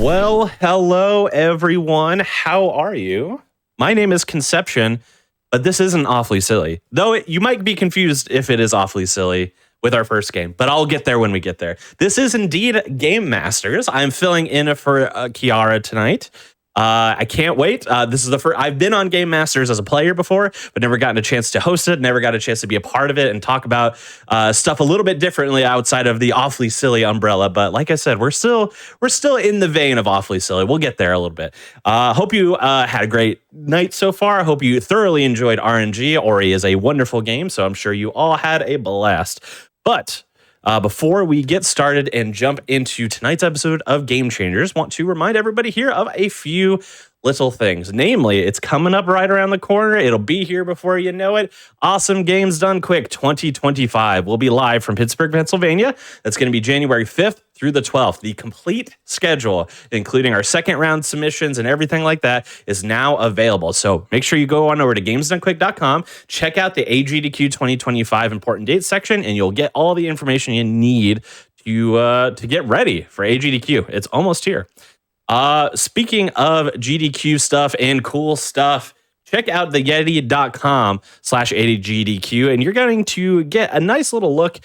Well, hello everyone. How are you? My name is Conception, but this isn't Awfully Silly. Though you might be confused if it is Awfully Silly with our first game, but I'll get there when we get there. This is indeed Game Masters. I'm filling in for Kiara tonight. I can't wait. This is the first. I've been on Game Masters as a player before, but never gotten a chance to host it. Never got a chance to be a part of it and talk about stuff a little bit differently outside of the Awfully Silly umbrella. But like I said, we're still in the vein of Awfully Silly. We'll get there a little bit. Hope you had a great night so far. I hope you thoroughly enjoyed RNG. Ori is a wonderful game, so I'm sure you all had a blast. But before we get started and jump into tonight's episode of Game Changers, want to remind everybody here of a few little things. Namely, it's coming up right around the corner. It'll be here before you know it. Awesome Games Done Quick 2025 will be live from Pittsburgh, Pennsylvania. That's going to be January 5th through the 12th. The complete schedule, including our second round submissions and everything like that, is now available. So make sure you go on over to gamesdonequick.com, check out the AGDQ 2025 important dates section, and you'll get all the information you need to get ready for AGDQ. It's almost here. Speaking of GDQ stuff and cool stuff, check out the yeti.com/AGDQ, and you're going to get a nice little look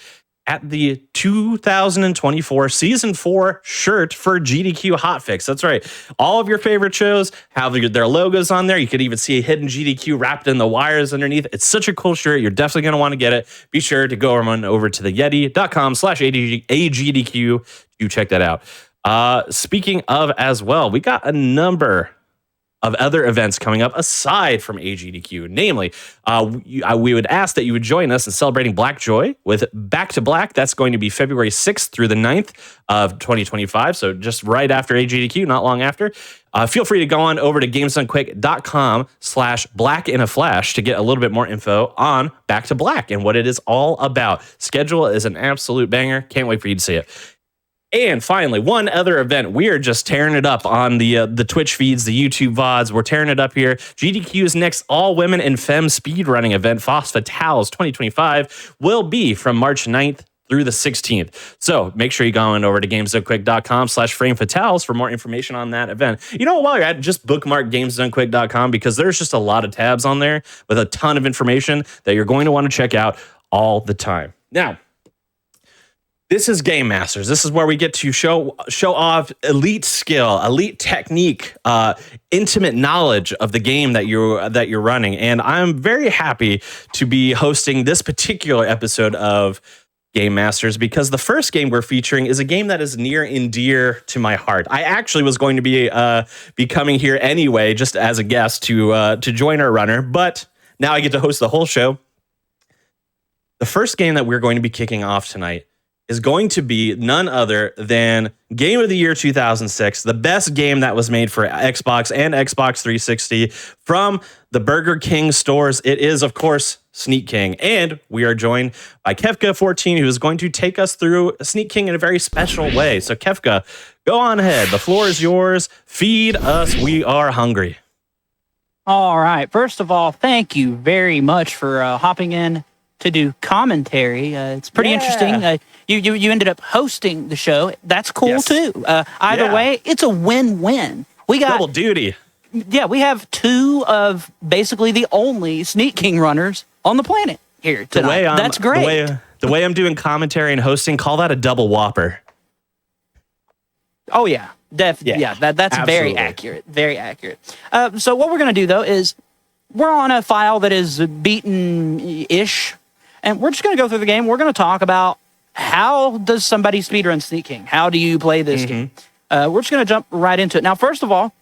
at the 2024 Season 4 shirt for GDQ Hotfix. That's right. All of your favorite shows have their logos on there. You could even see a hidden GDQ wrapped in the wires underneath. It's such a cool shirt. You're definitely going to want to get it. Be sure to go on over to the yeti.com/AGDQ to check that out. Speaking of as well, we got a number of other events coming up aside from AGDQ. Namely, we would ask that you would join us in celebrating Black Joy with Back to Black. That's going to be February 6th through the 9th of 2025. So just right after AGDQ, not long after. Feel free to go on over to gamesdonequick.com/blackinaflash to get a little bit more info on Back to Black and what it is all about. Schedule is an absolute banger. Can't wait for you to see it. And finally, one other event. We are just tearing it up on the Twitch feeds, the YouTube VODs. We're tearing it up here. GDQ's next all-women and femme speedrunning event, Fos Fatales 2025, will be from March 9th through the 16th. So make sure you go on over to gamesdonequick.com/framefatales for more information on that event. You know, while you're at it, just bookmark gamesdonequick.com because there's just a lot of tabs on there with a ton of information that you're going to want to check out all the time. Now, this is Game Masters. This is where we get to show off elite skill, elite technique, intimate knowledge of the game that you're running. And I'm very happy to be hosting this particular episode of Game Masters because the first game we're featuring is a game that is near and dear to my heart. I actually was going to be coming here anyway, just as a guest to join our runner, but now I get to host the whole show. The first game that we're going to be kicking off tonight is going to be none other than Game of the Year 2006, the best game that was made for Xbox and Xbox 360 from the Burger King stores. It is, of course, Sneak King. And we are joined by Kefka14, who is going to take us through Sneak King in a very special way. So Kefka, go on ahead. The floor is yours. Feed us. We are hungry. All right. First of all, thank you very much for hopping in to do commentary. It's pretty interesting. You ended up hosting the show. That's cool too. Either way, it's a win-win. We got double duty. Yeah, we have two of basically the only Sneak King runners on the planet here tonight. That's great. The way I'm doing commentary and hosting, call that a double whopper. Oh yeah, definitely. Yeah, that's absolutely. Very accurate. Very accurate. So what we're gonna do though is we're on a file that is beaten-ish. And we're just going to go through the game. We're going to talk about how does somebody speedrun Sneak King? How do you play this game? We're just going to jump right into it. Now, first of all,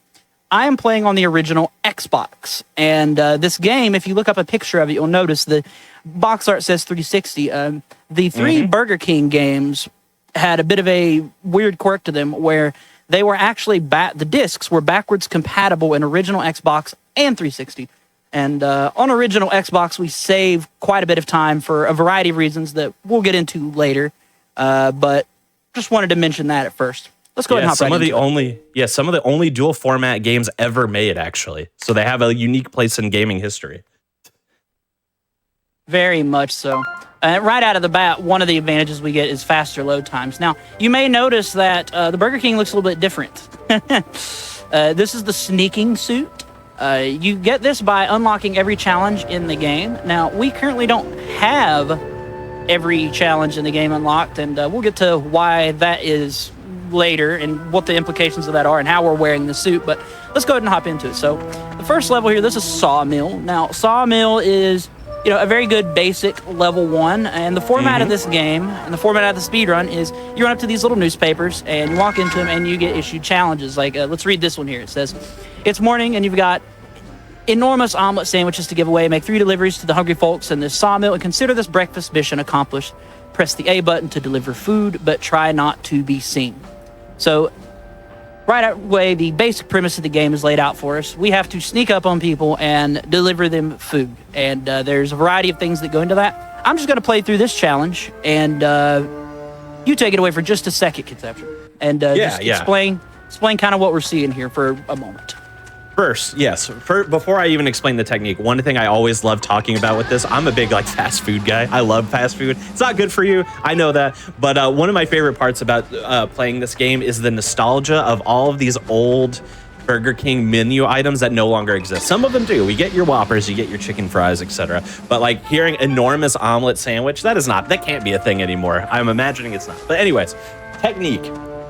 I am playing on the original Xbox. And this game, if you look up a picture of it, you'll notice the box art says 360. The three Burger King games had a bit of a weird quirk to them where they were actually, the discs were backwards compatible in original Xbox and 360. And on original Xbox, we save quite a bit of time for a variety of reasons that we'll get into later. But just wanted to mention that at first. Let's go ahead and hop right into it. Some of the only dual format games ever made, actually. So they have a unique place in gaming history. Very much so. Right out of the bat, one of the advantages we get is faster load times. Now, you may notice that the Burger King looks a little bit different. This is the sneaking suit. You get this by unlocking every challenge in the game. Now, we currently don't have every challenge in the game unlocked, and we'll get to why that is later and what the implications of that are and how we're wearing the suit, but let's go ahead and hop into it. So, the first level here, this is Sawmill. Now, Sawmill is a very good basic level 1, and the format of this game and the format of the speedrun is you run up to these little newspapers and you walk into them and you get issued challenges. Like, let's read this one here. It says, it's morning and you've got enormous omelet sandwiches to give away. Make 3 deliveries to the hungry folks in this sawmill and consider this breakfast mission accomplished. Press the A button to deliver food, but try not to be seen. So, right away, the basic premise of the game is laid out for us. We have to sneak up on people and deliver them food. And there's a variety of things that go into that. I'm just going to play through this challenge, and you take it away for just a second, Conception. And explain kind of what we're seeing here for a moment. First, yes. Before I even explain the technique, one thing I always love talking about with this, I'm a big fast food guy. I love fast food. It's not good for you, I know that. But one of my favorite parts about playing this game is the nostalgia of all of these old Burger King menu items that no longer exist. Some of them do. We get your Whoppers, you get your chicken fries, etc. But hearing enormous omelet sandwich, that can't be a thing anymore. I'm imagining it's not. But anyways, technique.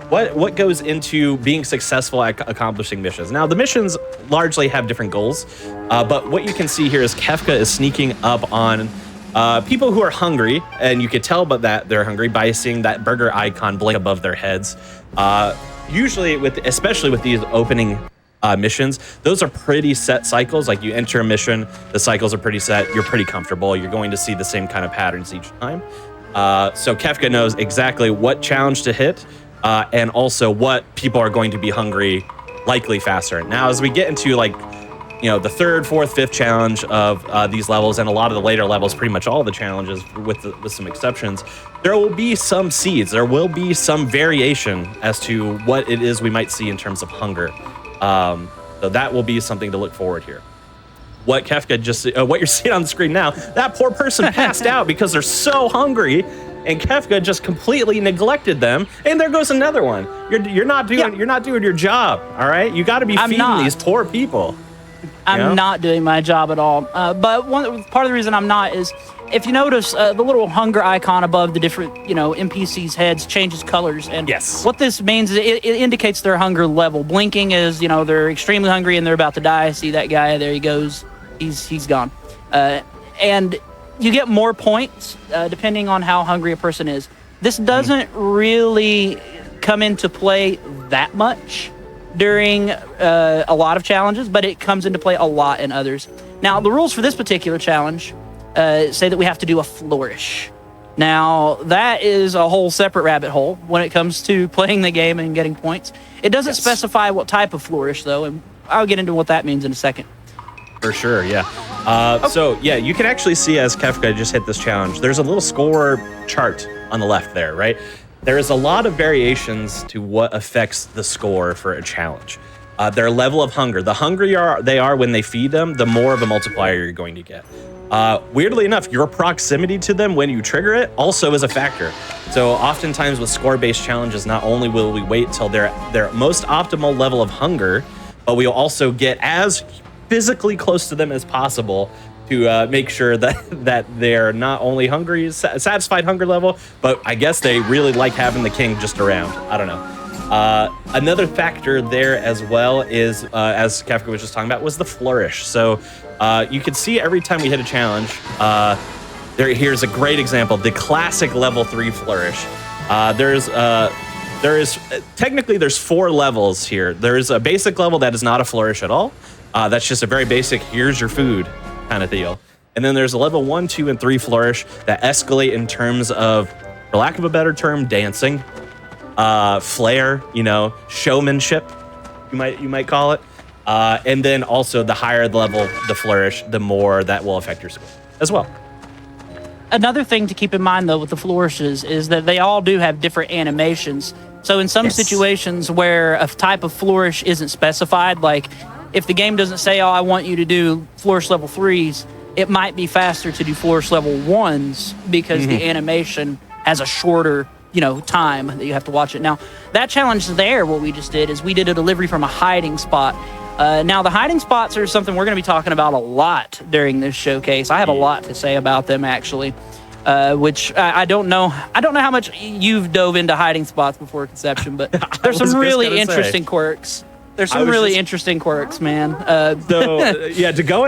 What goes into being successful at accomplishing missions? Now, the missions largely have different goals, but what you can see here is Kefka is sneaking up on people who are hungry, and you can tell that they're hungry by seeing that burger icon blink above their heads. Usually, especially with these opening missions, those are pretty set cycles. Like, you enter a mission, the cycles are pretty set, you're pretty comfortable, you're going to see the same kind of patterns each time. So Kefka knows exactly what challenge to hit, and also what people are going to be hungry likely faster. Now, as we get into the third, fourth, fifth challenge of these levels, and a lot of the later levels, pretty much all the challenges with some exceptions, there will be some seeds. There will be some variation as to what it is we might see in terms of hunger. So that will be something to look forward here. What Kefka what you're seeing on the screen now, that poor person passed out because they're so hungry. And Kefka just completely neglected them, and there goes another one. You're not doing your job. All right, you got to be feeding these poor people. I'm not doing my job at all. But part of the reason I'm not is, if you notice, the little hunger icon above the different NPCs' heads changes colors, and what this means is it indicates their hunger level. Blinking is they're extremely hungry and they're about to die. See that guy? There he goes. He's gone. And you get more points depending on how hungry a person is. This doesn't really come into play that much during a lot of challenges, but it comes into play a lot in others. Now, the rules for this particular challenge say that we have to do a flourish. Now, that is a whole separate rabbit hole when it comes to playing the game and getting points. It doesn't specify what type of flourish, though, and I'll get into what that means in a second. For sure, yeah. So, you can actually see as Kefka just hit this challenge, there's a little score chart on the left there, right? There is a lot of variations to what affects the score for a challenge. Their level of hunger. The hungrier they are when they feed them, the more of a multiplier you're going to get. Weirdly enough, your proximity to them when you trigger it also is a factor. So oftentimes with score-based challenges, not only will we wait till their most optimal level of hunger, but we'll also get as physically close to them as possible to make sure that they're not only hungry, satisfied hunger level, but I guess they really like having the king just around. I don't know. Another factor there as well is, as Kefka was just talking about, was the flourish. So you can see every time we hit a challenge, here's a great example, the classic level 3 flourish. Technically there's 4 levels here. There's a basic level that is not a flourish at all. That's just a very basic, here's your food kind of deal. And then there's a level 1, 2, and 3 flourish that escalate in terms of, for lack of a better term, dancing, flair, showmanship, you might call it. And then also the higher the level the flourish, the more that will affect your score as well. Another thing to keep in mind, though, with the flourishes is that they all do have different animations. So in some situations where a type of flourish isn't specified, like if the game doesn't say, I want you to do flourish level 3s, it might be faster to do flourish level 1s because the animation has a shorter, time that you have to watch it. Now, that challenge there, what we just did is we did a delivery from a hiding spot. Now, the hiding spots are something we're going to be talking about a lot during this showcase. I have a lot to say about them, actually, which I don't know. I don't know how much you've dove into hiding spots before Conception, but there's some really interesting quirks. There's some really interesting quirks, man. To go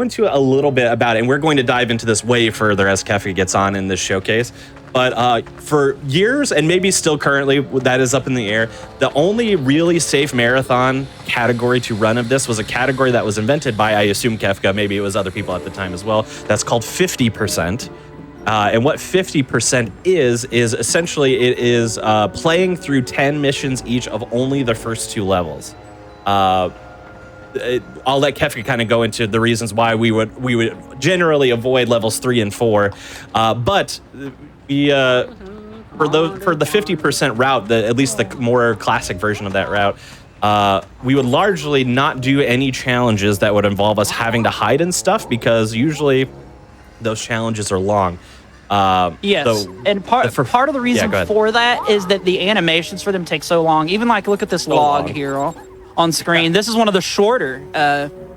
into a little bit about it, and we're going to dive into this way further as Kefka gets on in this showcase. But for years, and maybe still currently, that is up in the air, the only really safe marathon category to run of this was a category that was invented by, I assume, Kefka. Maybe it was other people at the time as well. That's called 50%. And what 50% is essentially it is playing through 10 missions each of only the first 2 levels. I'll let Kefka kind of go into the reasons why we would generally avoid levels 3 and 4, but we for the 50% route, at least the more classic version of that route, we would largely not do any challenges that would involve us having to hide and stuff, because usually those challenges are long. Yes, so and part of the reason for that is that the animations for them take so long. Even look at this log here on screen. This is one of the shorter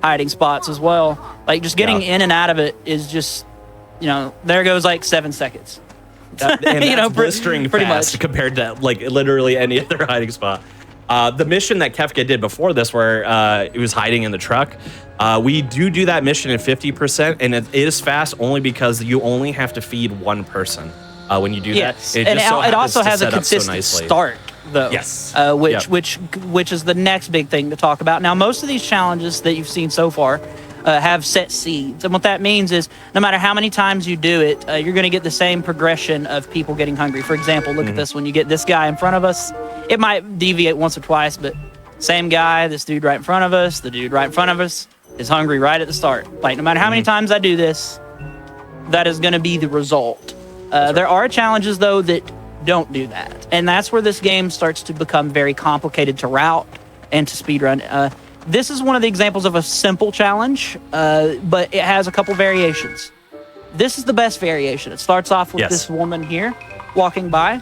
hiding spots as well. Just getting in and out of it is just, there goes 7 seconds. And that's blistering pretty fast much compared to literally any other hiding spot. The mission that Kefka did before this, where he was hiding in the truck, we do that mission at 50%, and it is fast only because you only have to feed one person when you do that. It also has a consistent start, though. Yes. Which is the next big thing to talk about. Now, most of these challenges that you've seen so far have set seeds, and what that means is no matter how many times you do it, you're going to get the same progression of people getting hungry. For example, look at this one. You get this guy in front of us. It might deviate once or twice, but same guy, this dude right in front of us, the dude right in front of us is hungry right at the start. No matter how many times I do this, that is going to be the result. There are challenges, though, that don't do that, and that's where this game starts to become very complicated to route and to speedrun. This is one of the examples of a simple challenge, but it has a couple variations. This is the best variation. It starts off with this woman here walking by.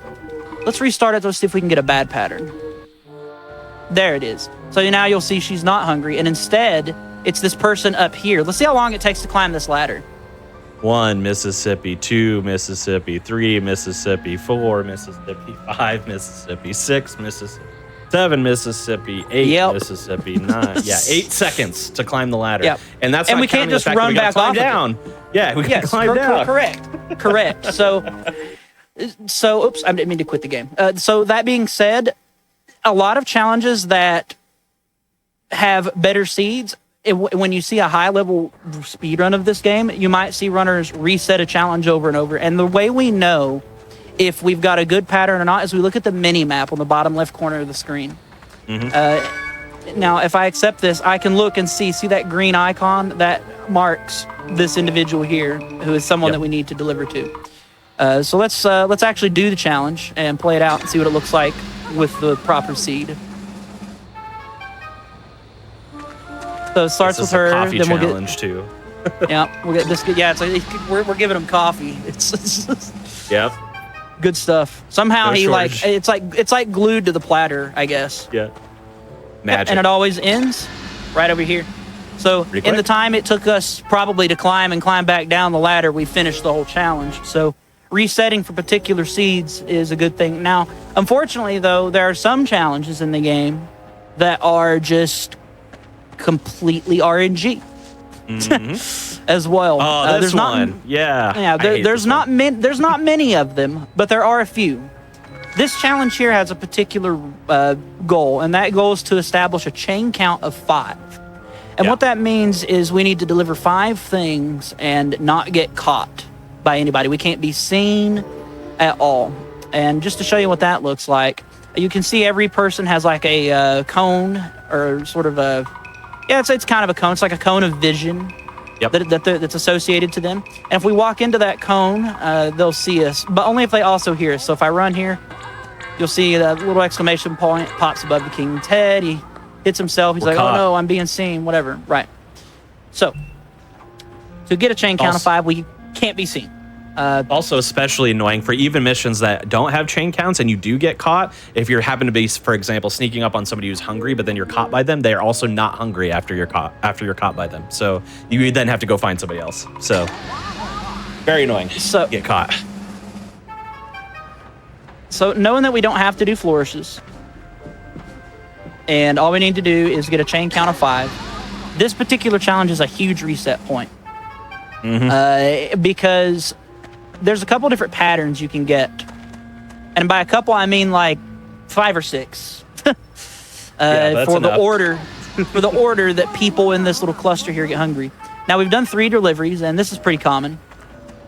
Let's restart it. Let's see if we can get a bad pattern. There it is. So now you'll see she's not hungry, and instead, it's this person up here. Let's see how long it takes to climb this ladder. 1 Mississippi, 2 Mississippi, 3 Mississippi, 4 Mississippi, 5 Mississippi, 6 Mississippi, 7 Mississippi, 8 Mississippi, 9. 8 seconds to climb the ladder. Yep. And that's we can't just run back off down. Yeah, we can climb down. Correct. So, oops, I didn't mean to quit the game. So that being said, a lot of challenges that have better seeds, when you see a high-level speedrun of this game, you might see runners reset a challenge over and over. And the way we know if we've got a good pattern or not is we look at the mini-map on the bottom left corner of the screen. Now, if I accept this, I can look and see that green icon that marks this individual here, who is someone that we need to deliver to. So let's actually do the challenge and play it out and see what it looks like with the proper seed. So it starts with her. Coffee then challenge too. We'll get this. Yeah, we're giving him coffee. It's good stuff. Somehow it's like glued to the platter, I guess. Yeah. Magic. And it always ends right over here. So in the time it took us probably to climb back down the ladder, we finished the whole challenge. So resetting for particular seeds is a good thing. Now, unfortunately, though, there are some challenges in the game that are just completely RNG as well. Oh, there's one. There's not many of them, but there are a few. This challenge here has a particular goal, and that goal is to establish a chain count of 5. And what that means is we need to deliver 5 things and not get caught by anybody. We can't be seen at all. And just to show you what that looks like, you can see every person has a cone, or sort of a... Yeah, it's kind of a cone. It's like a cone of vision that's associated to them. And if we walk into that cone, they'll see us, but only if they also hear us. So if I run here, you'll see that little exclamation point pops above the king's head. He hits himself. He's like, oh no, I'm being seen, whatever. Right. So To get a chain count of 5, we can't be seen. Also, especially annoying for even missions that don't have chain counts and you do get caught. If you happen to be, for example, sneaking up on somebody who's hungry, but then you're caught by them, they are also not hungry after you're caught by them. So you then have to go find somebody else. So very annoying. So get caught. So knowing that we don't have to do flourishes, and all we need to do is get a chain count of 5, this particular challenge is a huge reset point. Because there's a couple different patterns you can get, and by a couple I mean like 5 or 6 for the order that people in this little cluster here get hungry. Now we've done 3 deliveries, and this is pretty common,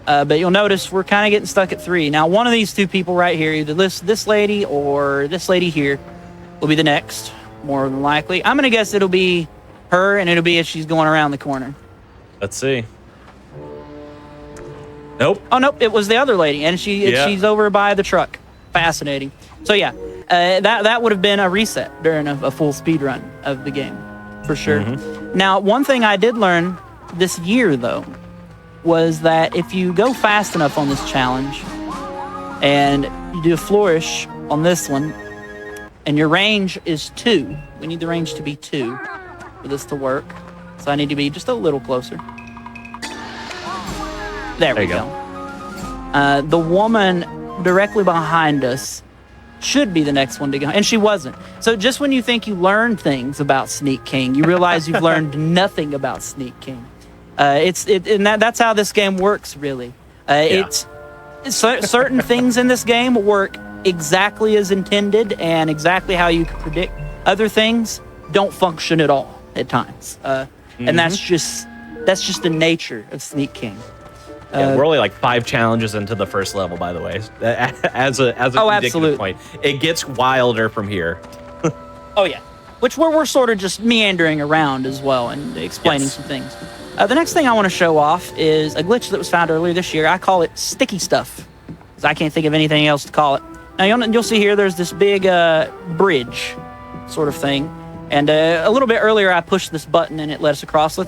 but you'll notice we're kind of getting stuck at 3. Now one of these 2 people right here, either this lady or this lady here, will be the next, more than likely. I'm gonna guess it'll be her, and it'll be as she's going around the corner. Let's see. Nope. Oh, nope. It was the other lady, and she's over by the truck. Fascinating. So, yeah, that would have been a reset during a full speed run of the game, for sure. Now, one thing I did learn this year, though, was that if you go fast enough on this challenge and you do a flourish on this one, and your range is 2, we need the range to be 2 for this to work. So I need to be just a little closer. There we go. The woman directly behind us should be the next one to go, and she wasn't. So just when you think you learned things about Sneak King, you realize you've learned nothing about Sneak King. And that's how this game works, really. Certain things in this game work exactly as intended and exactly how you could predict. Other things don't function at all at times, and that's just the nature of Sneak King. We're only like 5 challenges into the first level, by the way. As a indicative point, it gets wilder from here. Oh yeah, which we're sort of just meandering around as well and explaining some things. The next thing I want to show off is a glitch that was found earlier this year. I call it sticky stuff, because I can't think of anything else to call it. Now you'll see here there's this big bridge sort of thing, and a little bit earlier I pushed this button and it led us across. Let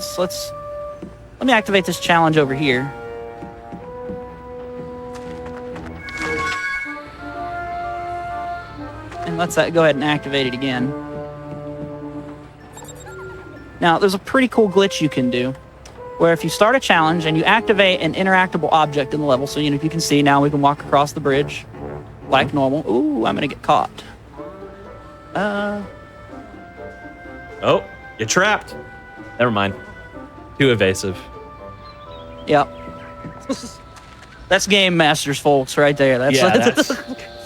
me activate this challenge over here. And let's go ahead and activate it again. Now, there's a pretty cool glitch you can do, where if you start a challenge and you activate an interactable object in the level, so if you can see now we can walk across the bridge like normal. Ooh, I'm gonna get caught. Oh, you're trapped. Never mind. Too evasive. Yep. That's Game Masters, folks, right there. That's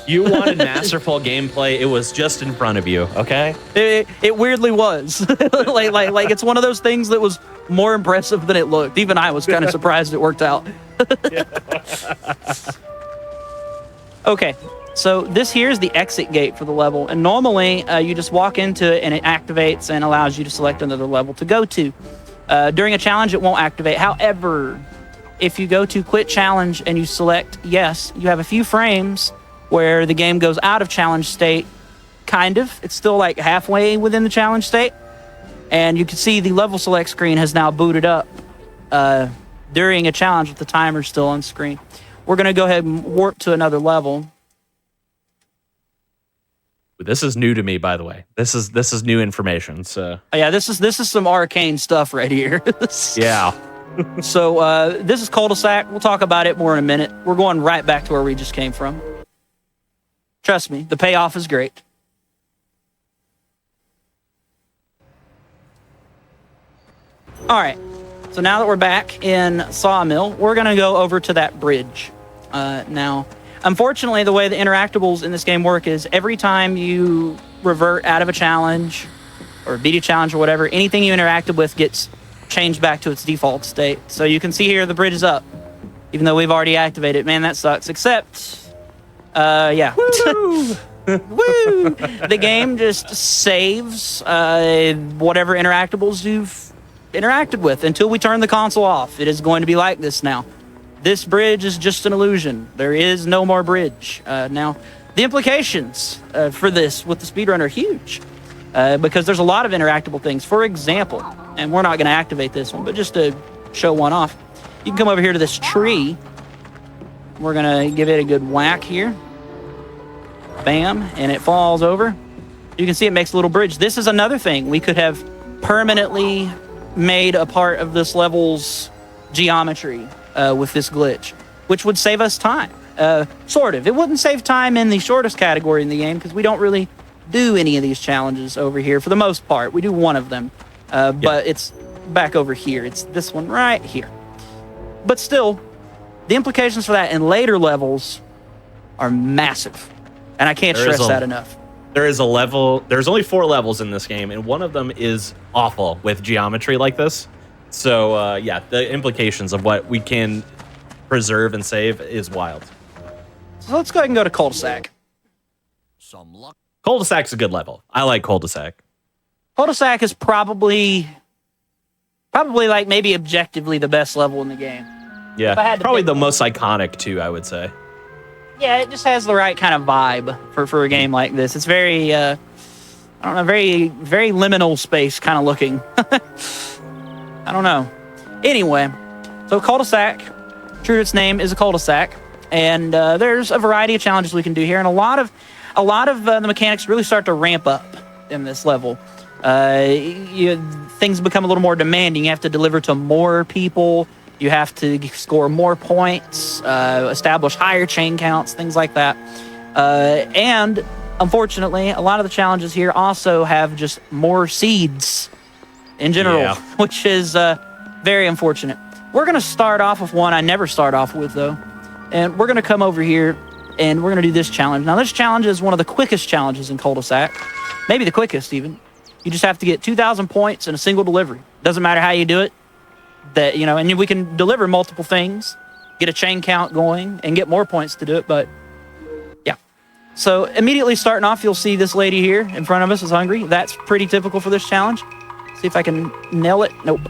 you wanted masterful gameplay. It was just in front of you, okay? It weirdly was. like it's one of those things that was more impressive than it looked. Even I was kind of surprised it worked out. Okay, so this here is the exit gate for the level. And normally, you just walk into it and it activates and allows you to select another level to go to. During a challenge, it won't activate. However, if you go to quit challenge and you select yes, you have a few frames where the game goes out of challenge state, kind of. It's still like halfway within the challenge state. And you can see the level select screen has now booted up during a challenge with the timer still on screen. We're going to go ahead and warp to another level. This is new to me, by the way. This is new information. So yeah, this is some arcane stuff right here. Yeah. So this is cul-de-sac. We'll talk about it more in a minute. We're going right back to where we just came from. Trust me, the payoff is great. All right, so now that we're back in Sawmill, we're going to go over to that bridge. Now, unfortunately, the way the interactables in this game work is every time you revert out of a challenge or beat a challenge or whatever, anything you interacted with gets changed back to its default state. So you can see here the bridge is up, even though we've already activated it. Man, that sucks. Except... yeah. Woo! Woo! The game just saves whatever interactables you've interacted with until we turn the console off. It is going to be like this now. This bridge is just an illusion. There is no more bridge. Now, the implications for this with the speedrun are huge because there's a lot of interactable things. For example, and we're not going to activate this one, but just to show one off, You can come over here to this tree. We're going to give it a good whack here. Bam, and it falls over. You can see it makes a little bridge. This is another thing we could have permanently made a part of this level's geometry with this glitch, which would save us time. Sort of. It wouldn't save time in the shortest category in the game because we don't really do any of these challenges over here for the most part. We do one of them, but it's back over here. It's this one right here. But still, the implications for that in later levels are massive. And I can't stress that enough. There is a level, there's only 4 levels in this game, and one of them is awful with geometry like this. So, yeah, the implications of what we can preserve and save is wild. So let's go ahead and go to cul-de-sac. Cul-de-sac's a good level. I like cul-de-sac. Cul-de-sac is probably like maybe objectively the best level in the game. Yeah, probably the most iconic too, I would say. Yeah, it just has the right kind of vibe for a game like this. It's very, I don't know, very, very liminal space kind of looking. I don't know. Anyway, so cul-de-sac, true to its name, is a cul-de-sac. And there's a variety of challenges we can do here. And a lot of the mechanics really start to ramp up in this level. Things become a little more demanding. You have to deliver to more people. You have to score more points, establish higher chain counts, things like that. And unfortunately, a lot of the challenges here also have just more seeds in general, which is very unfortunate. We're going to start off with one I never start off with, though. And we're going to come over here, and we're going to do this challenge. Now, this challenge is one of the quickest challenges in cul-de-sac. Maybe the quickest, even. You just have to get 2,000 points in a single delivery. Doesn't matter how you do it. And we can deliver multiple things, get a chain count going, and get more points to do it, but yeah. So immediately starting off, you'll see this lady here in front of us is hungry. That's pretty typical for this challenge. See if I can nail it. Nope.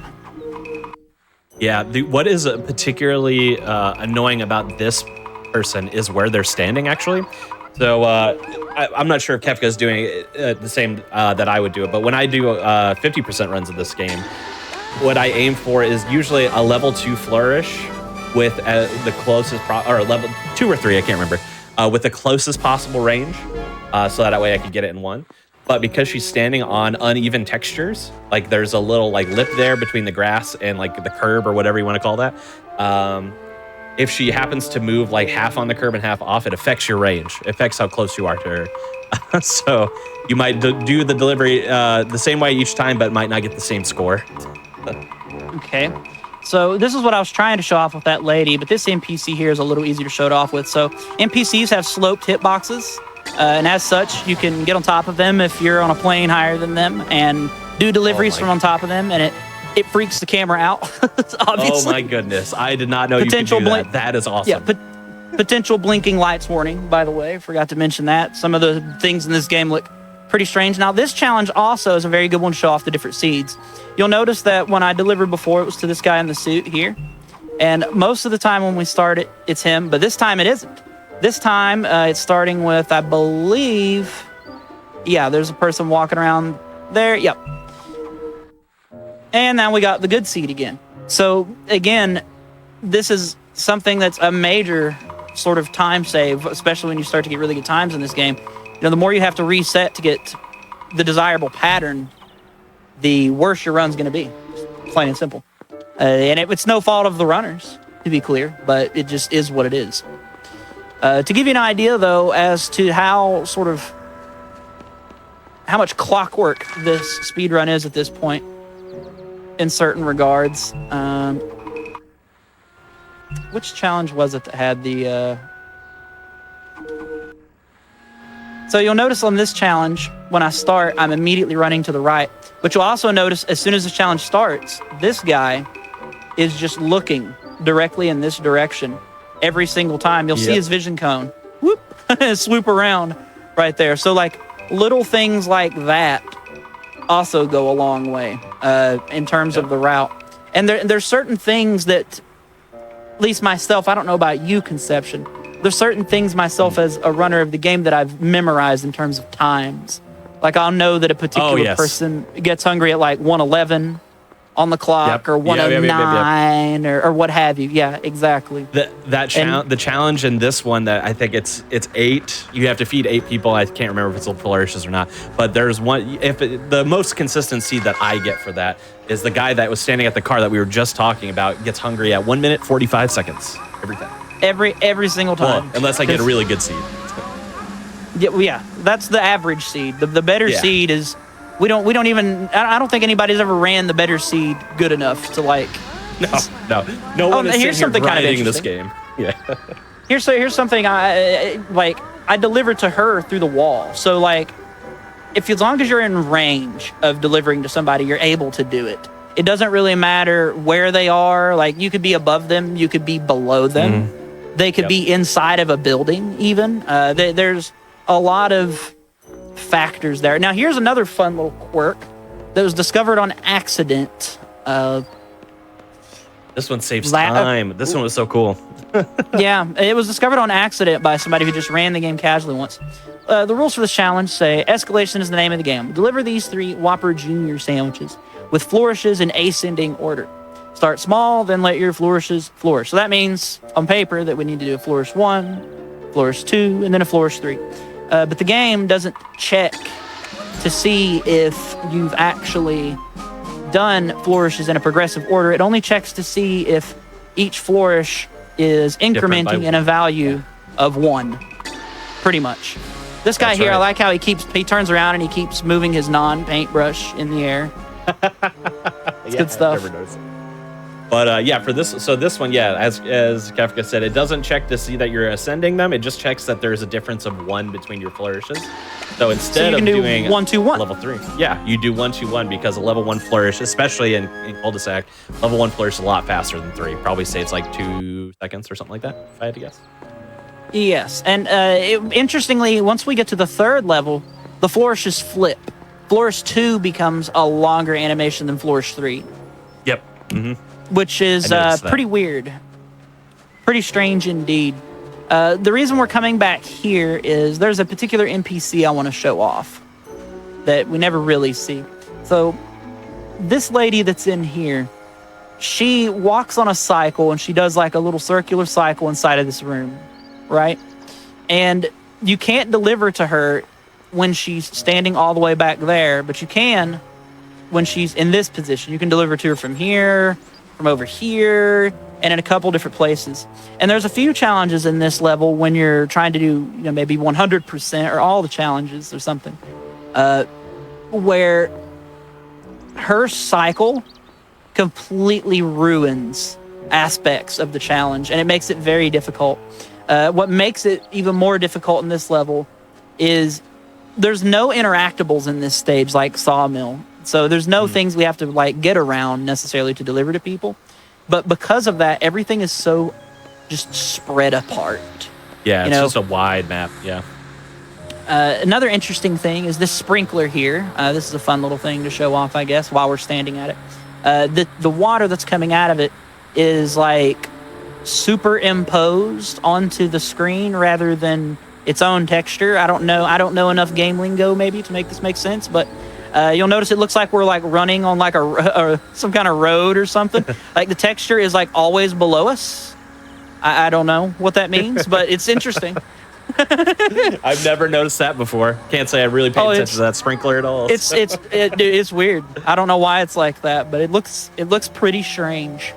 Yeah, what is particularly annoying about this person is where they're standing, actually. So I'm not sure if Kefka's doing the same that I would do it, but when I do 50% runs of this game, what I aim for is usually a level 2 flourish with the closest, or level 2 or 3, I can't remember, with the closest possible range, so that way I could get it in one. But because she's standing on uneven textures, like there's a little like lip there between the grass and like the curb or whatever you want to call that. If she happens to move like half on the curb and half off, it affects your range. It affects how close you are to her. So you might do the delivery the same way each time, but might not get the same score. Okay, so this is what I was trying to show off with that lady, but this NPC here is a little easier to show it off with. So NPCs have sloped hitboxes, and as such, you can get on top of them if you're on a plane higher than them and do deliveries from on top of them, and it freaks the camera out, obviously. Oh my goodness, I did not know you could do that. That is awesome. Yeah, potential blinking lights warning, by the way. Forgot to mention that. Some of the things in this game look pretty strange. Now, this challenge also is a very good one to show off the different seeds. You'll notice that when I delivered before, it was to this guy in the suit here. And most of the time when we start it, it's him. But this time it isn't. This time it's starting with, I believe, yeah, there's a person walking around there. Yep. And now we got the good seed again. So, again, this is something that's a major sort of time save, especially when you start to get really good times in this game. The more you have to reset to get the desirable pattern, the worse your run's going to be. Plain and simple. And it's no fault of the runners, to be clear, but it just is what it is. To give you an idea, though, as to how much clockwork this speedrun is at this point, in certain regards. Which challenge was it that had the... So you'll notice on this challenge, when I start, I'm immediately running to the right. But you'll also notice as soon as the challenge starts, this guy is just looking directly in this direction every single time. You'll see his vision cone whoop, swoop around right there. So like little things like that also go a long way in terms of the route. And there's certain things that, at least myself, I don't know about you, Conception, there's certain things myself as a runner of the game that I've memorized in terms of times. Like I'll know that a particular person gets hungry at like 1:11, on the clock, or 109, or what have you. Yeah, exactly. The challenge in this one, that I think it's 8. You have to feed 8 people. I can't remember if it's little flourishes or not. But there's one. The most consistent seed that I get for that is the guy that was standing at the car that we were just talking about gets hungry at 1 minute 45 seconds every time. Every single time. Well, unless I get a really good seed. Yeah, that's the average seed. The better seed is. We don't even. I don't think anybody's ever ran the better seed good enough to like. No one is here's something kind of interesting. This game. Yeah. Here's something I like. I delivered to her through the wall. So like, as long as you're in range of delivering to somebody, you're able to do it. It doesn't really matter where they are. Like, you could be above them, you could be below them. They could be inside of a building even. There's a lot of factors there. Now, here's another fun little quirk that was discovered on accident. This one saves time. This one was so cool. Yeah, it was discovered on accident by somebody who just ran the game casually once. The rules for this challenge say, escalation is the name of the game. Deliver these 3 Whopper Junior sandwiches with flourishes in ascending order. Start small, then let your flourishes flourish. So that means, on paper, that we need to do a flourish 1, flourish 2, and then a flourish 3. But the game doesn't check to see if you've actually done flourishes in a progressive order. It only checks to see if each flourish is incrementing in a value of 1, pretty much. This guy here, I like how he turns around and he keeps moving his non-paintbrush in the air. It's good stuff. But for this one, as Kafka said, it doesn't check to see that you're ascending them. It just checks that there's a difference of 1 between your flourishes. So instead of doing 1, 2, 1, level 3, you do 1, 2, 1 because a level 1 flourish, especially in cul-de-sac, level 1 flourish is a lot faster than 3. Probably say it's like 2 seconds or something like that, if I had to guess. Yes, and interestingly, once we get to the 3rd level, the flourishes flip. Flourish 2 becomes a longer animation than flourish 3. Yep. Which is pretty weird. Pretty strange indeed. The reason we're coming back here is there's a particular NPC I want to show off that we never really see. So this lady that's in here, she walks on a cycle and she does like a little circular cycle inside of this room, right? And you can't deliver to her when she's standing all the way back there, but you can when she's in this position. You can deliver to her from here, from over here, and in a couple different places. And there's a few challenges in this level when you're trying to do, maybe 100% or all the challenges or something, where her cycle completely ruins aspects of the challenge, and it makes it very difficult. What makes it even more difficult in this level is there's no interactables in this stage like Sawmill. So there's no things we have to like get around necessarily to deliver to people. But because of that, everything is so just spread apart. Yeah, it's just a wide map. Yeah. Another interesting thing is this sprinkler here. This is a fun little thing to show off, I guess, while we're standing at it. The water that's coming out of it is like superimposed onto the screen rather than its own texture. I don't know enough game lingo maybe to make this make sense, but you'll notice it looks like we're like running on like some kind of road or something. Like the texture is like always below us. I don't know what that means, but it's interesting. I've never noticed that before. Can't say I really paid attention to that sprinkler at all. It's weird. I don't know why it's like that, but it looks pretty strange.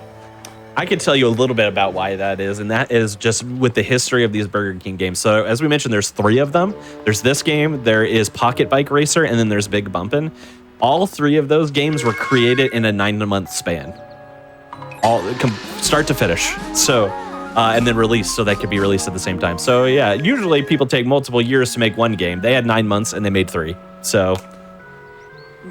I can tell you a little bit about why that is, and that is just with the history of these Burger King games. So as we mentioned, there's 3 of them. There's this game, there is Pocket Bike Racer, and then there's Big Bumpin'. All 3 of those games were created in a 9-month span, all start to finish. So, and then released, so they could be released at the same time. So yeah, usually people take multiple years to make one game. They had 9 months and they made 3. So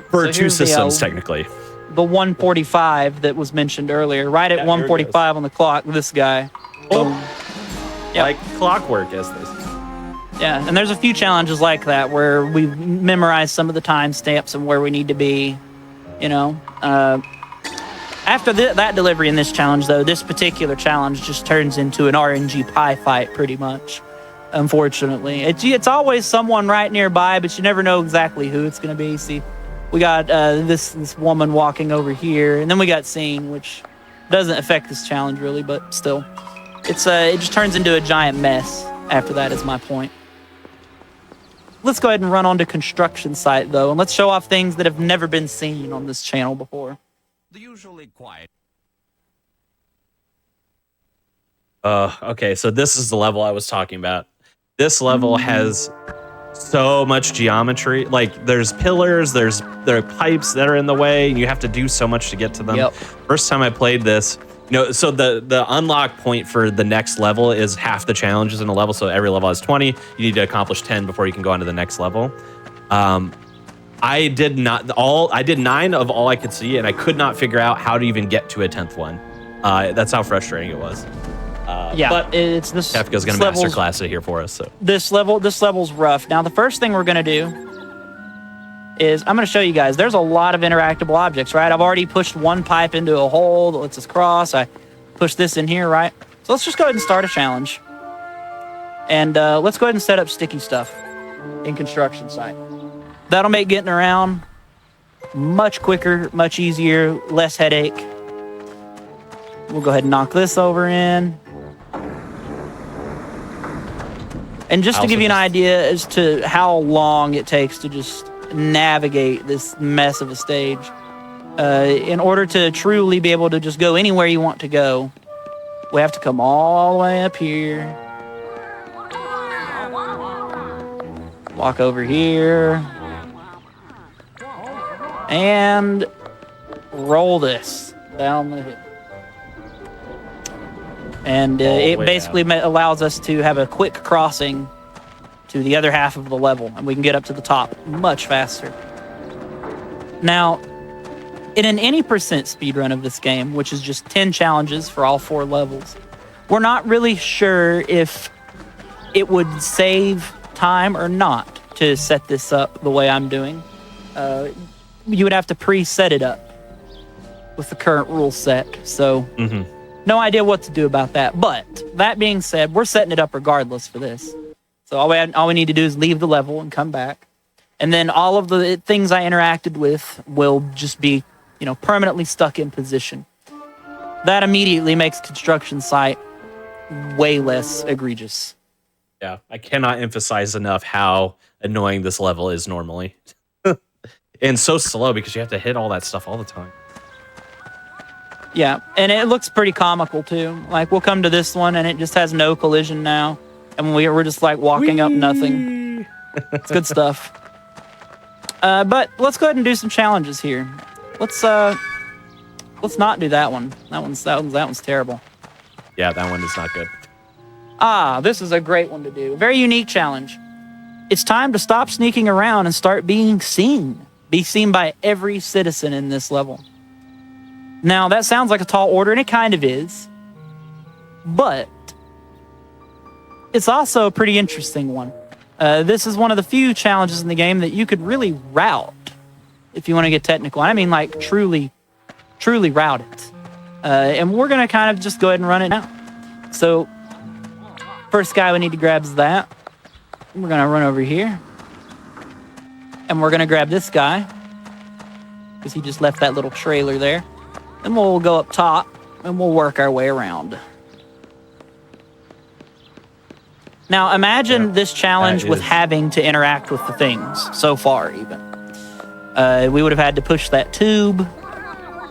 for 2 systems, technically. The 145 that was mentioned earlier, right at 145 on the clock, this guy. Like clockwork, as they say. Yeah, and there's a few challenges like that where we memorize some of the timestamps and where we need to be, After that delivery in this challenge, though, this particular challenge just turns into an RNG pie fight, pretty much, unfortunately. It's always someone right nearby, but you never know exactly who it's going to be. See, We got this woman walking over here, and then we got scene, which doesn't affect this challenge really, but still, it just turns into a giant mess after that. Is my point. Let's go ahead and run on to construction site though, and let's show off things that have never been seen on this channel before. The usually quiet. Okay, so this is the level I was talking about. This level has so much geometry. Like, there's pillars, there are pipes that are in the way, and you have to do so much to get to them. Yep. First time I played this, so the unlock point for the next level is half the challenges in a level. So every level has 20. You need to accomplish 10 before you can go on to the next level. I did 9 of all I could see, and I could not figure out how to even get to a 10th one. That's how frustrating it was. Yeah, but it's this. Kefka's going to masterclass it here for us. So this level's rough. Now the first thing we're going to do is I'm going to show you guys. There's a lot of interactable objects, right? I've already pushed one pipe into a hole that lets us cross. I pushed this in here, right? So let's just go ahead and start a challenge. And let's go ahead and set up sticky stuff in construction site. That'll make getting around much quicker, much easier, less headache. We'll go ahead and knock this over in. And just to give you an idea as to how long it takes to just navigate this mess of a stage, in order to truly be able to just go anywhere you want to go, we have to come all the way up here, walk over here, and roll this down the hill. And it basically allows us to have a quick crossing to the other half of the level, and we can get up to the top much faster. Now, in an any percent speedrun of this game, which is just 10 challenges for all 4 levels, we're not really sure if it would save time or not to set this up the way I'm doing. You would have to preset it up with the current rule set, so... No idea what to do about that. But that being said, we're setting it up regardless for this. So all we need to do is leave the level and come back. And then all of the things I interacted with will just be, permanently stuck in position. That immediately makes construction site way less egregious. Yeah, I cannot emphasize enough how annoying this level is normally. And so slow because you have to hit all that stuff all the time. Yeah, and it looks pretty comical too. Like, we'll come to this one and it just has no collision now. And we're just like walking up nothing. It's good stuff. But let's go ahead and do some challenges here. Let's not do that one. That one's terrible. Yeah, that one is not good. This is a great one to do. A very unique challenge. It's time to stop sneaking around and start being seen. Be seen by every citizen in this level. Now, that sounds like a tall order, and it kind of is. But it's also a pretty interesting one. This is one of the few challenges in the game that you could really route, if you want to get technical. I mean, like, truly route it. And we're going to kind of just go ahead and run it now. So, first guy we need to grab is that. We're going to run over here. And we're going to grab this guy, because he just left that little trailer there. Then we'll go up top, and we'll work our way around. Now, imagine this challenge with having to interact with the things, so far, even. We would have had to push that tube,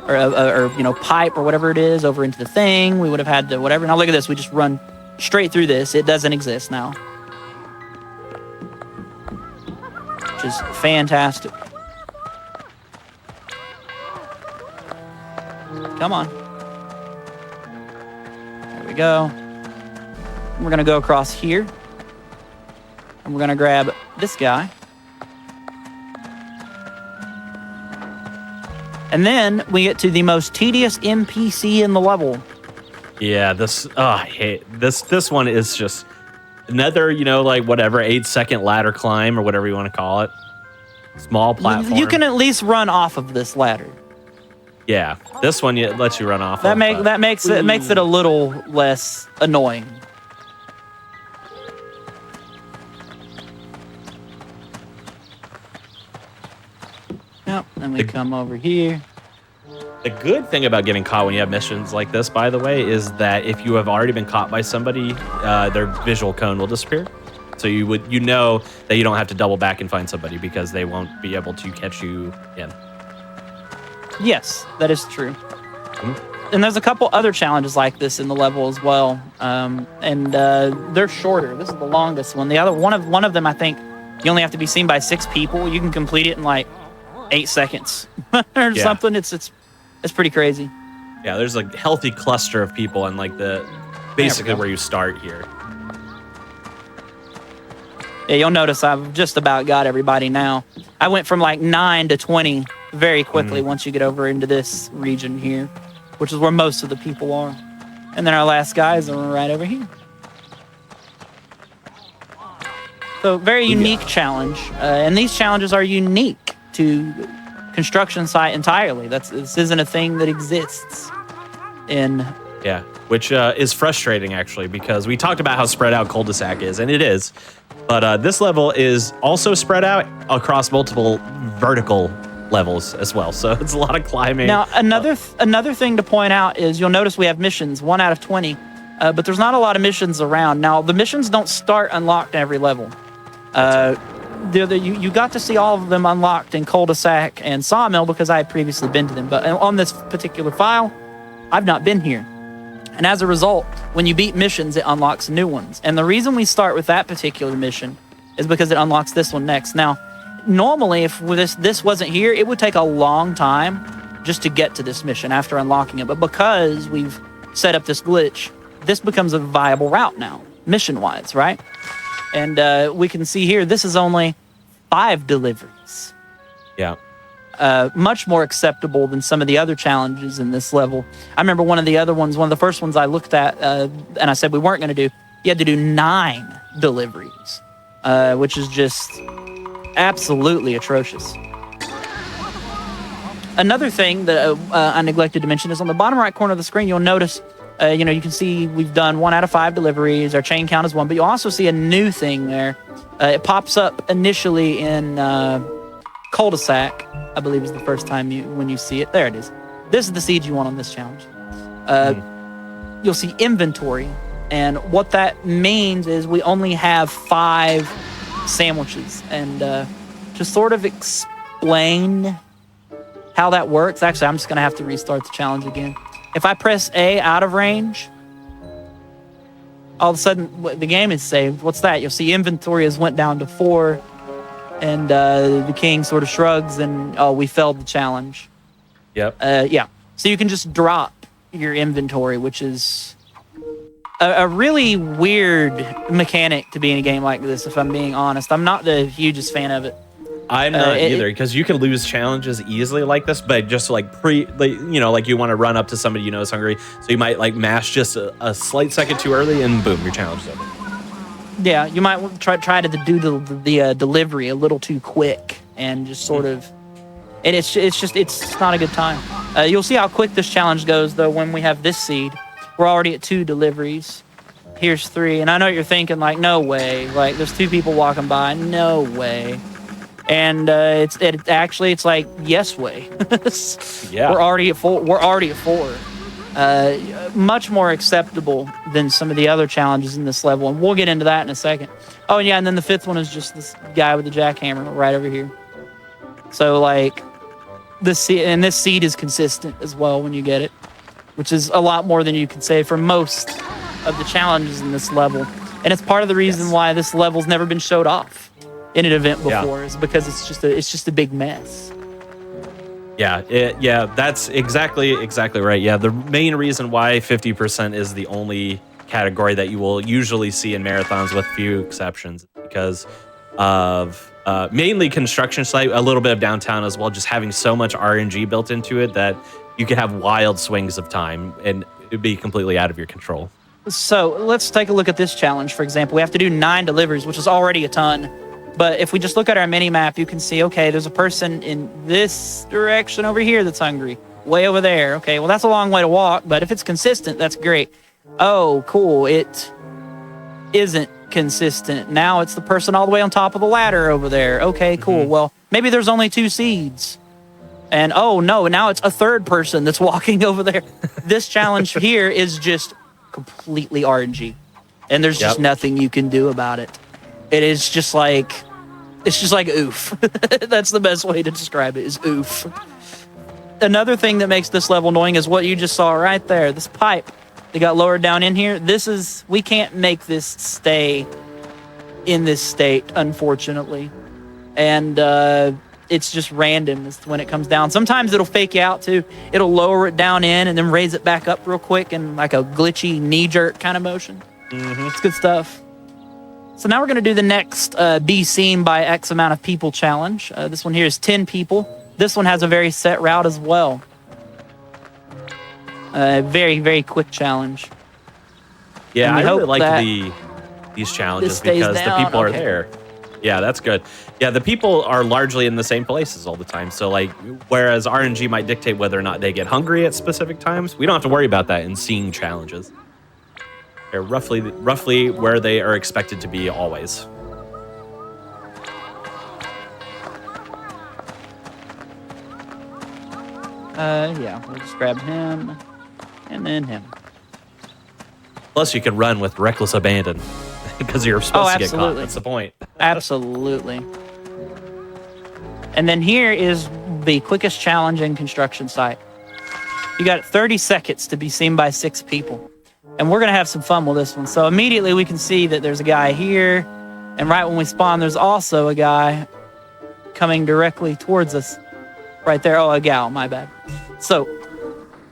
or pipe, or whatever it is, over into the thing. We would have had to whatever. Now, look at this. We just run straight through this. It doesn't exist now. Which is fantastic. Come on. There we go. We're going to go across here. And we're going to grab this guy. And then we get to the most tedious NPC in the level. Yeah, I hate this. This one is just another, 8-second ladder climb or whatever you want to call it. Small platform. You can at least run off of this ladder. Yeah, this one lets you run off. That makes it a little less annoying. Yep. Then we come over here. The good thing about getting caught when you have missions like this, by the way, is that if you have already been caught by somebody, their visual cone will disappear. So you know that you don't have to double back and find somebody because they won't be able to catch you in. Yes, that is true. And there's a couple other challenges like this in the level as well, and they're shorter. This is the longest one. The other one of them, I think, you only have to be seen by 6 people. You can complete it in like 8 seconds or something. It's pretty crazy. Yeah, there's a healthy cluster of people and like basically where you start here. Yeah, you'll notice I've just about got everybody now. I went from like 9 to 20 very quickly once you get over into this region here, which is where most of the people are. And then our last guys are right over here. So very unique challenge. And these challenges are unique to construction site entirely. This isn't a thing that exists in... Yeah, which is frustrating actually, because we talked about how spread out cul-de-sac is, and it is. But this level is also spread out across multiple vertical levels as well. So it's a lot of climbing. Now, another thing to point out is you'll notice we have missions, 1 out of 20, but there's not a lot of missions around. Now, the missions don't start unlocked in every level. You got to see all of them unlocked in cul-de-sac and sawmill because I had previously been to them. But on this particular file, I've not been here. And as a result, when you beat missions, it unlocks new ones. And the reason we start with that particular mission is because it unlocks this one next. Now, normally, if this wasn't here, it would take a long time just to get to this mission after unlocking it. But because we've set up this glitch, this becomes a viable route now, mission-wise, right? And we can see here, this is only 5 deliveries. Yeah. Much more acceptable than some of the other challenges in this level. I remember one of the first ones I looked at, and I said we weren't going to do, you had to do 9 deliveries, which is just absolutely atrocious. Another thing that I neglected to mention is on the bottom right corner of the screen, you'll notice, you can see we've done 1 out of 5 deliveries, our chain count is 1, but you'll also see a new thing there. It pops up initially in cul-de-sac, I believe is the first time when you see it. There it is. This is the seed you want on this challenge. You'll see inventory, and what that means is we only have 5 sandwiches. And to sort of explain how that works, actually, I'm just going to have to restart the challenge again. If I press A out of range, all of a sudden the game is saved. What's that? You'll see inventory has went down to 4. And the king sort of shrugs and, we failed the challenge. Yep. Yeah. So you can just drop your inventory, which is a really weird mechanic to be in a game like this, if I'm being honest. I'm not the hugest fan of it. I'm not either, because you can lose challenges easily like this, but just like you want to run up to somebody you know is hungry, so you might like mash just a slight second too early, and boom, your challenge is over. Yeah, you might try to do the delivery a little too quick and just sort of, and it's not a good time. You'll see how quick this challenge goes though when we have this seed. We're already at 2 deliveries. Here's 3, and I know what you're thinking, like, no way, like there's 2 people walking by, no way. And it's like, yes way. Yeah, we're already at 4. Much more acceptable than some of the other challenges in this level, and we'll get into that in a second. Oh yeah, and then the 5th one is just this guy with the jackhammer right over here. So like this seed is consistent as well when you get it, which is a lot more than you can say for most of the challenges in this level. And it's part of the reason why this level's never been showed off in an event before, is because it's just a big mess. Yeah, that's exactly right. Yeah, the main reason why 50% is the only category that you will usually see in marathons, with few exceptions, because of mainly construction site, a little bit of downtown as well, just having so much RNG built into it that you could have wild swings of time and it'd be completely out of your control. So let's take a look at this challenge, for example. We have to do 9 deliveries, which is already a ton. But if we just look at our mini map, you can see, okay, there's a person in this direction over here that's hungry. Way over there. Okay, well, that's a long way to walk, but if it's consistent, that's great. Oh, cool. It isn't consistent. Now it's the person all the way on top of the ladder over there. Okay, cool. Well, maybe there's only 2 seeds. And oh no, now it's a third person that's walking over there. This challenge here is just completely RNG. And there's just nothing you can do about it. It is just like, it's just like oof. That's the best way to describe it, is oof. Another thing that makes this level annoying is what you just saw right there. This pipe that got lowered down in here. We can't make this stay in this state, unfortunately. And it's just random when it comes down. Sometimes it'll fake you out too. It'll lower it down in and then raise it back up real quick in like a glitchy knee-jerk kind of motion. It's good stuff. So now we're going to do the next be seen by X amount of people challenge. This one here is 10 people. This one has a very set route as well. Very, very quick challenge. Yeah, I really like these challenges because the people are there. Yeah, that's good. Yeah, the people are largely in the same places all the time. So, like, whereas RNG might dictate whether or not they get hungry at specific times, we don't have to worry about that in seeing challenges. They're roughly where they are expected to be always. Yeah, we'll just grab him and then him. Plus, you can run with reckless abandon because you're supposed to get caught. That's the point. Absolutely. And then here is the quickest challenge in construction site. You got 30 seconds to be seen by 6 people. And we're going to have some fun with this one. So immediately we can see that there's a guy here. And right when we spawn, there's also a guy coming directly towards us. Right there. Oh, a gal. My bad. So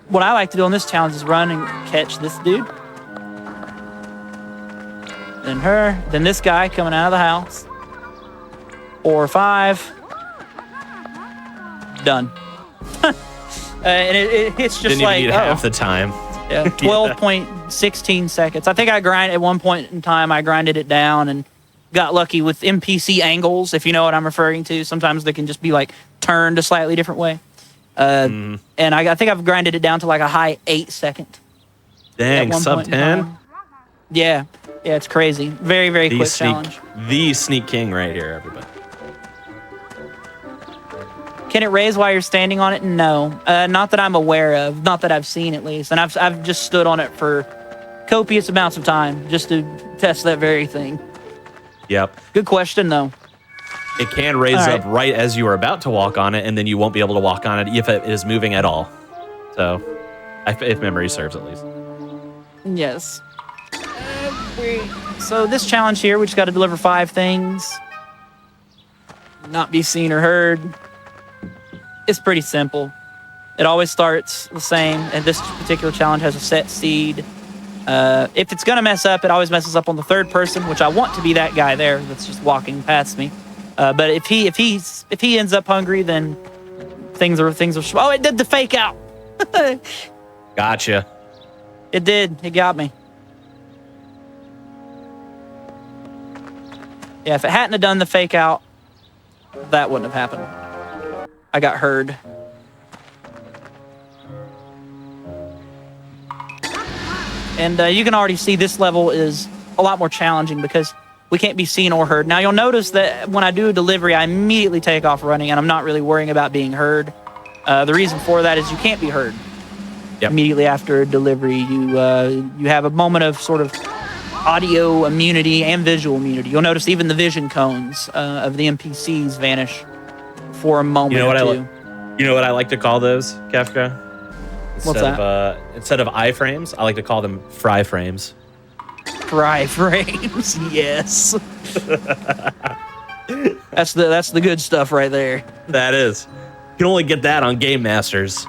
what I like to do on this challenge is run and catch this dude. Then her. Then this guy coming out of the house. 4 or 5. Done. And it's just Didn't like even need half the time. Yeah, 12.16 seconds. I think I grinded at one point in time. I grinded it down and got lucky with NPC angles, if you know what I'm referring to. Sometimes they can just be like turned a slightly different way. And I think I've grinded it down to like a high 8 second. Dang, sub 10? Yeah, it's crazy. Very, very quick challenge. The Sneak King right here, everybody. Can it raise while you're standing on it? No, not that I'm aware of, not that I've seen at least. And I've just stood on it for copious amounts of time just to test that very thing. Yep. Good question, though. It can raise up right as you are about to walk on it, and then you won't be able to walk on it if it is moving at all. So, if memory serves at least. Yes. So this challenge here, we just got to deliver 5 things. Not be seen or heard. It's pretty simple. It always starts the same, and this particular challenge has a set seed. If it's gonna mess up, it always messes up on the third person, which I want to be that guy there that's just walking past me. But if he ends up hungry, then things are. Oh, it did the fake out. Gotcha. It did. It got me. Yeah, if it hadn't have done the fake out, that wouldn't have happened. I got heard. And you can already see this level is a lot more challenging because we can't be seen or heard. Now, you'll notice that when I do a delivery, I immediately take off running, and I'm not really worrying about being heard. The reason for that is you can't be heard. Yep. Immediately after a delivery, you have a moment of sort of audio immunity and visual immunity. You'll notice even the vision cones of the NPCs vanish for a moment or two. You know what I like to call those, Kefka? What's that? Instead of iframes, I like to call them fry frames. Fry frames, yes. That's the good stuff right there. That is. You can only get that on Game Masters.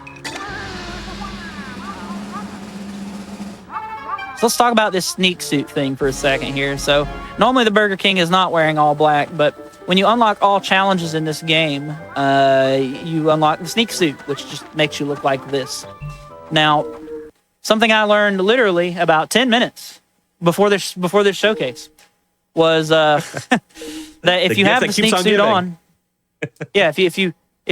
So let's talk about this sneak suit thing for a second here. So normally the Burger King is not wearing all black, but when you unlock all challenges in this game, you unlock the sneak suit, which just makes you look like this. Now, something I learned literally about 10 minutes before this showcase was that if you have the sneak suit on, yeah, if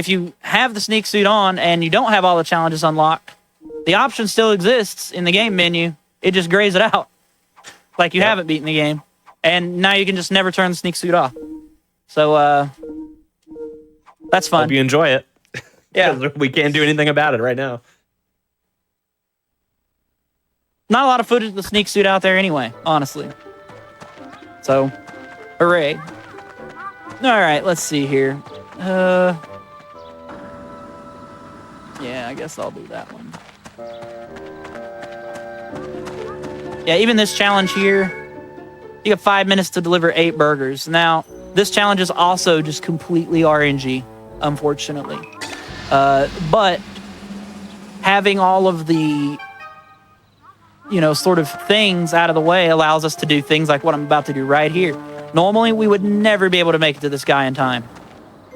you have the sneak suit on and you don't have all the challenges unlocked, the option still exists in the game menu. It just grays it out, like you haven't beaten the game, and now you can just never turn the sneak suit off. So that's fun. Hope you enjoy it. Yeah. We can't do anything about it right now. Not a lot of footage of the sneak suit out there anyway, honestly. So, hooray. All right, let's see here. Yeah, I guess I'll do that one. Yeah, even this challenge here, you have 5 minutes to deliver 8 burgers. Now, this challenge is also just completely RNG, unfortunately. But having all of the, sort of things out of the way allows us to do things like what I'm about to do right here. Normally, we would never be able to make it to this guy in time.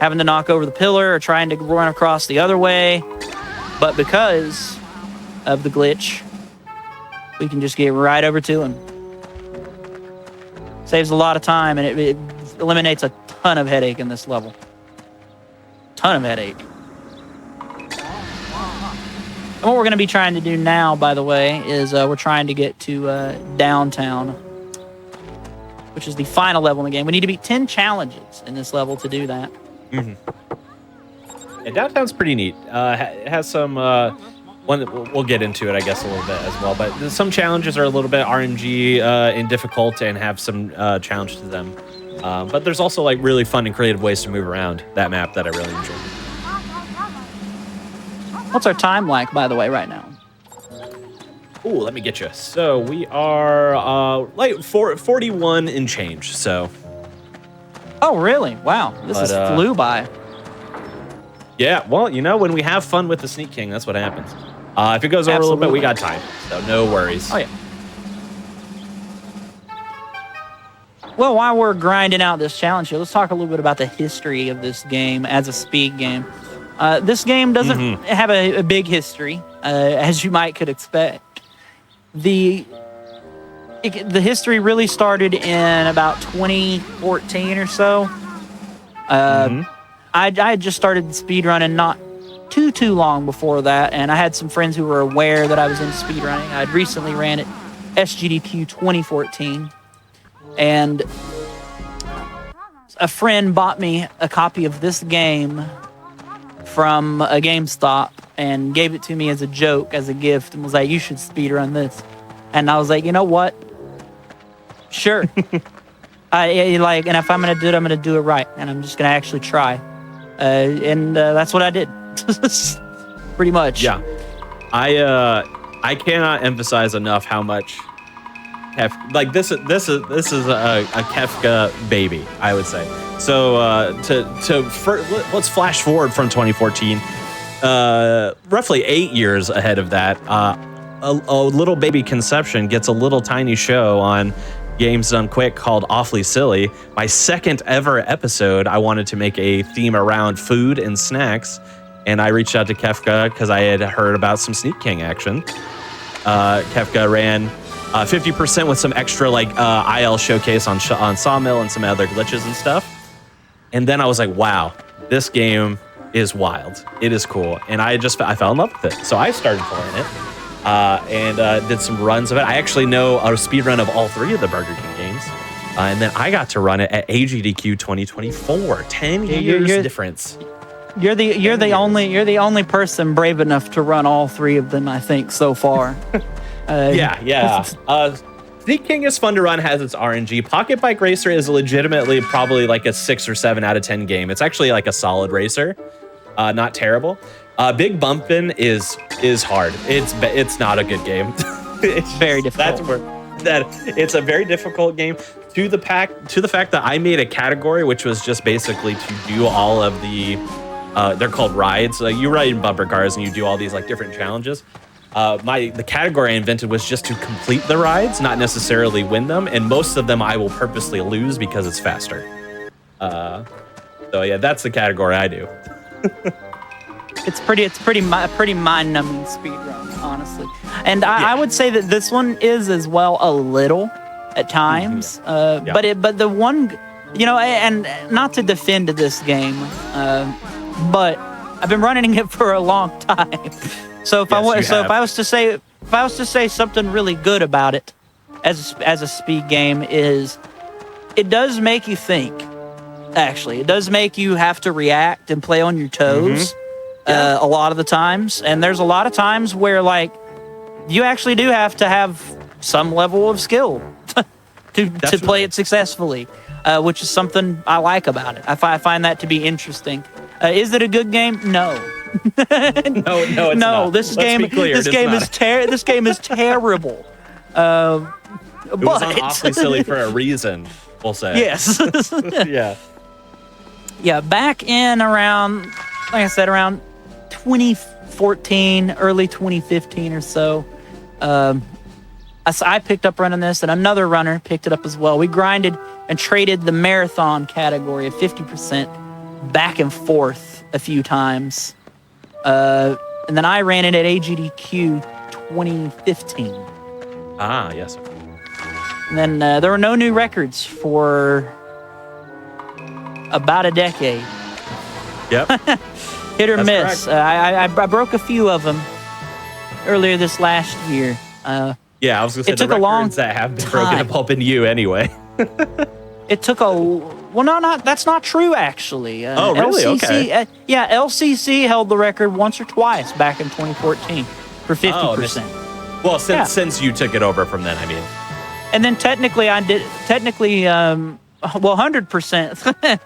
Having to knock over the pillar or trying to run across the other way. But because of the glitch, we can just get right over to him. Saves a lot of time, and it eliminates a ton of headache in this level. Ton of headache. And what we're going to be trying to do now, by the way, is we're trying to get to downtown, which is the final level in the game. We need to beat 10 challenges in this level to do that. Mm-hmm. Yeah, downtown's pretty neat. It has some we'll get into it, I guess, a little bit as well. But some challenges are a little bit RNG and difficult and have some challenge to them. But there's also like really fun and creative ways to move around that map that I really enjoy. What's our time like, by the way, right now? Ooh, let me get you. So we are like 41 and change. So. Oh, really? Wow. This flew by. Yeah, well, when we have fun with the Sneak King, that's what happens. If it goes over a little bit, we got time. So no worries. Oh, yeah. Well, while we're grinding out this challenge here, let's talk a little bit about the history of this game as a speed game. This game doesn't have a big history, as you might could expect. The history really started in about 2014 or so. I had just started speedrunning not too long before that, and I had some friends who were aware that I was into speedrunning. I'd recently ran at SGDQ 2014, and a friend bought me a copy of this game from a GameStop and gave it to me as a joke, as a gift, and was like, "You should speedrun this." And I was like, "You know what? Sure." And if I'm gonna do it, I'm gonna do it right, and I'm just gonna actually try. And that's what I did. Pretty much. Yeah. I cannot emphasize enough how much this is a Kefka baby, I would say. So let's flash forward from 2014, roughly 8 years ahead of that. A little baby Conception gets a little tiny show on Games Done Quick called Awfully Silly. My second ever episode, I wanted to make a theme around food and snacks, and I reached out to Kefka because I had heard about some Sneak King action. Kefka ran 50% with some extra IL showcase on Sawmill and some other glitches and stuff. And then I was like, wow, this game is wild. It is cool. And I fell in love with it. So I started playing it. And did some runs of it. I actually know a speed run of all 3 of the Burger King games. And then I got to run it at AGDQ 2024. 10 years difference. You're the only person brave enough to run all 3 of them, I think, so far. Yeah. Sneak King is fun to run, has its RNG. Pocket Bike Racer is legitimately probably like a 6 or 7 out of 10 game. It's actually like a solid racer. Not terrible. Big Bumpin' is hard. It's not a good game. It's very difficult. It's a very difficult game. To the fact that I made a category which was just basically to do all of the they're called rides. You ride in bumper cars and you do all these different challenges. The category I invented was just to complete the rides, not necessarily win them. And most of them I will purposely lose because it's faster. So yeah, that's the category I do. It's pretty mind-numbing speedrun, honestly. And I would say that this one is as well a little at times. But the one, and not to defend this game, but I've been running it for a long time. So if I was to say something really good about it as a speed game is, it does make you think. Actually, it does make you have to react and play on your toes. a lot of the times. And there's a lot of times where, like, you actually do have to have some level of skill to play it successfully, which is something I like about it. I find that to be interesting. Is it a good game? No. No, it's not. This game is terrible. It was on Awfully Silly for a reason, we'll say. Yes. Yeah. Yeah, back in around, like I said, around 2014, early 2015 or so, I picked up running this, and another runner picked it up as well. We grinded and traded the marathon category of 50% back and forth a few times. And then I ran it at AGDQ 2015. Ah, yes. And then there were no new records for about a decade. Yep. Hit or That's miss. I broke a few of them earlier this last year. Yeah, I was going to say the records that have been broken have all been you anyway. It took that's not true, actually. Oh, really? LCC, okay. LCC held the record once or twice back in 2014 for 50%. Well, since you took it over from then, I mean. And then technically, 100%.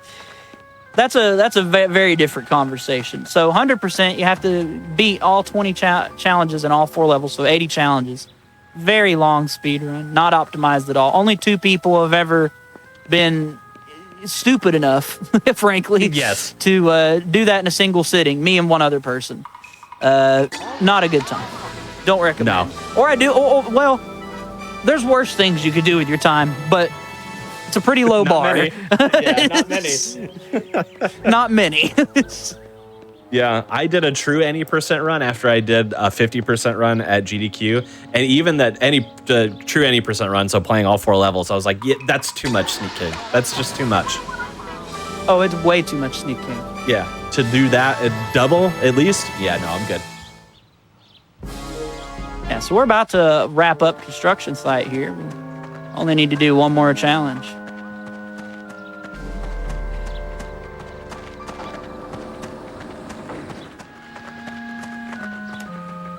That's a very different conversation. So 100%, you have to beat all 20 challenges in all 4 levels, so 80 challenges. Very long speed run, not optimized at all. Only 2 people have ever been stupid enough, frankly, yes, to do that in a single sitting. Me and one other person. Not a good time. Don't recommend. No. Or I do. Well, there's worse things you could do with your time, but it's a pretty low bar. Many. Yeah, not many. Not many. Yeah, I did a true any percent run after I did a 50% run at GDQ, and even that true any percent run, so playing all 4 levels, I was like, yeah, that's too much Sneak King. That's just too much. Oh, it's way too much Sneak King. Yeah, to do that at double at least. Yeah, no, I'm good. Yeah, so we're about to wrap up construction site here. We only need to do one more challenge.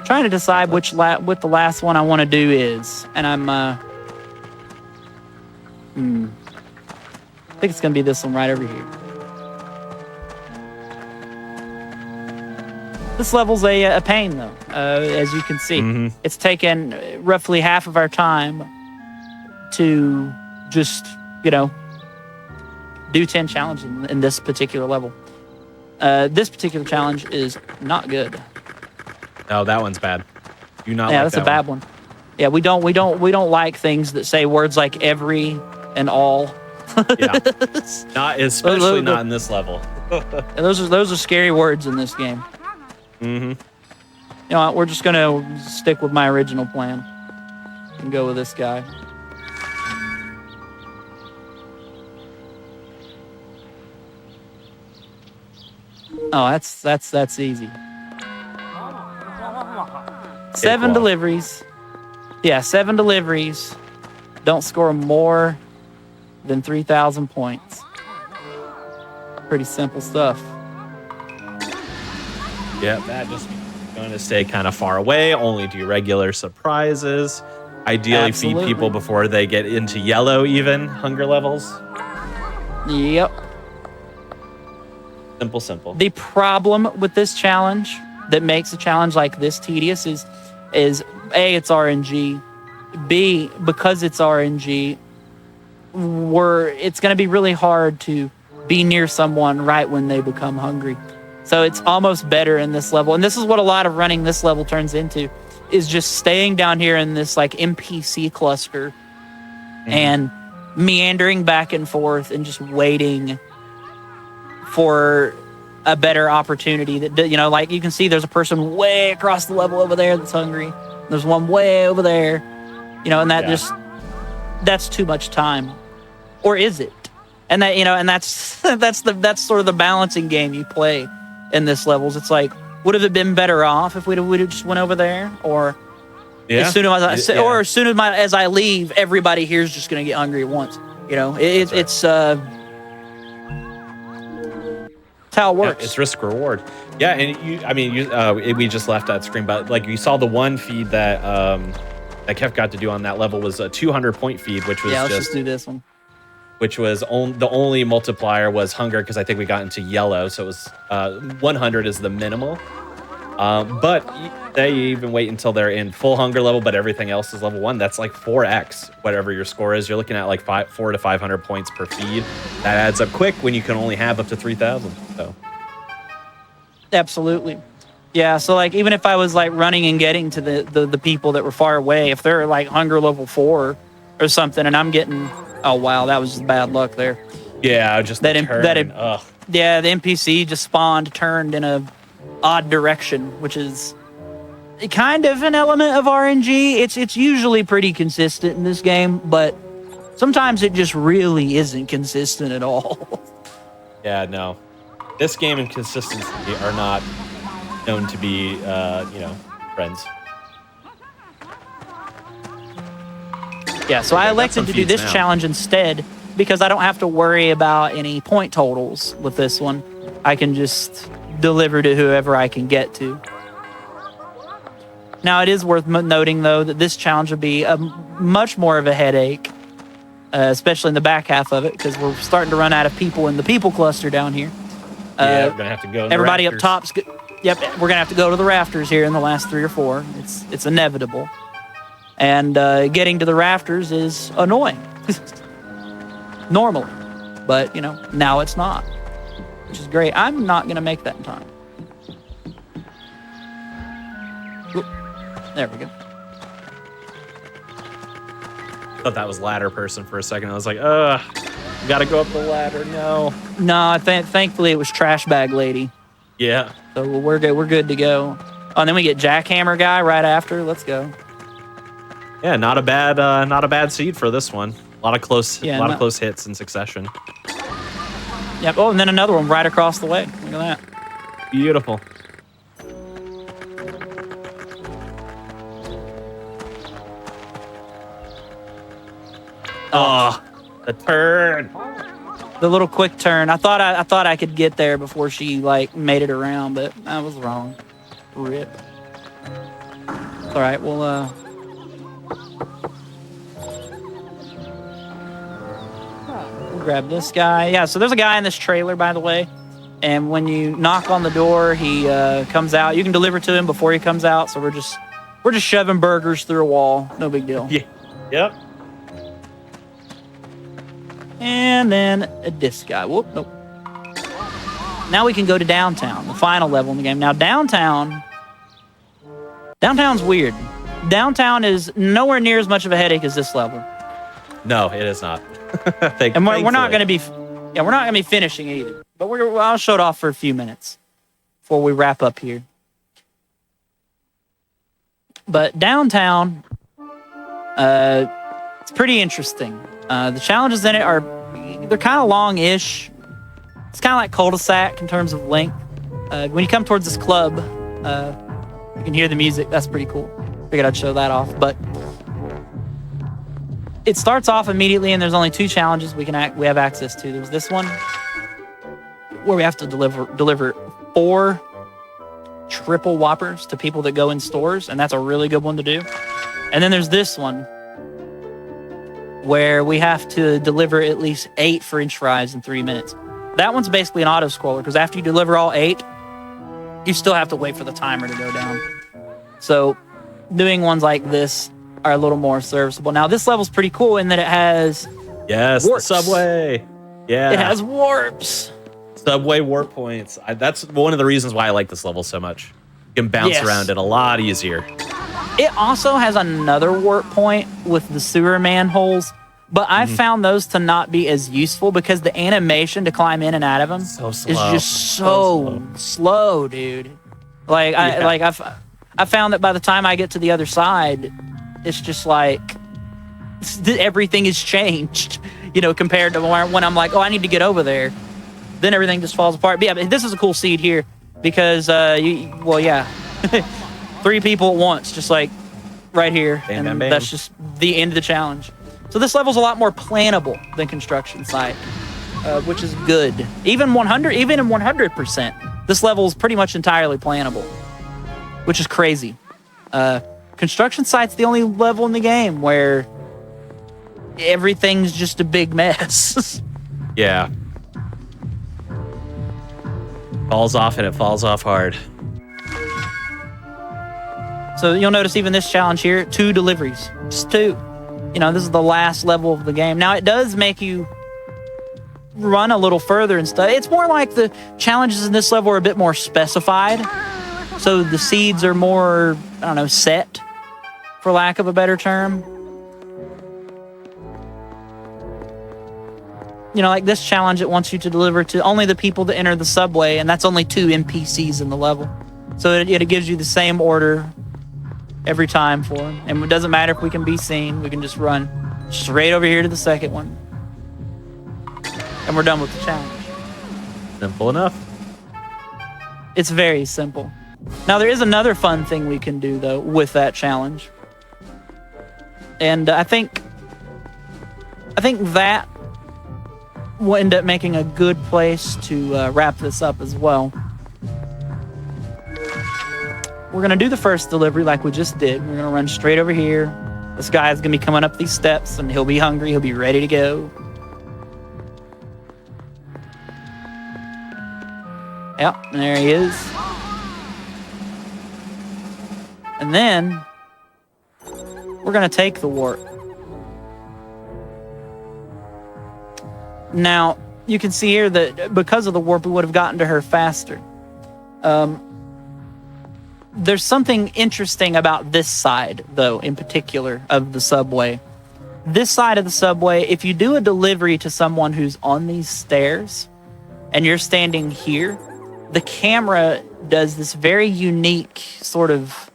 Trying to decide what the last one I want to do is, and I'm I think it's gonna be this one right over here. This level's a pain though, as you can see. Mm-hmm. It's taken roughly half of our time to just do 10 challenges in this particular level. This particular challenge is not good. Oh, that one's bad. Do not. Yeah, that's a bad one. Yeah, we don't like things that say words like every and all. Yeah, not especially not in this level. those are scary words in this game. Mm-hmm. You know what? We're just gonna stick with my original plan and go with this guy. Oh, that's easy. 7 deliveries. Yeah, 7 deliveries. Don't score more than 3,000 points. Pretty simple stuff. Yeah, that just going to stay kind of far away. Only do regular surprises. Ideally, feed people before they get into yellow, even hunger levels. Yep. Simple. The problem with this challenge that makes a challenge like this tedious is A, it's RNG. B, because it's RNG, it's going to be really hard to be near someone right when they become hungry. So it's almost better in this level. And this is what a lot of running this level turns into, is just staying down here in this like NPC cluster and meandering back and forth and just waiting for a better opportunity that, like you can see there's a person way across the level over there that's hungry. There's one way over there, and that's too much time. Or is it? And that, and that's sort of the balancing game you play in this levels. It's like, would have it been better off if we'd have just went over there? Or as soon as I leave, everybody here is just going to get hungry at once. It's That's how it works. Yeah, it's risk reward. Yeah, and we just left that screen, but like you saw the one feed that that Kev got to do on that level was a 200 point feed, which was let's just do this one. Which was the only multiplier was hunger because I think we got into yellow, so it was 100 is the minimal. But they even wait until they're in full hunger level, but everything else is level 1. That's like 4x whatever your score is. You're looking at like 400 to 500 points per feed. That adds up quick when you can only have up to 3,000. So absolutely. Yeah, so like even if I was like running and getting to the people that were far away, if they're like hunger level 4 or something, and I'm getting, oh wow, that was just bad luck there. Yeah, just yeah, the NPC just turned in a odd direction, which is kind of an element of RNG. It's usually pretty consistent in this game, but sometimes it just really isn't consistent at all. Yeah, no, this game and consistency are not known to be, friends. Yeah, so I elected to do this challenge instead because I don't have to worry about any point totals with this one. I can just deliver to whoever I can get to. Now, it is worth noting, though, that this challenge would be much more of a headache, especially in the back half of it, because we're starting to run out of people in the people cluster down here. Yeah, we're going to have to go. Everybody up top's yep, we're going to have to go to the rafters here in the last 3 or 4. It's inevitable. And getting to the rafters is annoying. Normally. But, now it's not. Which is great. I'm not going to make that in time. Oop. There we go. I thought that was ladder person for a second. I was like, gotta go up the ladder. No, thankfully it was trash bag lady. Yeah. So we're good to go. Oh, and then we get jackhammer guy right after. Let's go. Yeah, not a bad seed for this one. A lot of close hits in succession. Yep. Oh, and then another one right across the way. Look at that. Beautiful. Oh, the turn. The little quick turn. I thought I could get there before she made it around, but I was wrong. Rip. All right. We'll grab this guy. Yeah, so there's a guy in this trailer, by the way, and when you knock on the door, he comes out. You can deliver to him before he comes out, so we're just shoving burgers through a wall. No big deal. Yeah. Yep. And then this guy. Whoop, nope. Now we can go to downtown, the final level in the game. Now downtown's weird. Downtown is nowhere near as much of a headache as this level. No, it is not. And we're not going to be, we're not going to be finishing it either. But I'll show it off for a few minutes before we wrap up here. But downtown, it's pretty interesting. The challenges in it they're kind of long-ish. It's kind of like cul-de-sac in terms of length. When you come towards this club, you can hear the music. That's pretty cool. Figured I'd show that off, but it starts off immediately, and there's only 2 challenges we have access to. There's this one where we have to deliver 4 triple whoppers to people that go in stores, and that's a really good one to do. And then there's this one where we have to deliver at least 8 French fries in 3 minutes. That one's basically an auto scroller because after you deliver all 8, you still have to wait for the timer to go down. So doing ones like this are a little more serviceable. Now, this level's pretty cool in that it has warps. The subway. Yeah. It has warps. Subway warp points. That's one of the reasons why I like this level so much. You can bounce around it a lot easier. It also has another warp point with the sewer manholes, but I found those to not be as useful because the animation to climb in and out of them is just so slow, dude. I found that by the time I get to the other side, it's just everything has changed, compared to when I'm like, oh, I need to get over there. Then everything just falls apart. But yeah, but this is a cool seed here because, 3 people at once, just like right here. Bam, and bam, bam. That's just the end of the challenge. So this level's a lot more plannable than construction site. which is good. Even in 100%, this level is pretty much entirely playable, which is crazy. Construction site's the only level in the game where everything's just a big mess. Yeah. Falls off, and it falls off hard. So you'll notice even this challenge here, 2 deliveries, just 2. You know, this is the last level of the game. Now, it does make you run a little further and stuff. It's more like the challenges in this level are a bit more specified. So the seeds are more, I don't know, set, for lack of a better term. You know, like this challenge, it wants you to deliver to only the people that enter the subway, and that's only 2 NPCs in the level. So it gives you the same order every time for them. And it doesn't matter if we can be seen, we can just run straight over here to the second one. And we're done with the challenge. Simple enough. It's very simple. Now, there is another fun thing we can do, though, with that challenge. And I think that will end up making a good place to wrap this up as well. We're going to do the first delivery like we just did. We're going to run straight over here. This guy's going to be coming up these steps, and he'll be hungry. He'll be ready to go. Yep, there he is. And then we're going to take the warp. Now, you can see here that because of the warp, we would have gotten to her faster. There's something interesting about this side, though, in particular, of the subway. This side of the subway, if you do a delivery to someone who's on these stairs and you're standing here, the camera does this very unique sort of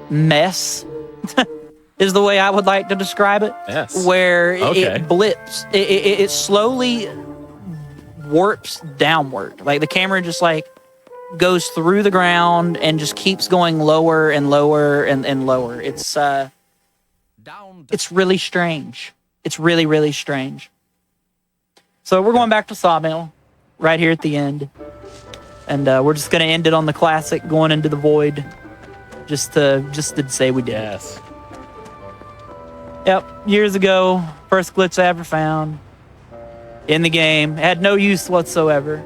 mess, is the way I would like to describe it. Yes. Where Okay. it blips. It slowly warps downward. Like the camera just like goes through the ground and just keeps going lower and lower and lower. It's really strange. It's really, really strange. So we're going back to Sawmill right here at the end. And we're just going to end it on the classic going into the void. Just to say we did. Yes. Yep, years ago, first glitch I ever found in the game. It had no use whatsoever.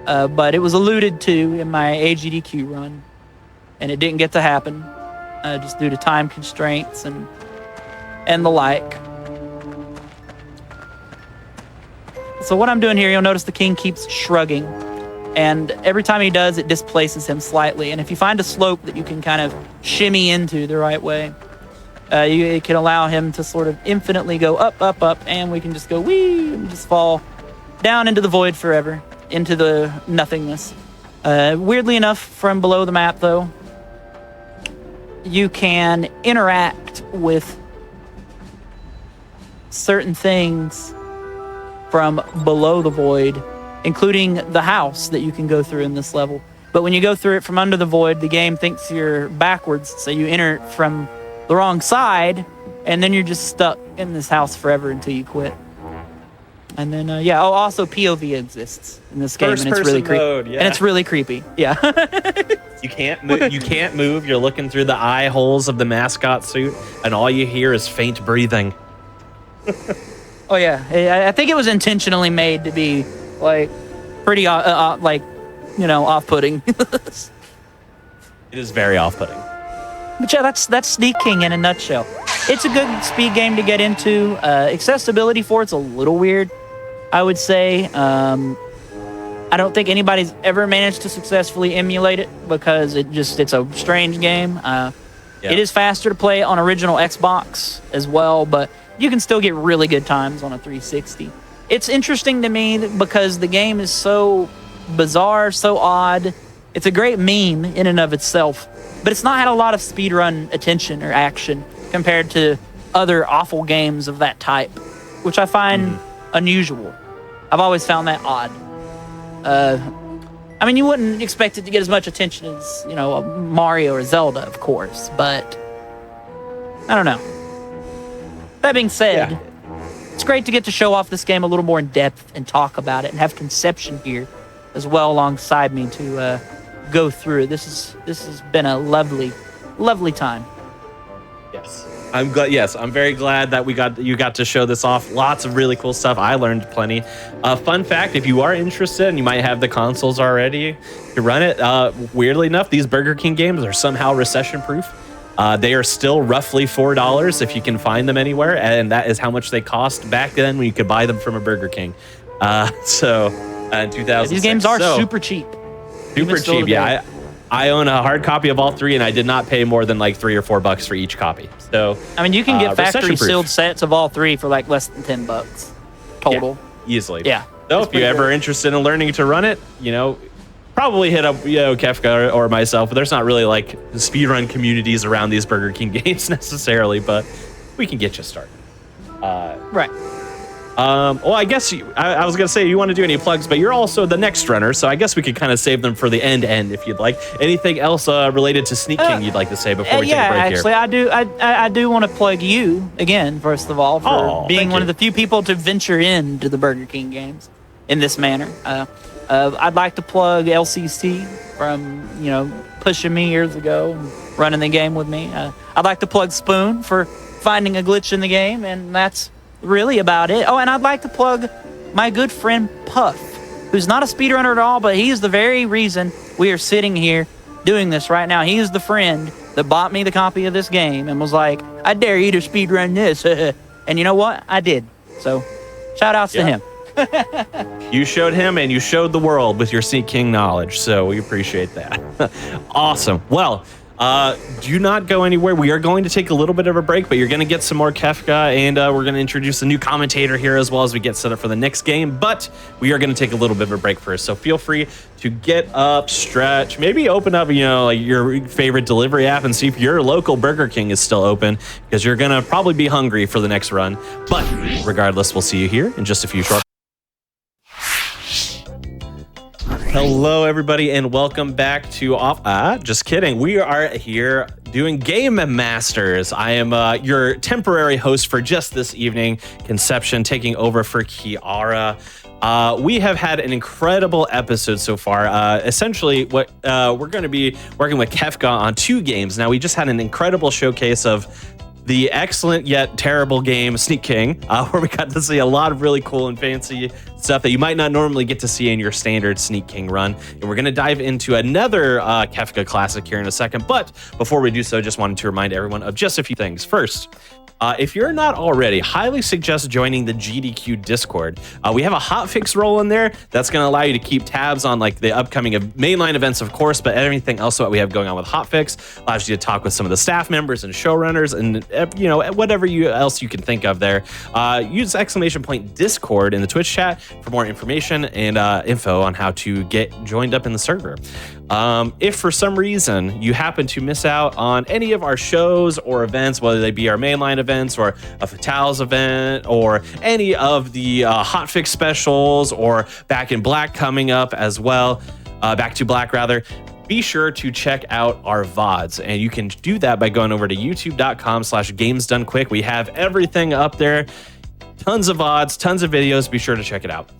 But it was alluded to in my GDQ run, and it didn't get to happen just due to time constraints and the like. So what I'm doing here, you'll notice the king keeps shrugging, and every time he does, it displaces him slightly. And if you find a slope that you can kind of shimmy into the right way, it can allow him to sort of infinitely go up, up, up, and we can just go whee and just fall down into the void forever. Into the nothingness. Weirdly enough, from below the map, though, you can interact with certain things from below the void, including the house that you can go through in this level. But when you go through it from under the void, the game thinks you're backwards, so you enter it from the wrong side, and then you're just stuck in this house forever until you quit. And then, also POV exists in this game, and it's really creepy. Yeah. And it's really creepy. Yeah. You can't move. You can't move. You're looking through the eye holes of the mascot suit, and all you hear is faint breathing. Oh yeah, I think it was intentionally made to be like pretty off-putting. It is very off-putting. But yeah, that's Sneak King in a nutshell. It's a good speed game to get into. Accessibility for it's a little weird, I would say. I don't think anybody's ever managed to successfully emulate it because it's a strange game. It is faster to play on original Xbox as well, but you can still get really good times on a 360. It's interesting to me because the game is so bizarre, so odd. It's a great meme in and of itself, but it's not had a lot of speedrun attention or action compared to other awful games of that type, which I find unusual. I've always found that odd. I mean, you wouldn't expect it to get as much attention as, Mario or Zelda, of course, but I don't know. That being said, it's great to get to show off this game a little more in depth and talk about it and have Conception here as well alongside me to go through it. This has been a lovely time. Yes. I'm glad. Yes, I'm very glad that you got to show this off. Lots of really cool stuff. I learned plenty. Fun fact: if you are interested and you might have the consoles already to run it, weirdly enough, these Burger King games are somehow recession-proof. They are still roughly $4 if you can find them anywhere, and that is how much they cost back then when you could buy them from a Burger King. In 2000, these games are super cheap. Super cheap, yeah. I own a hard copy of all three, and I did not pay more than like $3 or $4 for each copy. So, I mean, you can get factory sealed sets of all three for like less than $10 total. Yeah, easily. Yeah. So if you're ever interested in learning to run it, probably hit up Kefka or myself. But there's not really like speedrun communities around these Burger King games necessarily, but we can get you started. Right. Well, I guess I was going to say you want to do any plugs, but you're also the next runner, so I guess we could kind of save them for the end if you'd like. Anything else related to Sneak King you'd like to say before we take a break here? Yeah, actually, I do want to plug you again, first of all, for being one of the few people to venture into the Burger King games in this manner. I'd like to plug LCC from, pushing me years ago and running the game with me. I'd like to plug Spoon for finding a glitch in the game, and that's really about it. Oh, and I'd like to plug my good friend Puff, who's not a speedrunner at all, but he is the very reason we are sitting here doing this right now. He is the friend that bought me the copy of this game and was like, I dare you to speedrun this. And you know what? I did. So shout outs to him. You showed him and you showed the world with your Sneak King knowledge, so we appreciate that. Awesome. Well, do not go anywhere. We are going to take a little bit of a break, but you're going to get some more Kefka, and we're going to introduce a new commentator here as well as we get set up for the next game. But we are going to take a little bit of a break first, so feel free to get up, stretch, maybe open up, like your favorite delivery app and see if your local Burger King is still open, because you're going to probably be hungry for the next run. But regardless, we'll see you here in just a few short. Hello, everybody, and welcome back to just kidding. We are here doing Game Masters. I am your temporary host for just this evening, Conception, taking over for Kiara. We have had an incredible episode so far. Essentially, what we're going to be working with Kefka on 2 games. Now, we just had an incredible showcase of the excellent yet terrible game Sneak King, where we got to see a lot of really cool and fancy stuff that you might not normally get to see in your standard Sneak King run. And we're going to dive into another Kefka classic here in a second. But before we do so, just wanted to remind everyone of just a few things. First, if you're not already, highly suggest joining the GDQ Discord. We have a hotfix role in there that's going to allow you to keep tabs on like the upcoming mainline events, of course, but everything else that we have going on with hotfix allows you to talk with some of the staff members and showrunners and whatever else you can think of there. Use !Discord in the Twitch chat for more information and info on how to get joined up in the server. If for some reason you happen to miss out on any of our shows or events, whether they be our mainline events or a Fatales event or any of the hotfix specials or Back in Black coming up as well, Back to Black rather, be sure to check out our VODs. And you can do that by going over to youtube.com/gamesdonequick. We have everything up there. Tons of VODs, tons of videos. Be sure to check it out.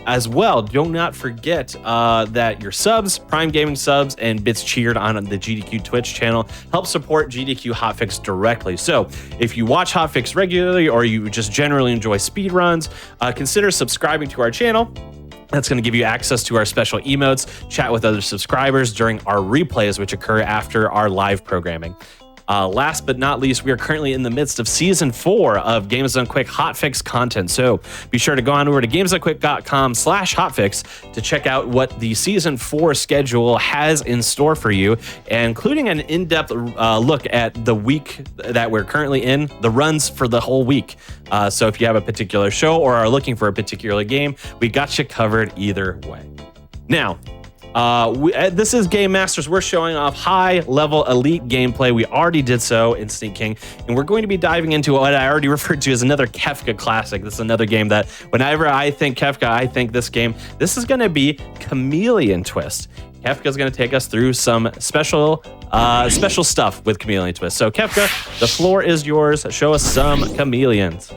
As well, do not forget that your subs, Prime Gaming subs, and bits cheered on the GDQ Twitch channel help support GDQ Hotfix directly. So if you watch Hotfix regularly or you just generally enjoy speedruns, consider subscribing to our channel. That's going to give you access to our special emotes, chat with other subscribers during our replays, which occur after our live programming. Last but not least, we are currently in the midst of Season 4 of Games Done Quick Hotfix content. So be sure to go on over to gamesdonequick.com/hotfix to check out what the Season 4 schedule has in store for you, including an in-depth look at the week that we're currently in, the runs for the whole week. So if you have a particular show or are looking for a particular game, we got you covered either way. Now, this is Game Masters. We're showing off high-level elite gameplay. We already did so in Sneak King, and we're going to be diving into what I already referred to as another Kefka classic. This is another game that whenever I think Kefka, I think this game. This is going to be Chameleon Twist. Kefka is going to take us through some special stuff with Chameleon Twist. So Kefka, the floor is yours. Show us some chameleons.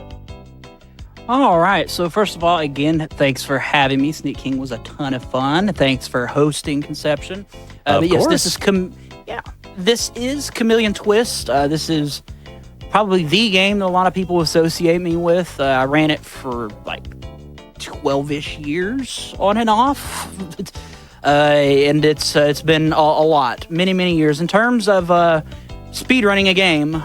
All right. So first of all, again, thanks for having me. Sneak King was a ton of fun. Thanks for hosting Conception. Of Yes, course. this is Chameleon Twist. This is probably the game that a lot of people associate me with. I ran it for like 12-ish years on and off. And it's been a lot, many years. In terms of speedrunning a game,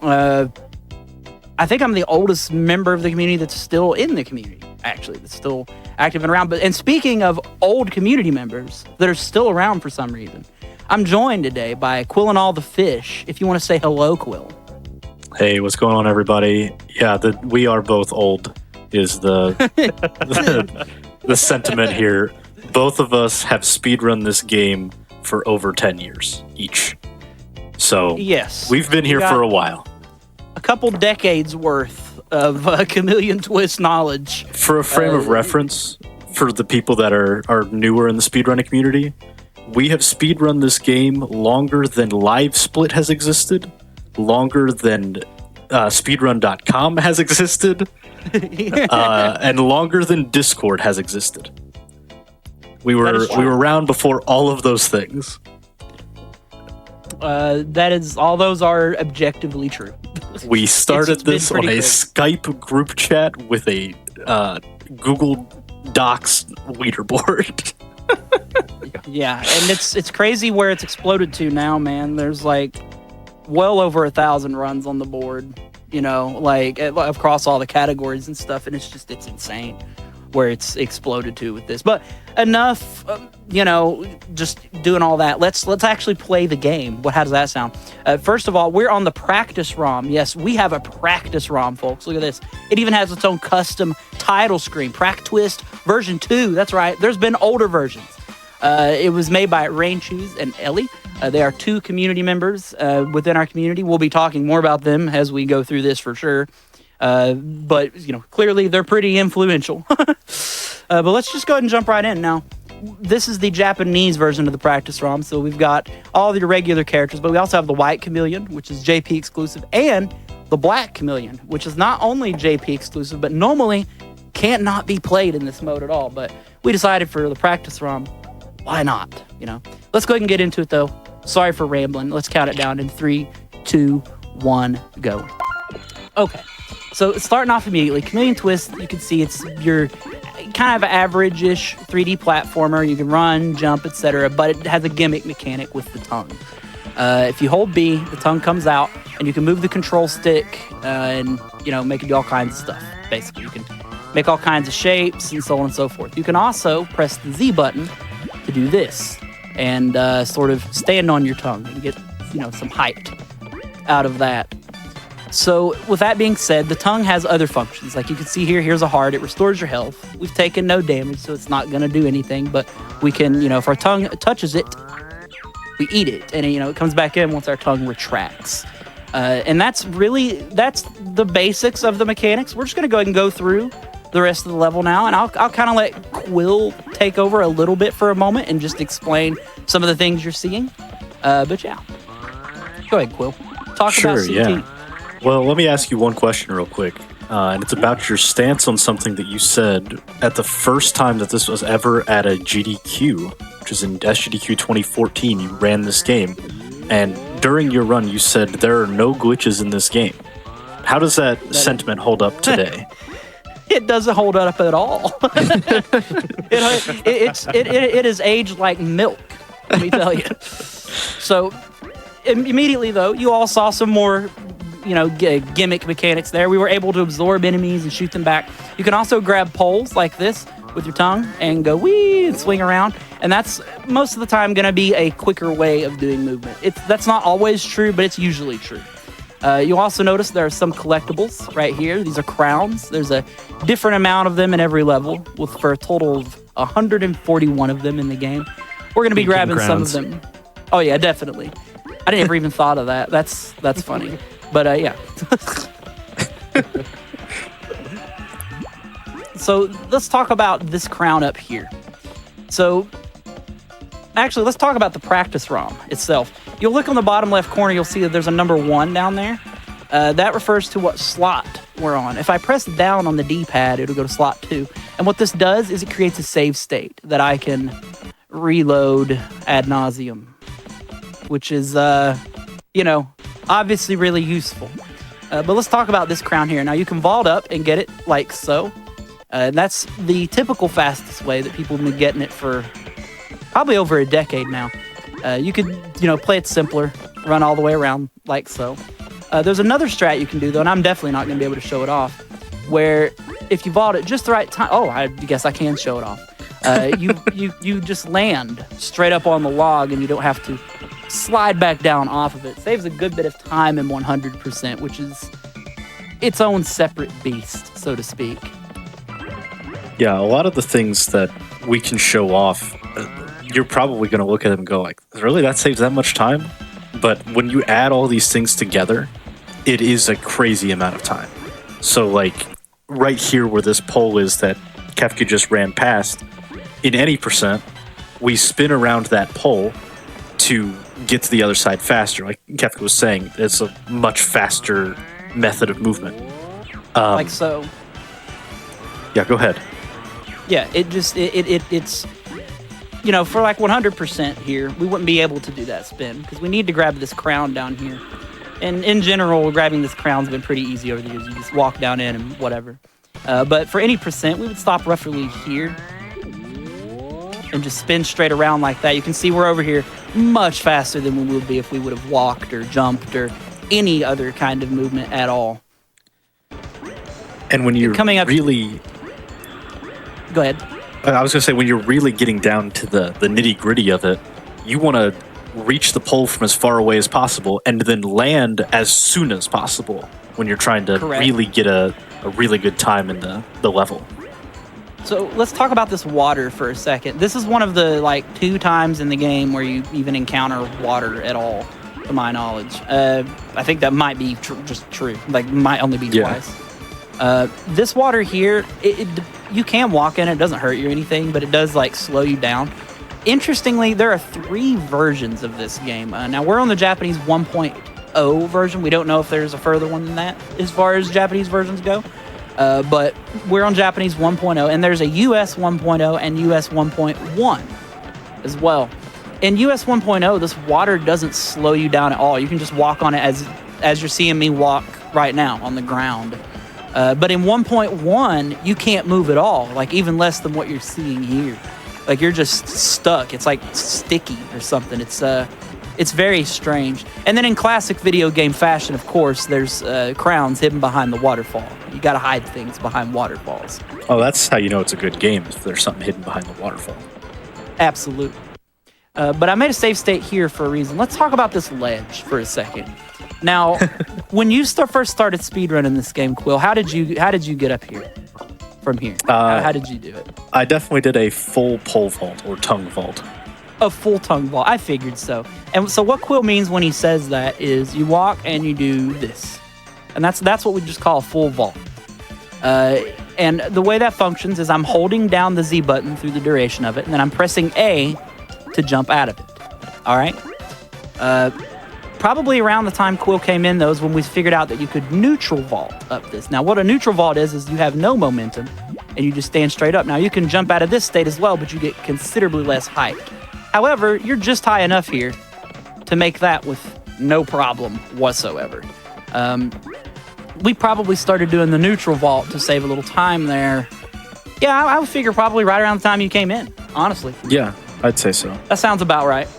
I think I'm the oldest member of the community that's still in the community, actually, that's still active and around. And speaking of old community members that are still around for some reason, I'm joined today by Quill and All the Fish. If you want to say hello, Quill. Hey, what's going on, everybody? Yeah, we are both old is the sentiment here. Both of us have speedrun this game for over 10 years each. So yes, we've been here for a while. A couple decades worth of Chameleon Twist knowledge. For a frame of reference, for the people that are newer in the speedrunning community, we have speedrun this game longer than Live Split has existed, longer than speedrun.com has existed, and longer than Discord has existed. We were around before all of those things. All those are objectively true. We started this on a crazy. Skype group chat with a Google Docs leaderboard. Yeah, and it's crazy where it's exploded to now, man. There's like well over 1,000 runs on the board, like across all the categories and stuff, and it's insane where it's exploded to with this. But enough, just doing all that. Let's actually play the game. How does that sound? First of all, we're on the practice ROM. Yes, we have a practice ROM, folks. Look at this. It even has its own custom title screen. Prac Twist version 2. That's right. There's been older versions. It was made by Rain Cheese and Ellie. They are two community members within our community. We'll be talking more about them as we go through this for sure. But clearly they're pretty influential. But let's just go ahead and jump right in now. This is the Japanese version of the practice ROM, so we've got all the regular characters, but we also have the white chameleon, which is JP exclusive, and the black chameleon, which is not only JP exclusive, but normally can't not be played in this mode at all. But we decided for the practice ROM, why not? Let's go ahead and get into it, though. Sorry for rambling. Let's count it down in 3, 2, 1, go. Okay. So starting off immediately, Chameleon Twist, you can see it's your kind of average-ish 3D platformer. You can run, jump, etc., but it has a gimmick mechanic with the tongue. If you hold B, the tongue comes out, and you can move the control stick and, make it do all kinds of stuff, basically. You can make all kinds of shapes and so on and so forth. You can also press the Z button to do this and sort of stand on your tongue and get, some height out of that. So with that being said, the tongue has other functions. Like you can see here, here's a heart. It restores your health. We've taken no damage, so it's not going to do anything. But we can, if our tongue touches it, we eat it. And, it comes back in once our tongue retracts. And that's the basics of the mechanics. We're just going to go ahead and go through the rest of the level now. And I'll kind of let Quill take over a little bit for a moment and just explain some of the things you're seeing. But yeah, go ahead, Quill. Talk about CT. Yeah. Well, let me ask you one question real quick, and it's about your stance on something that you said at the first time that this was ever at a GDQ, which is in SGDQ 2014. You ran this game, and during your run, you said there are no glitches in this game. How does that sentiment hold up today? It doesn't hold up at all. It is aged like milk, let me tell you. So immediately, though, you all saw some more gimmick mechanics there. We were able to absorb enemies and shoot them back. You can also grab poles like this with your tongue and go wee and swing around. And that's most of the time going to be a quicker way of doing movement. That's not always true, but it's usually true. You'll also notice there are some collectibles right here. These are crowns. There's a different amount of them in every level, for a total of 141 of them in the game. We're going to be grabbing some of them. Oh yeah, definitely. I never even thought of that. That's funny. But yeah. So let's talk about this crown up here. So actually, let's talk about the practice ROM itself. You'll look on the bottom left corner, you'll see that there's a number 1 down there. That refers to what slot we're on. If I press down on the D-pad, it'll go to slot 2. And what this does is it creates a save state that I can reload ad nauseum, which is, obviously really useful. But let's talk about this crown here. Now, you can vault up and get it like so. That's the typical fastest way that people have been getting it for probably over a decade now. You could, play it simpler, run all the way around like so. There's another strat you can do, though, and I'm definitely not going to be able to show it off, where if you vault at just the right time... Oh, I guess I can show it off. You just land straight up on the log, and you don't have to slide back down off of it. Saves a good bit of time in 100%, which is its own separate beast, so to speak. Yeah, a lot of the things that we can show off, you're probably going to look at them and go like, really, that saves that much time? But when you add all these things together, it is a crazy amount of time. So like right here where this pole is that Kefka just ran past, in any percent, we spin around that pole to get to the other side faster. Like Kefka was saying, it's a much faster method of movement. Like so. Yeah, go ahead. Yeah, it's for like 100% here, we wouldn't be able to do that spin because we need to grab this crown down here. And in general, grabbing this crown's been pretty easy over the years. You just walk down in and whatever. But for any percent, we would stop roughly here and just spin straight around like that. You can see we're over here much faster than we would be if we would have walked or jumped or any other kind of movement at all. And when you're coming up, really... Go ahead. I was going to say, when you're really getting down to the nitty-gritty of it, you want to reach the pole from as far away as possible and then land as soon as possible when you're trying to really get a really good time in the level. So let's talk about this water for a second. This is one of the 2 times in the game where you even encounter water at all, to my knowledge. I think that might be just true. Might only be twice. This water here, you can walk in it. It doesn't hurt you or anything, but it does slow you down. Interestingly, there are 3 versions of this game. Now, we're on the Japanese 1.0 version. We don't know if there's a further one than that as far as Japanese versions go. But we're on Japanese 1.0, and there's a US 1.0 and US 1.1 as well. In US 1.0, this water doesn't slow you down at all. You can just walk on it as you're seeing me walk right now on the ground. But in 1.1, you can't move at all, even less than what you're seeing here. You're just stuck. It's sticky or something. It's very strange. And then in classic video game fashion, of course, there's crowns hidden behind the waterfall. You got to hide things behind waterfalls. Oh, that's how you know it's a good game, if there's something hidden behind the waterfall. Absolutely. But I made a save state here for a reason. Let's talk about this ledge for a second. Now, when you first started speedrunning this game, Quill, how did you get up here from here? How did you do it? I definitely did a full pole vault or tongue vault. A full tongue vault. I figured so. And so what Quill means when he says that is you walk and you do this. And that's what we just call a full vault. And the way that functions is I'm holding down the Z button through the duration of it, and then I'm pressing A to jump out of it. All right? Probably around the time Quill came in, though, is when we figured out that you could neutral vault up this. Now, what a neutral vault is you have no momentum, and you just stand straight up. Now, you can jump out of this state as well, but you get considerably less height. However, you're just high enough here to make that with no problem whatsoever. We probably started doing the neutral vault to save a little time there. Yeah, I would figure probably right around the time you came in, honestly. Yeah, I'd say so. That sounds about right.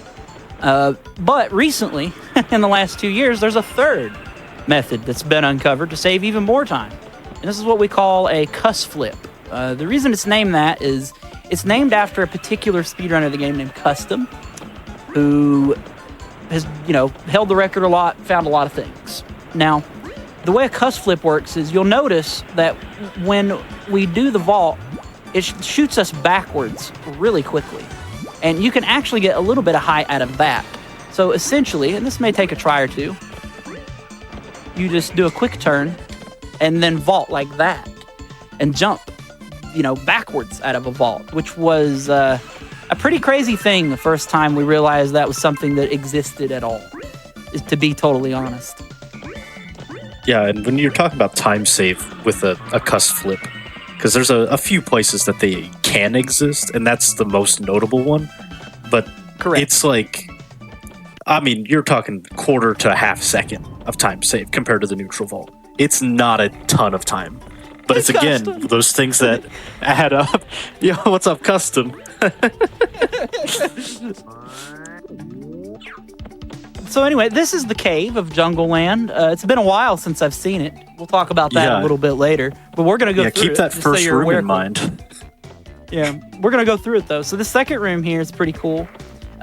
But recently, in the last 2 years, there's a third method that's been uncovered to save even more time. And this is what we call a cuss flip. The reason it's named that is it's named after a particular speedrunner of the game named Custom, who has, held the record a lot, found a lot of things. Now, the way a cuss flip works is you'll notice that when we do the vault, it shoots us backwards really quickly. And you can actually get a little bit of height out of that. So essentially, and this may take a try or two, you just do a quick turn and then vault like that and jump, backwards out of a vault, which was a pretty crazy thing the first time we realized that was something that existed at all, to be totally honest. Yeah, and when you're talking about time save with a cuss flip, because there's a few places that they can exist, and that's the most notable one. But Correct. It's like, I mean, you're talking quarter to a half second of time save compared to the neutral vault. It's not a ton of time. But it's again, Custom. those things that add up. Yo, what's up, custom? So anyway, this is the cave of Jungle Land. It's been a while since I've seen it. We'll talk about that a little bit later. But we're going to go through it. Keep that just so first you're room aware in quick. mind. Yeah, we're going to go through it, though. So the second room here is pretty cool.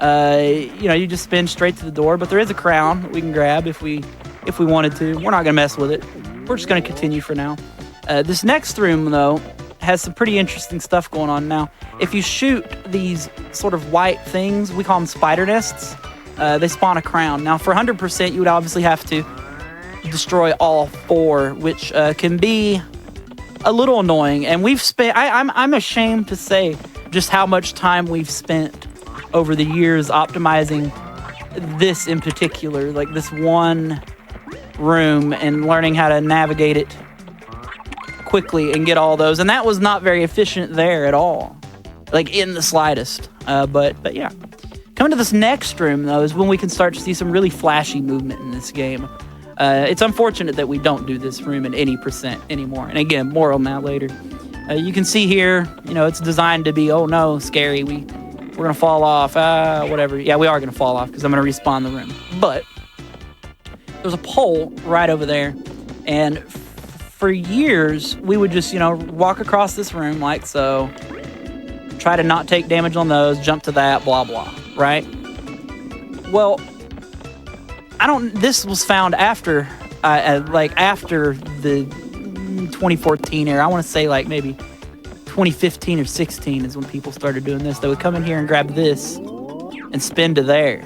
You just spin straight to the door, but there is a crown that we can grab if we wanted to. We're not going to mess with it. We're just going to continue for now. This next room, though, has some pretty interesting stuff going on. Now, if you shoot these sort of white things, we call them spider nests, they spawn a crown. Now, for 100%, you would obviously have to destroy all 4, which can be a little annoying. And we've spent, I'm ashamed to say just how much time we've spent over the years optimizing this in particular, like this one room, and learning how to navigate it quickly and get all those. And that was not very efficient there at all, like in the slightest. But yeah. Coming to this next room, though, is when we can start to see some really flashy movement in this game. It's unfortunate that we don't do this room in any % anymore. And again, more on that later. You can see here, it's designed to be, oh no, scary. We're going to fall off, whatever. Yeah, we are going to fall off because I'm going to respawn the room. But there's a pole right over there. And for years, we would just, walk across this room like so. Try to not take damage on those, jump to that, blah, blah, right? Well, this was found after, after the 2014 era. I want to say like maybe 2015 or 16 is when people started doing this. They would come in here and grab this and spin to there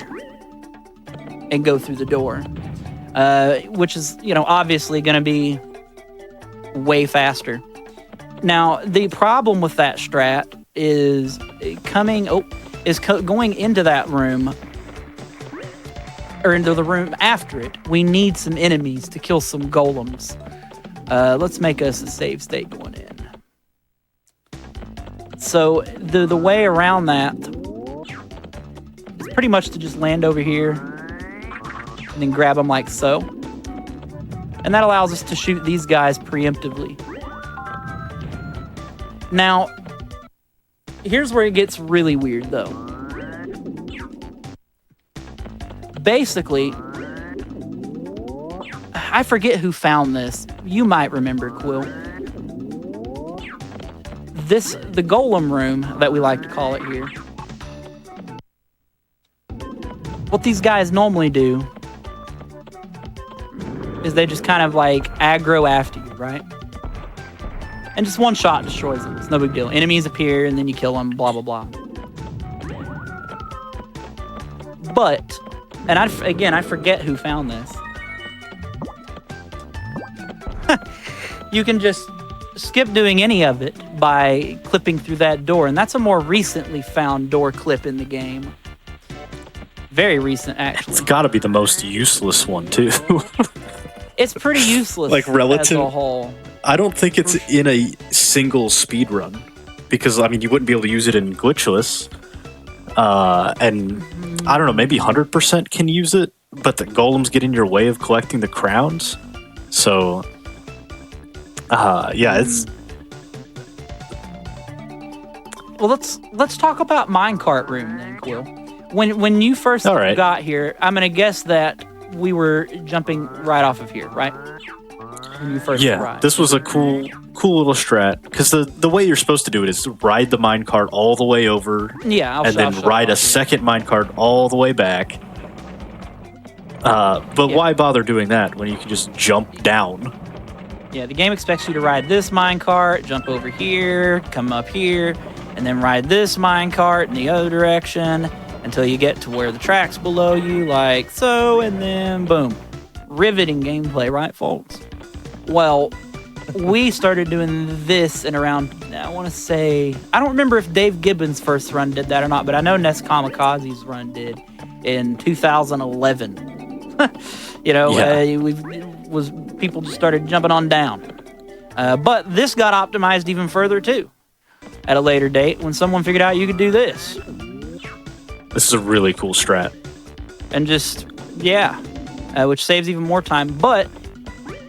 and go through the door, which is, obviously going to be way faster. Now, the problem with that strat is going into that room, or into the room after it. We need some enemies to kill some golems. Let's make us a save state going in. So the way around that is pretty much to just land over here and then grab them like so. And that allows us to shoot these guys preemptively. Now, here's where it gets really weird, though. Basically, I forget who found this. You might remember, Quill. The golem room that we like to call it here. What these guys normally do is they just kind of like aggro after you, right? And just one shot destroys them. It's no big deal. Enemies appear and then you kill them, blah, blah, blah. But, and I forget who found this. You can just skip doing any of it by clipping through that door. And that's a more recently found door clip in the game. Very recent, actually. It's got to be the most useless one, too. It's pretty useless, like relative as a whole. I don't think it's in a single speed run, because I mean you wouldn't be able to use it in glitchless, and I don't know, maybe 100% can use it, but the golems get in your way of collecting the crowns. So, yeah, it's. Well, let's talk about minecart room then, Quill. When you first got here, I'm gonna guess that we were jumping right off of here, right? When you first arrived. This was a cool little strat, because the way you're supposed to do it is ride the minecart all the way over, and then ride a second minecart all the way back. But why bother doing that when you can just jump down? Yeah, the game expects you to ride this minecart, jump over here, come up here, and then ride this minecart in the other direction until you get to where the track's below you, like so, and then boom. Riveting gameplay, right, folks? Well, we started doing this in around, I want to say, I don't remember if Dave Gibbons' first run did that or not, but I know Ness Kamikaze's run did in 2011. was people just started jumping on down. But this got optimized even further too. At a later date, when someone figured out you could do this. This is a really cool strat. And just, which saves even more time. But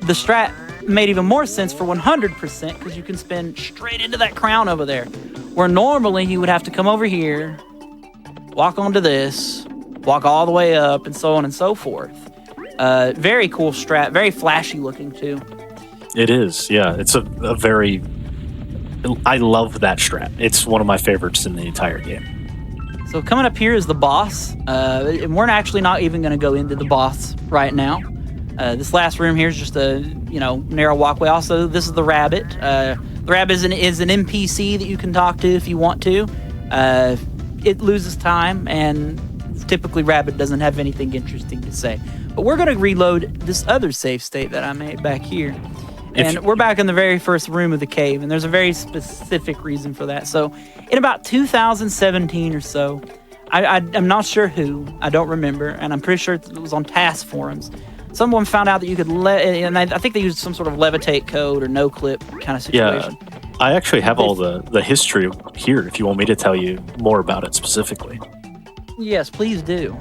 the strat made even more sense for 100% because you can spin straight into that crown over there. Where normally you would have to come over here, walk onto this, walk all the way up, and so on and so forth. Very cool strat, very flashy looking too. It is, yeah. It's a very... I love that strat. It's one of my favorites in the entire game. So coming up here is the boss. And we're actually not even going to go into the boss right now. This last room here is just a narrow walkway. Also, this is the rabbit. The rabbit is an NPC that you can talk to if you want to. It loses time, and typically rabbit doesn't have anything interesting to say. But we're going to reload this other save state that I made back here. And we're back in the very first room of the cave, and there's a very specific reason for that. So in about 2017 or so, I'm not sure who, I don't remember, and I'm pretty sure it was on TAS forums. Someone found out that you could, and I think they used some sort of levitate code or no clip kind of situation. Yeah, I actually have all the history here if you want me to tell you more about it specifically. Yes, please do.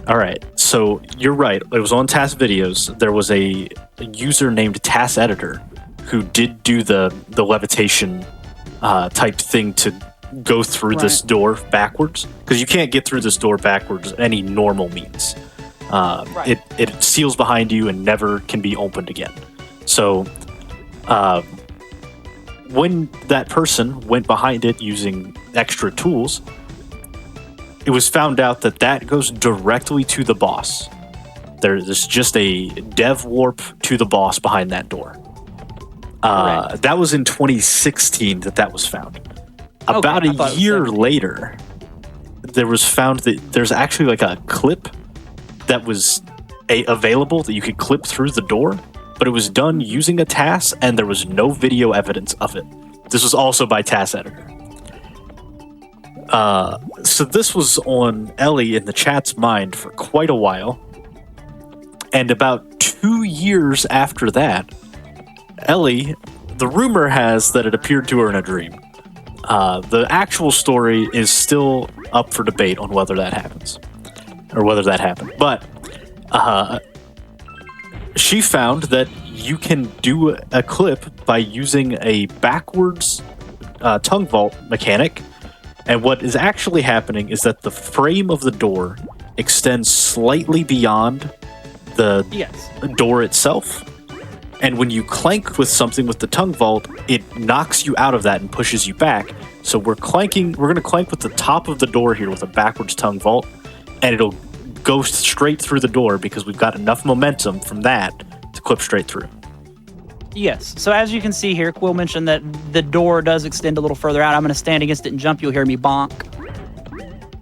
All right, so you're right. It was on TAS videos. There was a user named TAS Editor who did do the levitation type thing to go through this door backwards, because you can't get through this door backwards any normal means. It seals behind you and never can be opened again. So when that person went behind it using extra tools, it was found out that goes directly to the boss. There's just a dev warp to the boss behind that door. That was in 2016 that was found. About a year later, there was found that there's actually like a clip that was available that you could clip through the door, but it was done using a TAS, and there was no video evidence of it. This was also by TAS Editor. So this was on Ellie in the chat's mind for quite a while. And about 2 years after that, Ellie, the rumor has that it appeared to her in a dream. The actual story is still up for debate on whether that happens. Or whether that happened. But she found that you can do a clip by using a backwards tongue vault mechanic. And what is actually happening is that the frame of the door extends slightly beyond the door itself. And when you clank with something with the tongue vault, it knocks you out of that and pushes you back. So we're going to clank with the top of the door here with a backwards tongue vault, and it'll go straight through the door because we've got enough momentum from that to clip straight through. Yes. So as you can see here, Quill mentioned that the door does extend a little further out. I'm going to stand against it and jump. You'll hear me bonk.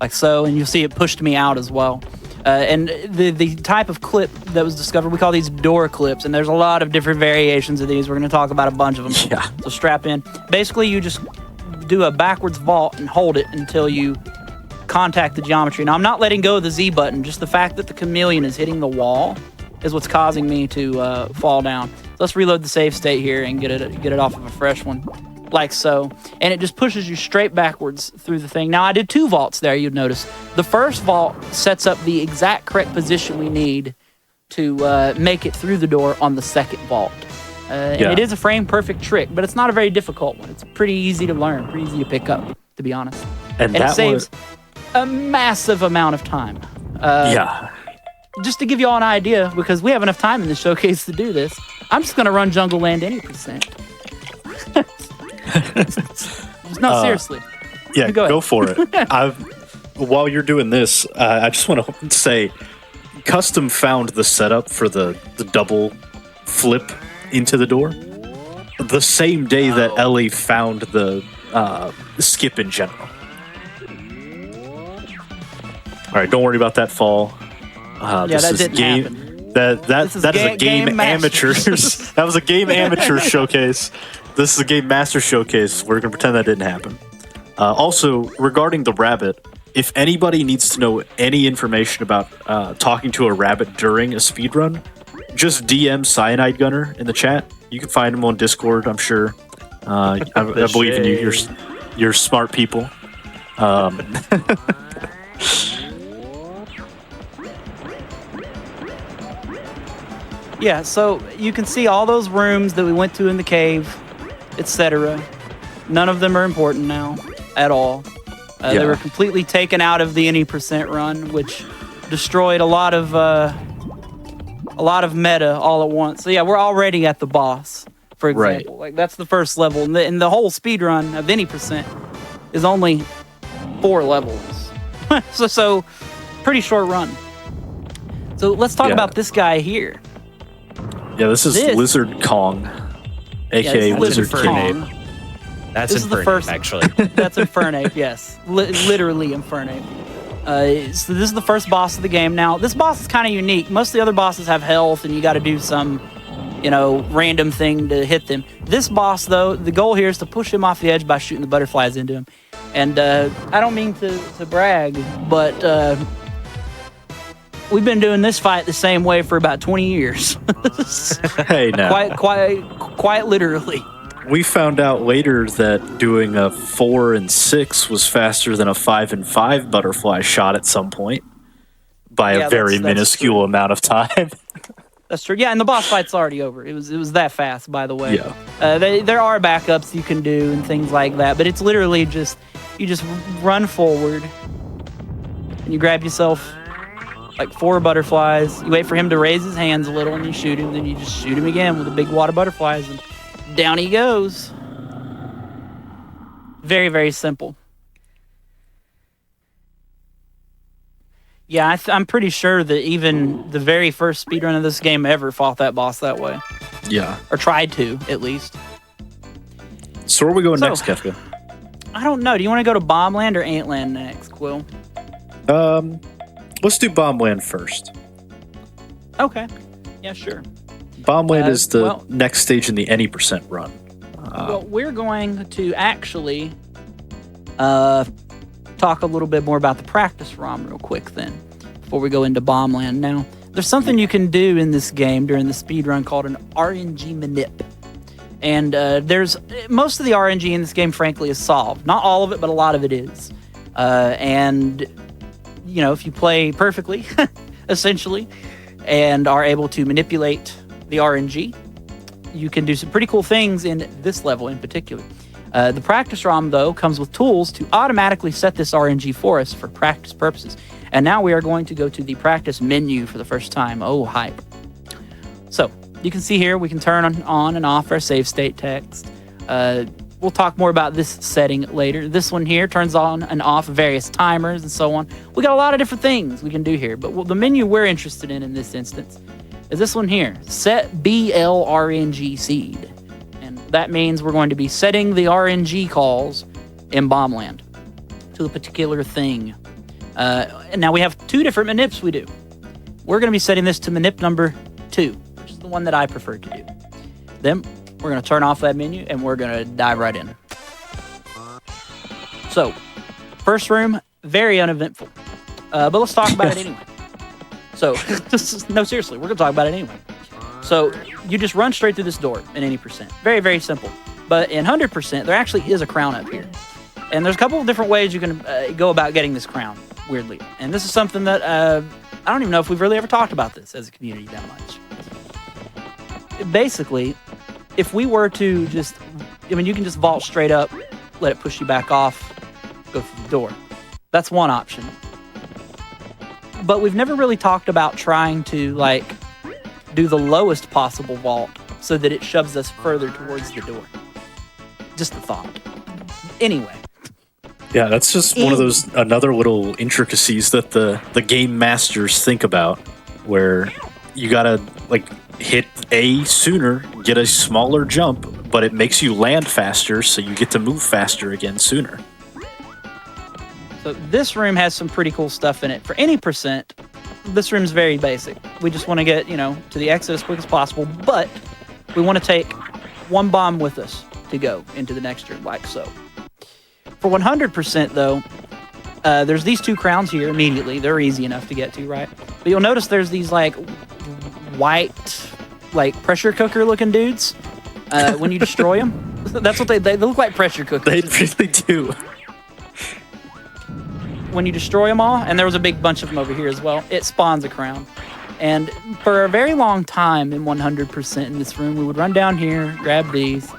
Like so. And you'll see it pushed me out as well. And the type of clip that was discovered, we call these door clips. And there's a lot of different variations of these. We're going to talk about a bunch of them. Yeah. So strap in. Basically, you just do a backwards vault and hold it until you contact the geometry. Now, I'm not letting go of the Z button. Just the fact that the chameleon is hitting the wall is what's causing me to fall down. Let's reload the save state here and get it off of a fresh one, like so. And it just pushes you straight backwards through the thing. Now, I did 2 vaults there, you'd notice. The first vault sets up the exact correct position we need to make it through the door on the second vault. And it is a frame-perfect trick, but it's not a very difficult one. It's pretty easy to learn, pretty easy to pick up, to be honest. And it saves a massive amount of time. Just to give you all an idea, because we have enough time in this showcase to do this, I'm just going to run Jungle Land any percent. No, seriously. Yeah, go for it. While you're doing this, I just want to say, Custom found the setup for the double flip into the door the same day that Ellie found the skip in general. All right, don't worry about that fall. That didn't happen. That is a game amateurs. That was a game amateur showcase. This is a game master showcase. We're gonna pretend that didn't happen. Also, regarding the rabbit, if anybody needs to know any information about talking to a rabbit during a speedrun, just DM Cyanide Gunner in the chat. You can find him on Discord, I'm sure. I believe in you. You're smart people. Yeah, so you can see all those rooms that we went to in the cave, etc. None of them are important now at all. They were completely taken out of the any percent run, which destroyed a lot of meta all at once. So yeah, we're already at the boss, for example. Right. Like that's the first level, and the whole speed run of any percent is only 4 levels. so pretty short run. So let's talk about this guy here. Yeah, this is Lizard Kong, aka Lizard King. That's Infernape, actually. That's Infernape, yes. Literally Infernape. So this is the first boss of the game. Now, this boss is kind of unique. Most of the other bosses have health, and you got to do some, random thing to hit them. This boss, though, the goal here is to push him off the edge by shooting the butterflies into him. And I don't mean to brag, but we've been doing this fight the same way for about 20 years. Hey, now. Quite literally. We found out later that doing a 4 and 6 was faster than a 5 and 5 butterfly shot at some point by a very minuscule amount of time. That's true. Yeah, and the boss fight's already over. It was that fast, by the way. Yeah. There are backups you can do and things like that, but it's literally you just run forward and you grab yourself like 4 butterflies. You wait for him to raise his hands a little and you shoot him. Then you just shoot him again with the big water butterflies and down he goes. Very, very simple. Yeah, I'm pretty sure that even the very first speedrun of this game ever fought that boss that way. Yeah. Or tried to, at least. So where are we going next, Kefka? I don't know. Do you want to go to Bombland or Antland next, Quill? Let's do Bombland first. Okay. Yeah, sure. Bombland is the next stage in the any percent run. Well, we're going to actually talk a little bit more about the practice ROM real quick then, before we go into Bombland. Now, there's something you can do in this game during the speedrun called an RNG manip. And there's most of the RNG in this game, frankly, is solved. Not all of it, but a lot of it is. And, if you play perfectly, essentially, and are able to manipulate the RNG, you can do some pretty cool things in this level in particular. The practice ROM, though, comes with tools to automatically set this RNG for us for practice purposes. And now we are going to go to the practice menu for the first time. Oh, hype. So, you can see here we can turn on and off our save state text. We'll talk more about this setting later. This one here turns on and off various timers and so on. We got a lot of different things we can do here, but the menu we're interested in this instance is this one here, set BL RNG seed. And that means we're going to be setting the RNG calls in Bombland to a particular thing. And now we have 2 different manips we do. We're going to be setting this to manip number 2, which is the one that I prefer to do. Then we're going to turn off that menu and we're going to dive right in. So, first room, very uneventful. But let's talk about it anyway. So, no, seriously, we're going to talk about it anyway. So, you just run straight through this door in any percent. Very, very simple. But in 100%, there actually is a crown up here. And there's a couple of different ways you can go about getting this crown, weirdly. And this is something that I don't even know if we've really ever talked about this as a community that much. Basically, if we were to just, you can just vault straight up, let it push you back off, go through the door. That's one option. But we've never really talked about trying to, do the lowest possible vault so that it shoves us further towards the door. Just a thought. Anyway. Yeah, that's just one of those, another little intricacies that the game masters think about, where you gotta, hit A sooner, get a smaller jump, but it makes you land faster, so you get to move faster again sooner. So this room has some pretty cool stuff in it. For any percent, this room's very basic. We just want to get, to the exit as quick as possible, but we want to take 1 bomb with us to go into the next room, like so. For 100%, though, there's these 2 crowns here immediately. They're easy enough to get to, right? But you'll notice there's these, white like pressure cooker looking dudes when you destroy them. That's what they look like, pressure cookers. They really do. When you destroy them all, and there was a big bunch of them over here as well, it spawns a crown. And for a very long time in 100% in this room, we would run down here, grab these,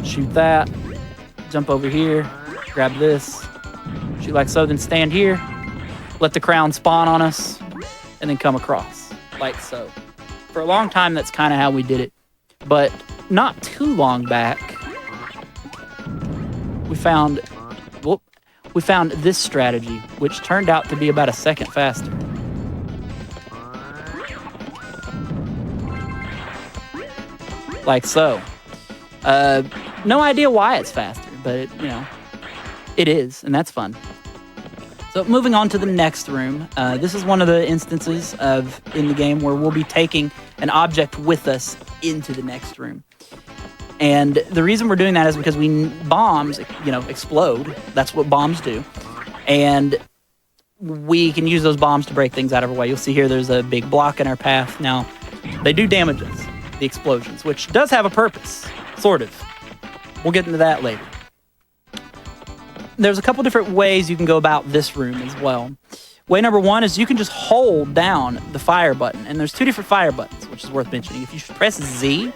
shoot that, jump over here, grab this, shoot like so, then stand here, let the crown spawn on us, and then come across, like so. For a long time, that's kind of how we did it. But not too long back, we found this strategy, which turned out to be about a second faster. Like so. No idea why it's faster, but it is, and that's fun. So moving on to the next room, this is one of the instances in the game where we'll be taking an object with us into the next room. And the reason we're doing that is because bombs, explode. That's what bombs do. And we can use those bombs to break things out of our way. You'll see here there's a big block in our path. Now, they do damage us, the explosions, which does have a purpose, sort of. We'll get into that later. There's a couple different ways you can go about this room as well. Way number one is you can just hold down the fire button. And there's two different fire buttons, which is worth mentioning. If you press Z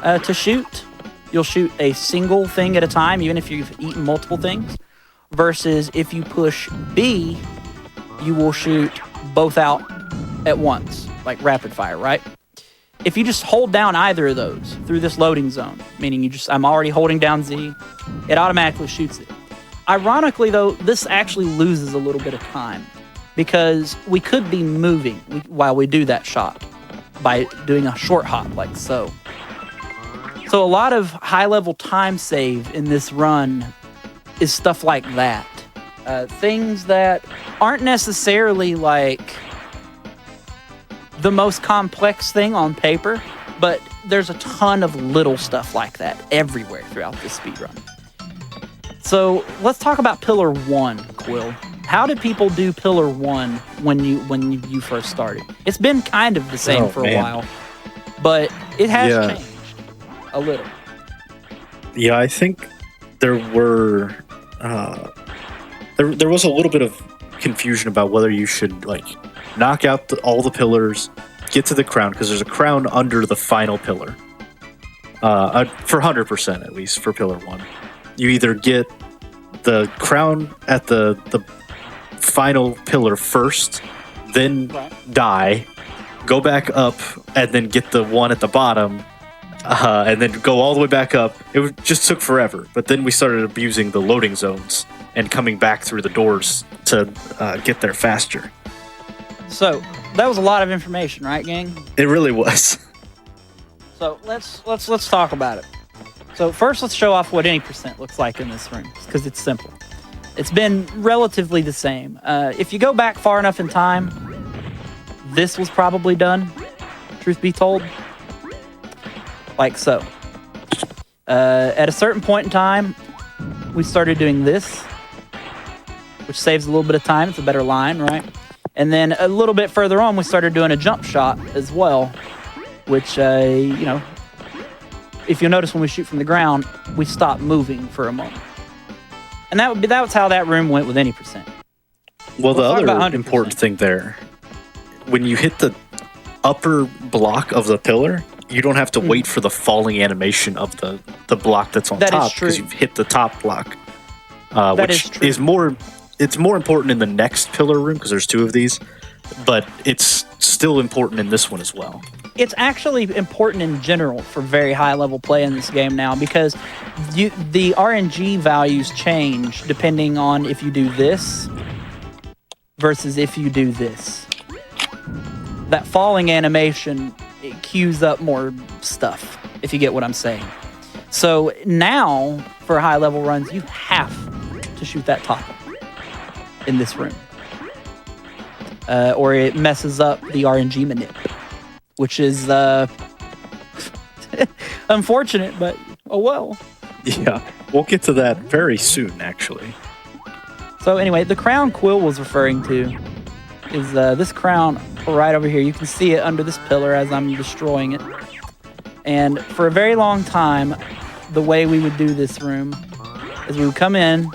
to shoot, you'll shoot a single thing at a time, even if you've eaten multiple things. Versus if you push B, you will shoot both out at once, like rapid fire, right? If you just hold down either of those through this loading zone, meaning I'm already holding down Z, it automatically shoots it. Ironically, though, this actually loses a little bit of time because we could be moving while we do that shot by doing a short hop like so. So a lot of high-level time save in this run is stuff like that. Things that aren't necessarily like the most complex thing on paper, but there's a ton of little stuff like that everywhere throughout this speedrun. So let's talk about Pillar 1, Quill. How did people do Pillar 1 when you first started? It's been kind of the same for a while, but it has changed a little. Yeah, I think there were there was a little bit of confusion about whether you should knock out all the pillars, get to the crown, because there's a crown under the final pillar. For 100% at least for Pillar 1. You either get the crown at the final pillar first, then die, go back up, and then get the one at the bottom, and then go all the way back up. It just took forever. But then we started abusing the loading zones and coming back through the doors to get there faster. So that was a lot of information, right, gang? It really was. So let's talk about it. So first, let's show off what any percent looks like in this room, because it's simple. It's been relatively the same. If you go back far enough in time, this was probably done, truth be told. Like so. At a certain point in time, we started doing this, which saves a little bit of time. It's a better line, right? And then a little bit further on, we started doing a jump shot as well, which, if you'll notice when we shoot from the ground, we stop moving for a moment. And that was how that room went with any percent. Well, the other important thing there, when you hit the upper block of the pillar, you don't have to wait for the falling animation of the block that's on top, because you've hit the top block. Which is more, it's more important in the next pillar room, because there's two of these, but it's still important in this one as well. It's actually important in general for very high-level play in this game now, because the RNG values change depending on if you do this versus if you do this. That falling animation, it cues up more stuff, if you get what I'm saying. So now, for high-level runs, you have to shoot that top in this room. Or it messes up the RNG manip, which is unfortunate, but oh well. Yeah, we'll get to that very soon, actually. So anyway, the crown Quill was referring to is this crown right over here. You can see it under this pillar as I'm destroying it. And for a very long time, the way we would do this room is we would come in,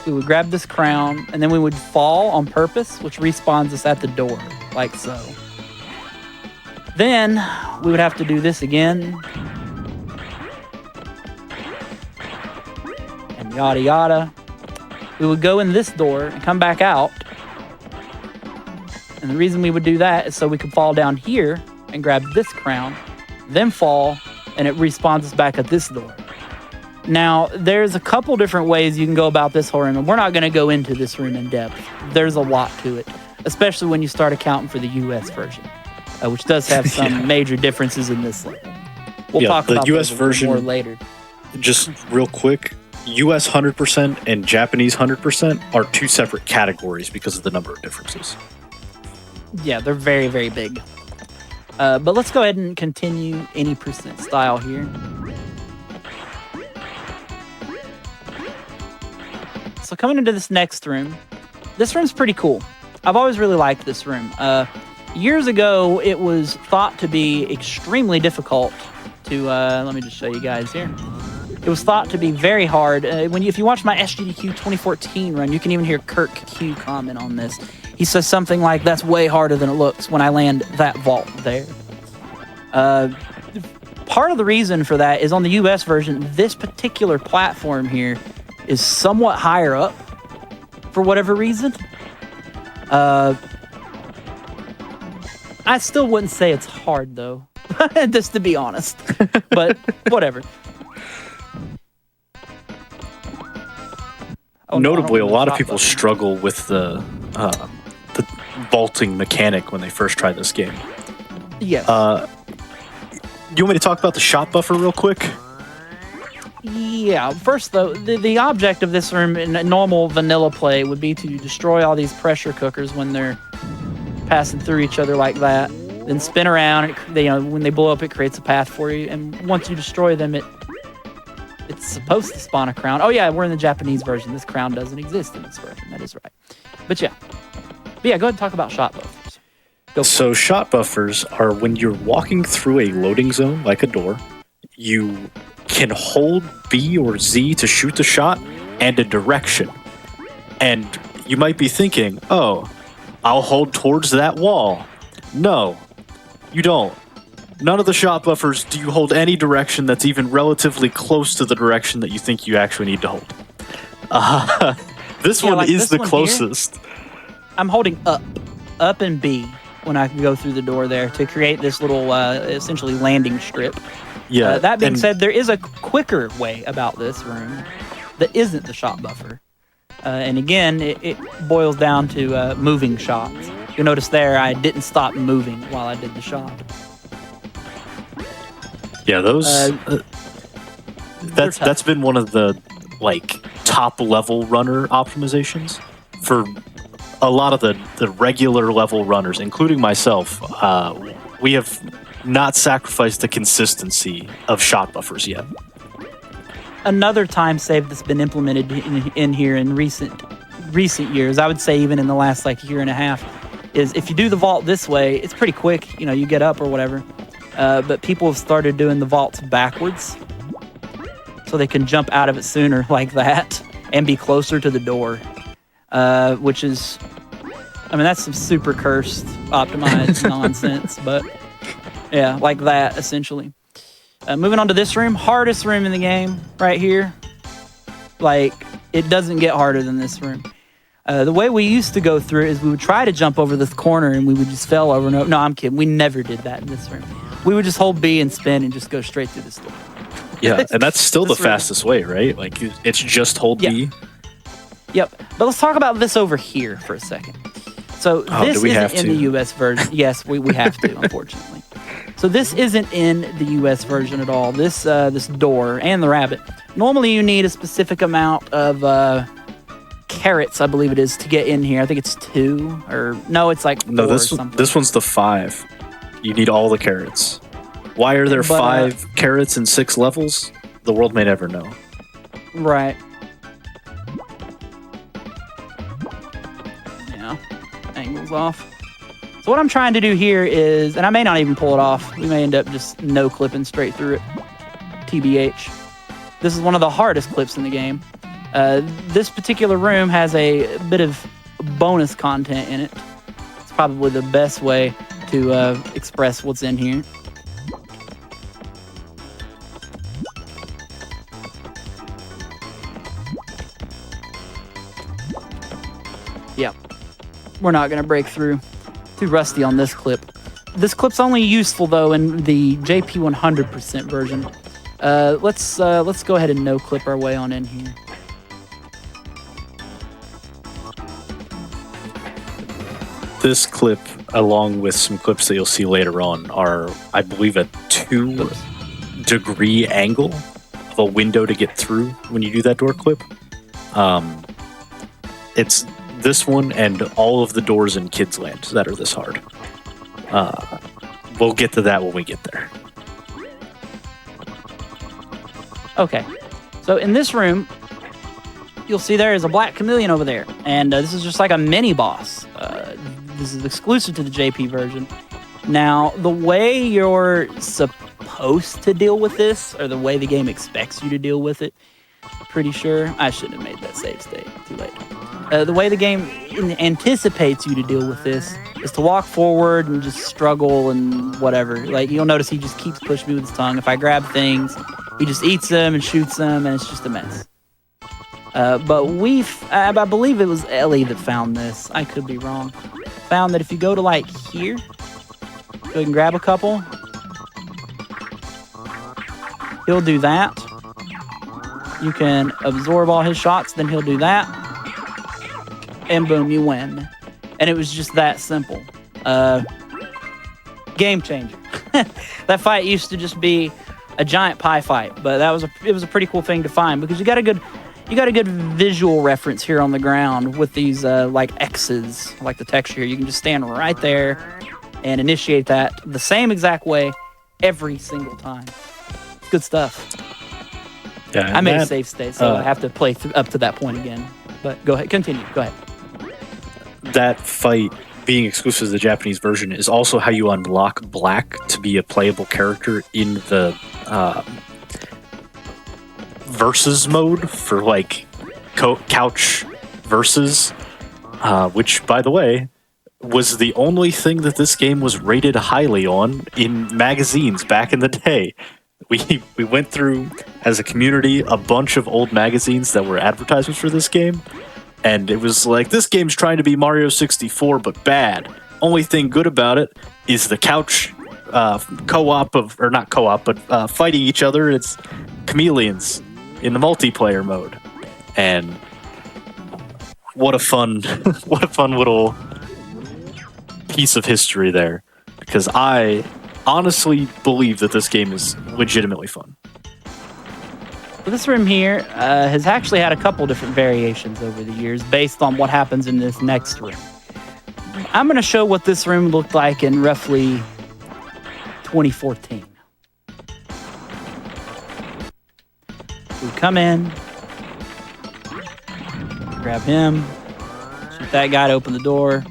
we would grab this crown, and then we would fall on purpose, which respawns us at the door, like so. Then we would have to do this again. And yada yada. We would go in this door and come back out. And the reason we would do that is so we could fall down here and grab this crown, then fall, and it respawns us back at this door. Now, there's a couple different ways you can go about this whole room, and we're not going to go into this room in depth. There's a lot to it, especially when you start accounting for the US version, which does have some major differences in this level. We'll talk about the US version more later. Just real quick, US 100% and Japanese 100% are two separate categories because of the number of differences. Yeah, they're very, very big. But let's go ahead and continue any percent style here. So coming into this next room, this room's pretty cool. I've always really liked this room. Years ago, it was thought to be extremely difficult to, let me just show you guys here. It was thought to be very hard. If you watch my SGDQ 2014 run, you can even hear Kirk Q comment on this. He says something like, that's way harder than it looks when I land that vault there. Part of the reason for that is on the US version, this particular platform here is somewhat higher up for whatever reason. I still wouldn't say it's hard though, just to be honest, but whatever. Notably, a lot of people struggle with the vaulting mechanic when they first try this game. Yes. You want me to talk about the shot buffer real quick? Yeah. First, though, the object of this room in a normal vanilla play would be to destroy all these pressure cookers when they're passing through each other like that. Then spin around. When they blow up, it creates a path for you. And once you destroy them, it's supposed to spawn a crown. Oh, yeah, we're in the Japanese version. This crown doesn't exist in this version. That is right. But yeah, go ahead and talk about shot buffers. So shot buffers are when you're walking through a loading zone, like a door, you can hold B or Z to shoot the shot and a direction. And you might be thinking, oh, I'll hold towards that wall. No, you don't. None of the shot buffers do you hold any direction that's even relatively close to the direction that you think you actually need to hold. This one is the closest. Here, I'm holding up and B when I can go through the door there to create this little essentially landing strip. Yeah. That being said, there is a quicker way about this room that isn't the shot buffer. And again, it boils down to moving shots. You'll notice there I didn't stop moving while I did the shot. Yeah, those. That's been one of the top level runner optimizations for a lot of the regular level runners, including myself. We have not sacrificed the consistency of shot buffers yet. Another time save that's been implemented in here in recent years, I would say even in the last year and a half, is if you do the vault this way, it's pretty quick. You get up or whatever. But people have started doing the vaults backwards so they can jump out of it sooner like that and be closer to the door, which is, that's some super cursed, optimized nonsense, but yeah, like that, essentially. Moving on to this room, hardest room in the game right here. It doesn't get harder than this room. The way we used to go through it is we would try to jump over this corner and we would just fail over and over. No, I'm kidding. We never did that in this room. We would just hold B and spin and just go straight through this door. Yeah, and that's still the fastest way, right? It's just hold B. Yep. But let's talk about this over here for a second. So this isn't in the US version. Yes, we have to, unfortunately. So this isn't in the US version at all. This door and the rabbit. Normally you need a specific amount of carrots, I believe it is, to get in here. I think it's 2 or no, it's 4 or something. This one's the 5. You need all the carrots. Why are there 5 carrots and 6 levels? The world may never know. Right. Yeah. Angles off. So So what I'm trying to do here is, and I may not even pull it off. We may end up just no clipping straight through it. TBH. This is one of the hardest clips in the game. This particular room has a bit of bonus content in it. It's probably the best way to express what's in here. Yeah, we're not going to break through. Too rusty on this clip. This clip's only useful, though, in the JP 100% version. Let's go ahead and no-clip our way on in here. This clip, along with some clips that you'll see later on, are, I believe, a 2-degree angle of a window to get through when you do that door clip. It's this one and all of the doors in Kids Land that are this hard. We'll get to that when we get there. Okay, so in this room, you'll see there is a black chameleon over there, and this is just like a mini boss. This is exclusive to the JP version. Now, the way you're supposed to deal with this, or the way the game expects you to deal with it, pretty sure I shouldn't have made that save state. Too late. The way the game anticipates you to deal with this is to walk forward and just struggle and whatever. Like, you'll notice he just keeps pushing me with his tongue. If I grab things, he just eats them and shoots them, and it's just a mess. But I believe it was Ellie that found this. I could be wrong. Found that if you go to, like, here, so you can grab a couple, he'll do that. You can absorb all his shots, then he'll do that. And boom, you win. And it was just that simple. Game changer. That fight used to just be a giant pie fight, but it was a pretty cool thing to find, because you got a good visual reference here on the ground with these like X's, like the texture. You can just stand right there and initiate that the same exact way every single time. Good stuff. Yeah, I made a save state, so I have to play up to that point again. But go ahead, continue. Go ahead. That fight being exclusive to the Japanese version is also how you unlock Black to be a playable character in the versus mode for like couch versus, which, by the way, was the only thing that this game was rated highly on in magazines back in the day. We went through, as a community, a bunch of old magazines that were advertisements for this game, and it was like, this game's trying to be Mario 64, but bad. Only thing good about it is the couch co-op or not co-op, but fighting each other. It's chameleons in the multiplayer mode, and what a fun little piece of history there, because I honestly believe that this game is legitimately fun. This room here has actually had a couple different variations over the years based on what happens in this next room. I'm going to show what this room looked like in roughly 2014. We come in, grab him, shoot that guy to open the door,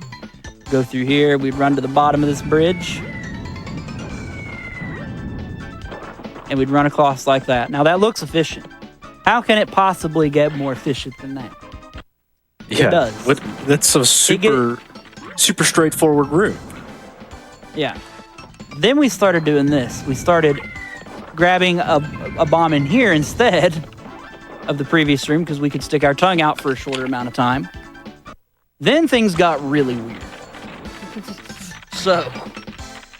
go through here, we'd run to the bottom of this bridge, and we'd run across like that. Now that looks efficient. How can it possibly get more efficient than that? Yeah, it does. That's a super straightforward room. Yeah. Then we started doing this. We started grabbing a bomb in here instead of the previous room, because we could stick our tongue out for a shorter amount of time. Then things got really weird. So,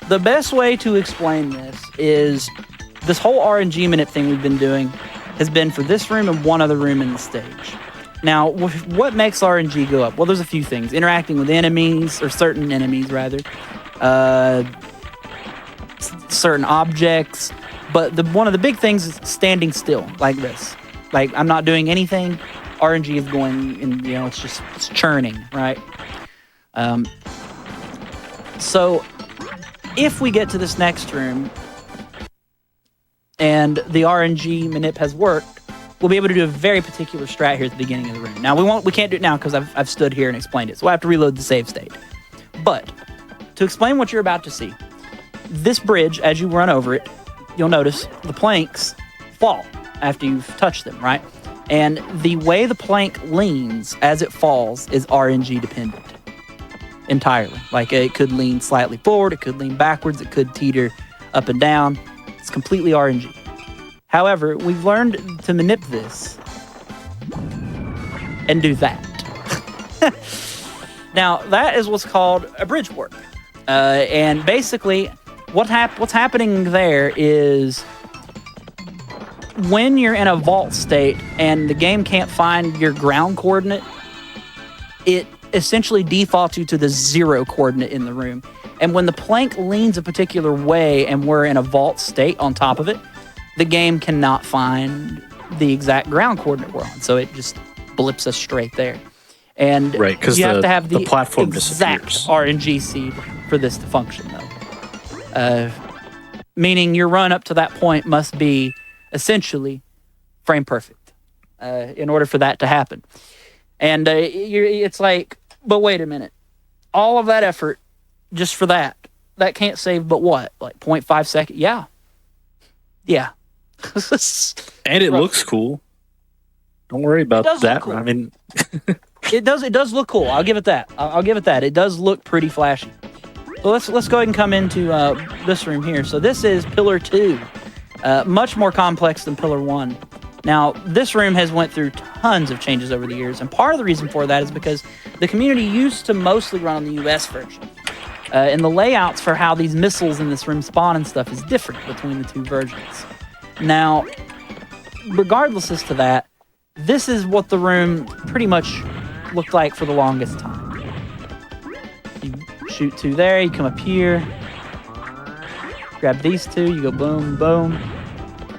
the best way to explain this is this whole RNG minute thing we've been doing has been for this room and one other room in the stage. Now, what makes RNG go up? Well, there's a few things. Interacting with enemies, or certain enemies, rather. Certain objects. But one of the big things is standing still, like this. Like, I'm not doing anything. RNG is going, and it's churning, right? So, if we get to this next room, and the RNG manip has worked, we'll be able to do a very particular strat here at the beginning of the room. Now, we can't do it now because I've stood here and explained it, so I have to reload the save state. But to explain what you're about to see, this bridge, as you run over it, you'll notice the planks fall after you've touched them, right? And the way the plank leans as it falls is RNG dependent entirely. Like it could lean slightly forward, it could lean backwards, it could teeter up and down. It's completely RNG. However, we've learned to manip this and do that. Now, that is what's called a bridge warp. And basically, what's happening there is when you're in a vault state and the game can't find your ground coordinate, it essentially defaults you to the 0 coordinate in the room. And when the plank leans a particular way and we're in a vault state on top of it, the game cannot find the exact ground coordinate we're on. So it just blips us straight there. And right, because you have to have the platform exact disappears. RNG seed for this to function, though. Meaning your run up to that point must be essentially frame perfect in order for that to happen. And it's like, but wait a minute. All of that effort just for that can't save but what? Like 0.5 seconds? Yeah. Yeah. And it looks cool. Don't worry about that. Cool. I mean... It does look cool. I'll give it that. I'll give it that. It does look pretty flashy. So let's go ahead and come into this room here. So this is Pillar 2. Much more complex than Pillar 1. Now, this room has went through tons of changes over the years, and part of the reason for that is because the community used to mostly run on the US version. And the layouts for how these missiles in this room spawn and stuff is different between the two versions. Now, regardless as to that, this is what the room pretty much looked like for the longest time. You shoot 2 there, you come up here, grab these 2, you go boom, boom,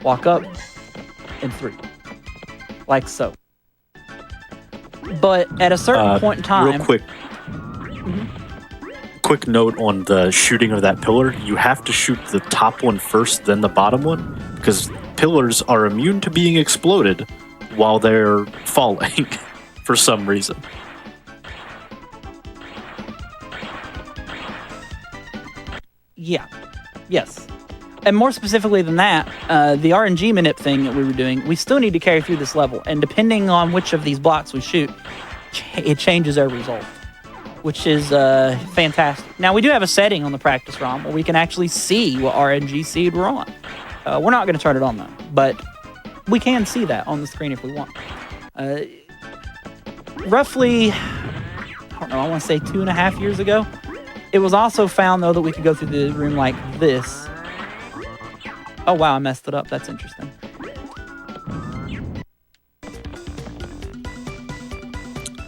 walk up, and 3. Like so. But at a certain point in time... Real quick. Quick note on the shooting of that pillar. You have to shoot the top one first, then the bottom one, because pillars are immune to being exploded while they're falling for some reason. Yeah. Yes. And more specifically than that, the RNG manip thing that we were doing, we still need to carry through this level. And depending on which of these blocks we shoot, it changes our result, which is fantastic. Now, we do have a setting on the practice ROM where we can actually see what RNG seed we're on. We're not going to turn it on, though, but we can see that on the screen if we want. Roughly, I don't know, I want to say 2.5 years ago, it was also found, though, that we could go through the room like this. Oh, wow, I messed it up. That's interesting.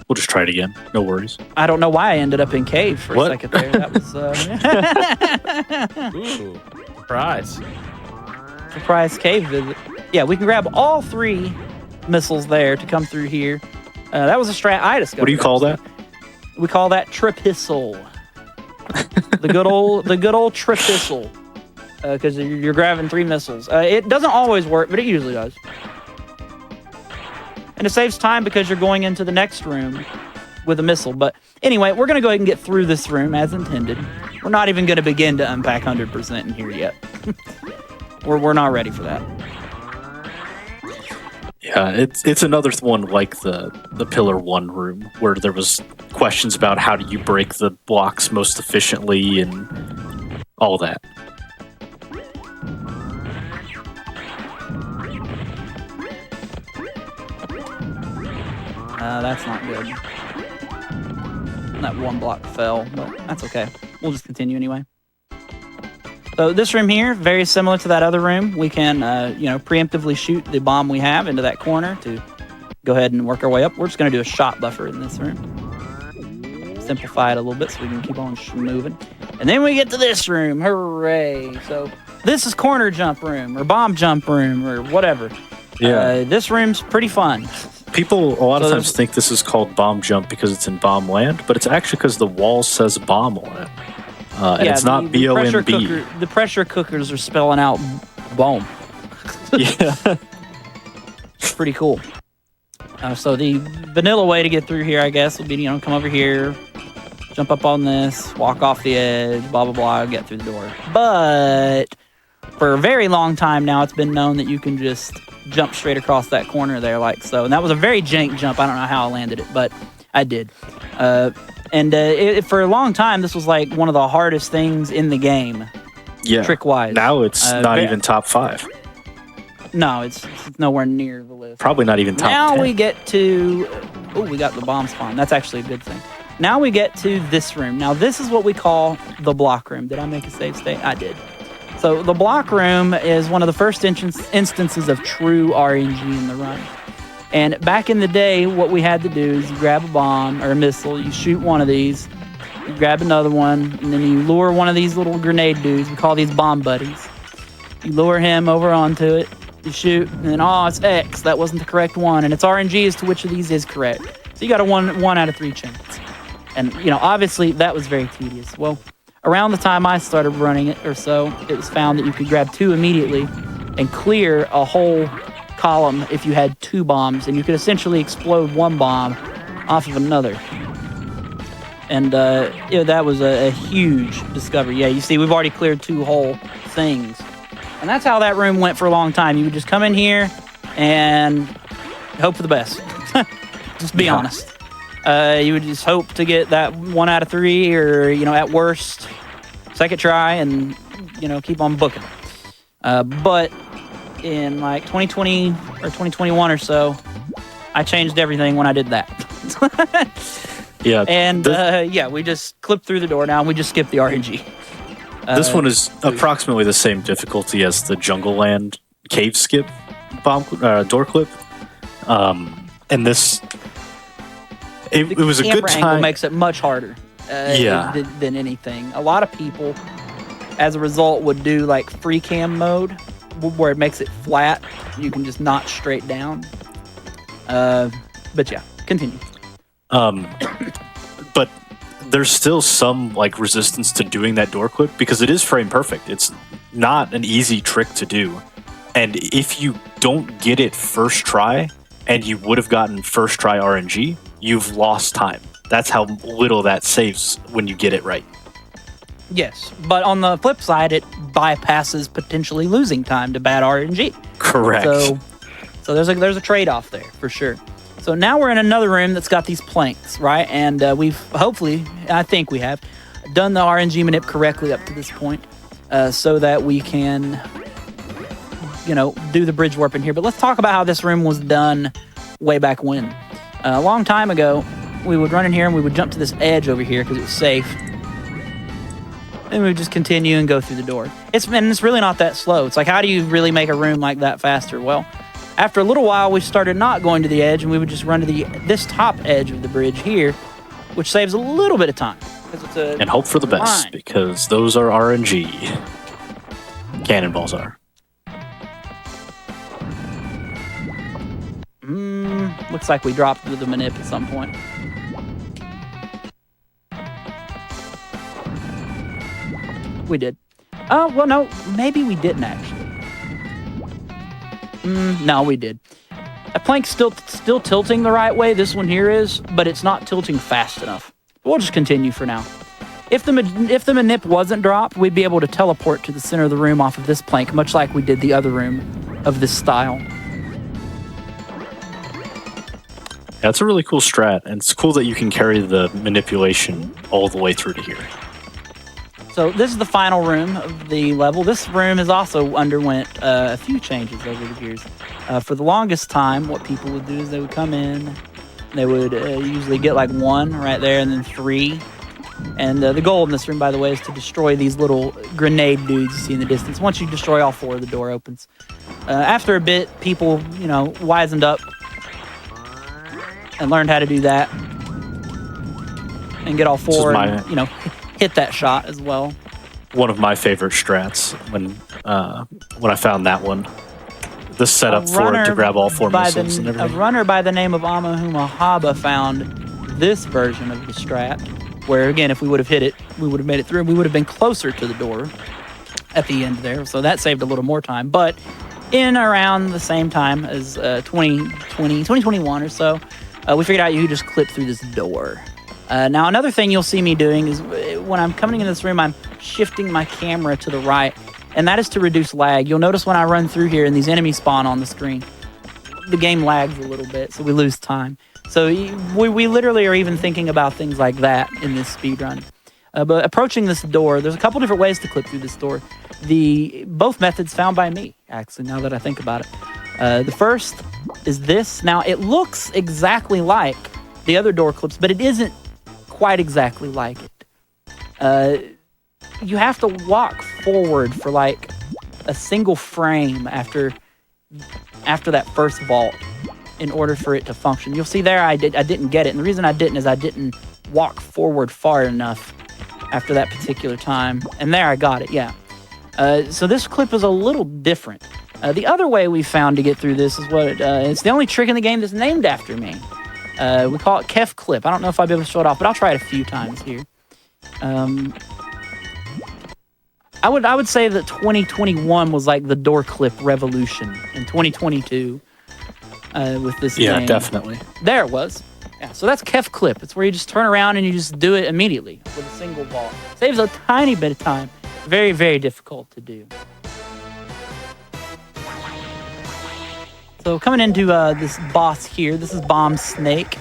We'll just try it again. No worries. I don't know why I ended up in cave for a second there. That was... Ooh, surprise. Surprise cave visit. Yeah, we can grab all 3 missiles there to come through here. That was a strat I discovered. What do you call that? We call that tripistle. the good old tripistle. Because you're grabbing 3 missiles. It doesn't always work, but it usually does. And it saves time because you're going into the next room with a missile. But anyway, we're going to go ahead and get through this room as intended. We're not even going to begin to unpack 100% in here yet. We're not ready for that. Yeah, it's another one like the Pillar 1 room, where there was questions about how do you break the blocks most efficiently and all that. That's not good. That 1 block fell, but that's okay. We'll just continue anyway. So this room here, very similar to that other room. We can, preemptively shoot the bomb we have into that corner to go ahead and work our way up. We're just going to do a shot buffer in this room. Simplify it a little bit so we can keep on moving. And then we get to this room. Hooray. So this is corner jump room or bomb jump room or whatever. Yeah. This room's pretty fun. People a lot of times think this is called bomb jump because it's in bomb land, but it's actually because the wall says bomb on it. And it's not B-O-M-B. The pressure cookers are spelling out bomb. Yeah. It's pretty cool. So the vanilla way to get through here, I guess, would be, come over here, jump up on this, walk off the edge, blah, blah, blah, get through the door. But for a very long time now, it's been known that you can just jump straight across that corner there like so. And that was a very jank jump. I don't know how I landed it, but I did. For a long time, this was like one of the hardest things in the game. Yeah. Trick-wise. Now it's not even top 5. No, it's nowhere near the list. Probably not even top 10. Now we get to... Oh, we got the bomb spawn. That's actually a good thing. Now we get to this room. Now, this is what we call the block room. Did I make a save state? I did. So the block room is one of the first instances of true RNG in the run. And back in the day, what we had to do is you grab a bomb or a missile, you shoot one of these, you grab another one, and then you lure one of these little grenade dudes. We call these bomb buddies. You lure him over onto it, you shoot, and then, oh, it's X. That wasn't the correct one. And it's RNG as to which of these is correct. So you got a 1 out of 3 chance. And, obviously that was very tedious. Well, around the time I started running it or so, it was found that you could grab 2 immediately and clear a whole column if you had 2 bombs, and you could essentially explode 1 bomb off of another. And that was a huge discovery. Yeah, you see, we've already cleared 2 whole things. And that's how that room went for a long time. You would just come in here and hope for the best. Just be honest. You would just hope to get that 1 out of 3 or, at worst, second try and, keep on booking. But in like 2020 or 2021 or so, I changed everything when I did that. Yeah. And we just clipped through the door now and we just skip the RNG. This one is approximately the same difficulty as the Jungle Land cave skip door clip. And this, it was a good time. Angle makes it much harder than anything. A lot of people, as a result, would do like free cam mode, where it makes it flat. You can just notch straight down. But yeah, continue. But there's still some like resistance to doing that door clip because it is frame perfect. It's not an easy trick to do. And if you don't get it first try and you would have gotten first try RNG, you've lost time. That's how little that saves when you get it right. Yes, but on the flip side, it bypasses potentially losing time to bad RNG. Correct. So there's a trade-off there for sure. So now we're in another room that's got these planks, right? And we've hopefully, I think we have, done the RNG manip correctly up to this point, so that we can, do the bridge warp in here. But let's talk about how this room was done way back when. A long time ago, we would run in here and we would jump to this edge over here because it was safe. And we would just continue and go through the door. It's really not that slow. It's like, how do you really make a room like that faster? Well, after a little while, we started not going to the edge, and we would just run to this top edge of the bridge here, which saves a little bit of time. And hope for the best, because those are RNG. Cannonballs are. Looks like we dropped the manip at some point. We did. Oh, well, no, maybe we didn't actually. No, we did. That plank's still tilting the right way. This one here is, but it's not tilting fast enough. We'll just continue for now. If the manip wasn't dropped, we'd be able to teleport to the center of the room off of this plank, much like we did the other room of this style. That's a really cool strat, and it's cool that you can carry the manipulation all the way through to here. So this is the final room of the level. This room has also underwent a few changes over the years. For the longest time, what people would do is they would come in, they would usually get like 1 right there and then 3. And the goal in this room, by the way, is to destroy these little grenade dudes you see in the distance. Once you destroy all 4, the door opens. After a bit, people, wisened up and learned how to do that and get all 4 and, hit that shot as well. One of my favorite strats when I found that one. The setup for it to grab all 4 missiles and everything. A runner by the name of Amahumahaba found this version of the strat, where again, if we would have hit it, we would have made it through and we would have been closer to the door at the end there. So that saved a little more time. But in around the same time as 2021 or so, we figured out you could just clip through this door. Now, another thing you'll see me doing is when I'm coming in this room, I'm shifting my camera to the right, and that is to reduce lag. You'll notice when I run through here and these enemies spawn on the screen, the game lags a little bit, so we lose time. So we literally are even thinking about things like that in this speedrun. But approaching this door, there's a couple different ways to clip through this door. Both methods found by me, actually, now that I think about it. The first is this. Now, it looks exactly like the other door clips, but it isn't quite exactly like it. You have to walk forward for like a single frame after that first vault in order for it to function. You'll see there I didn't get it, and the reason I didn't is I didn't walk forward far enough after that particular time, and there I got it, yeah. So this clip is a little different. The other way we found to get through this is it's the only trick in the game that's named after me. We call it Kef Clip. I don't know if I'll be able to show it off, but I'll try it a few times here. I would say that 2021 was like the door clip revolution, in 2022 with this game. Yeah, definitely. There it was. Yeah, so that's Kef Clip. It's where you just turn around and you just do it immediately with a single vault. Saves a tiny bit of time. Very, very difficult to do. So coming into this boss here, this is Bomb Snake.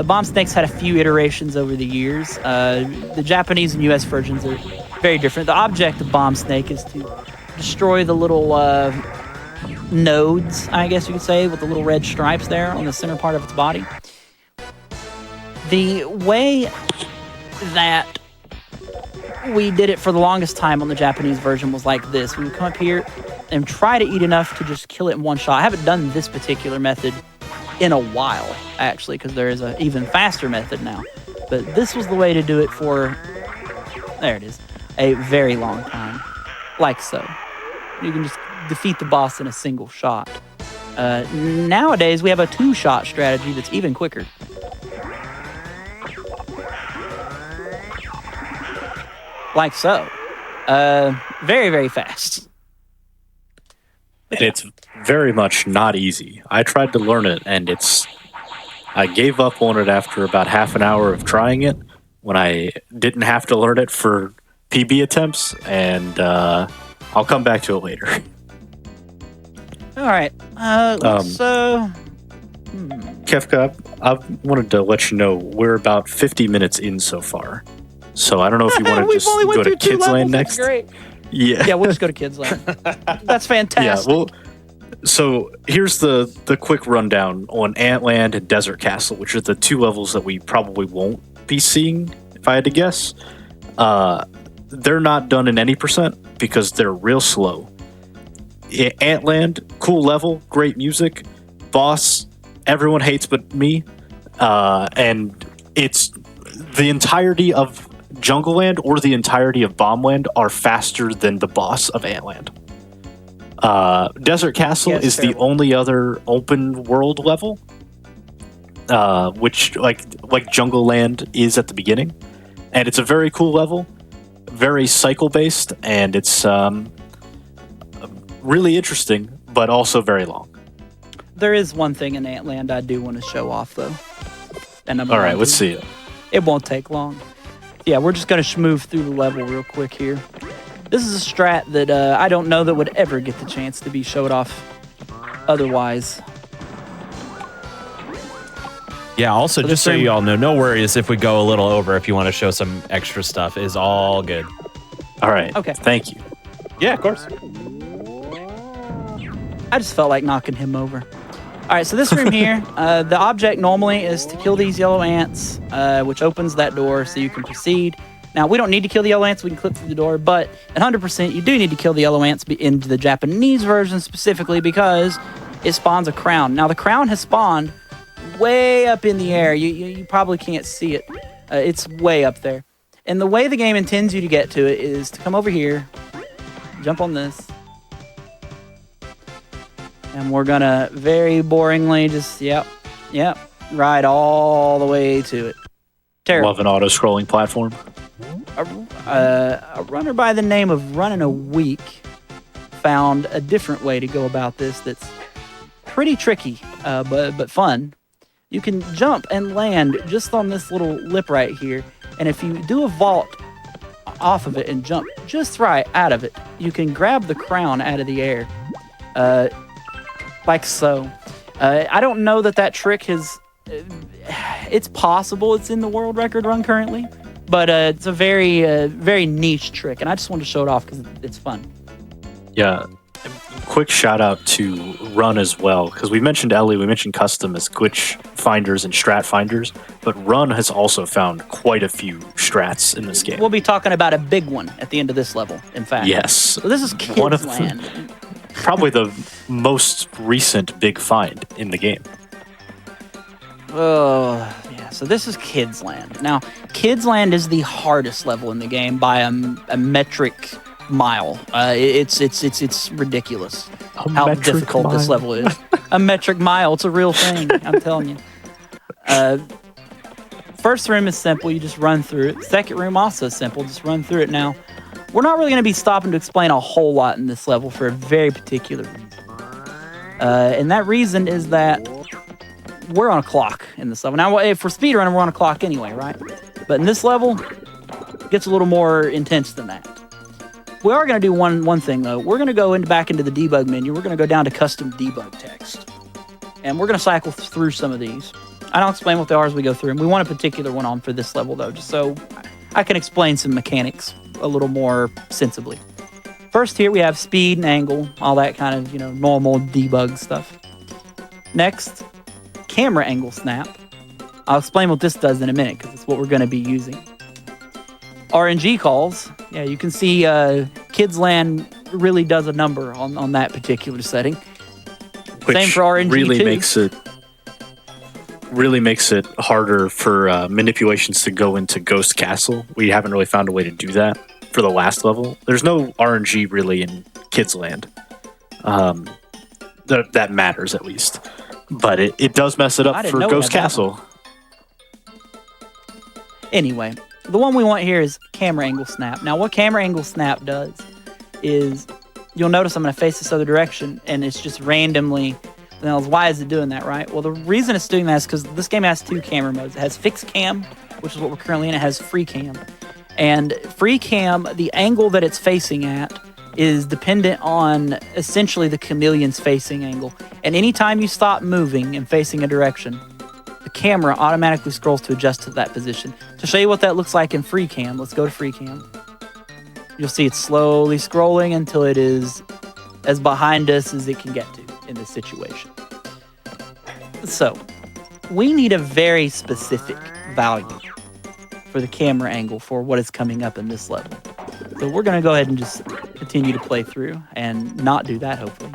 Bomb Snake's had a few iterations over the years. The Japanese and US versions are very different. The object of Bomb Snake is to destroy the little nodes, I guess you could say, with the little red stripes there on the center part of its body. The way that we did it for the longest time on the Japanese version was like this. We would come up here and try to eat enough to just kill it in one shot. I haven't done this particular method in a while, actually, because there is an even faster method now. But this was the way to do it for, there it is, a very long time. Like so. You can just defeat the boss in a single shot. Nowadays, we have a two-shot strategy that's even quicker. Like so. Very, very fast. And it's very much not easy. I tried to learn it, and I gave up on it after about half an hour of trying it when I didn't have to learn it for PB attempts, and I'll come back to it later. All right. Kefka, I wanted to let you know we're about 50 minutes in so far. So I don't know if you want to just go to Kids Land next. Great. Yeah. Yeah, we'll just go to Kids Land. That's fantastic. Yeah, well, so here's the quick rundown on Antland and Desert Castle, which are the two levels that we probably won't be seeing, if I had to guess. They're not done in any percent because they're real slow. Antland, cool level, great music. Boss, everyone hates but me. And it's the entirety of Jungle Land or the entirety of Bombland are faster than the boss of Antland. Desert Castle is the only other open world level, which like Jungle Land is at the beginning, and it's a very cool level, very cycle based, and it's really interesting, but also very long. There is one thing in Antland I do want to show off though, and all right, let's see it. It won't take long. Yeah, we're just going to move through the level real quick here. This is a strat that I don't know that would ever get the chance to be showed off otherwise. Yeah, also, just so you all know, no worries if we go a little over. If you want to show some extra stuff, is all good. All right. Okay. Thank you. Yeah, of course. I just felt like knocking him over. All right, so this room here, the object normally is to kill these yellow ants, which opens that door so you can proceed. Now, we don't need to kill the yellow ants. We can clip through the door, but 100% you do need to kill the yellow ants in the Japanese version specifically because it spawns a crown. Now, the crown has spawned way up in the air. You probably can't see it. It's way up there. And the way the game intends you to get to it is to come over here, jump on this, and we're gonna very boringly just, yep, ride all the way to it. Terrible. Love an auto-scrolling platform. A runner by the name of Running a Week found a different way to go about this that's pretty tricky, but fun. you can jump and land just on this little lip right here. And if you do a vault off of it and jump just right out of it, you can grab the crown out of the air, like so. I don't know that trick has... it's possible it's in the world record run currently, but it's a very niche trick, and I just wanted to show it off because it's fun. Yeah. Quick shout out to Run as well, because we mentioned Ellie, we mentioned Custom as glitch finders and strat finders, but Run has also found quite a few strats in this game. We'll be talking about a big one at the end of this level, in fact. Yes. So this is Kids Land. Probably the most recent big find in the game. Oh, yeah. So this is Kids Land. Now, Kids Land is the hardest level in the game by a metric mile. It's ridiculous how difficult this level is. A metric mile. It's a real thing. I'm telling you. First room is simple. You just run through it. Second room also simple. Just run through it. Now, we're not really going to be stopping to explain a whole lot in this level for a very particular reason. And that reason is that we're on a clock in this level. Now, if we're speedrunning, we're on a clock anyway, right? But in this level, it gets a little more intense than that. We are going to do one thing, though. We're going to go back into the debug menu. We're going to go down to custom debug text. And we're going to cycle through some of these. I'll explain what they are as we go through them. We want a particular one on for this level, though, just so I can explain some mechanics a little more sensibly. First here, we have speed and angle, all that kind of, normal debug stuff. Next, camera angle snap. I'll explain what this does in a minute, because it's what we're going to be using. RNG calls. Yeah, you can see Kids Land really does a number on that particular setting. Which same for RNG really makes it harder for manipulations to go into Ghost Castle. We haven't really found a way to do that for the last level. There's no RNG really in Kids Land. That matters at least. But it does mess it up for Ghost Castle. Anyway, the one we want here is camera angle snap. Now, what camera angle snap does is, you'll notice I'm going to face this other direction, and it's just randomly. Now, why is it doing that, right? Well, the reason it's doing that is because this game has two camera modes. It has fixed cam, which is what we're currently in. It has free cam. And free cam, the angle that it's facing at is dependent on essentially the Chameleon's facing angle. And anytime you stop moving and facing a direction, the camera automatically scrolls to adjust to that position. To show you what that looks like in free cam, let's go to free cam. You'll see it's slowly scrolling until it is as behind us as it can get to in this situation. So, we need a very specific value for the camera angle for what is coming up in this level. So we're going to go ahead and just continue to play through and not do that, hopefully.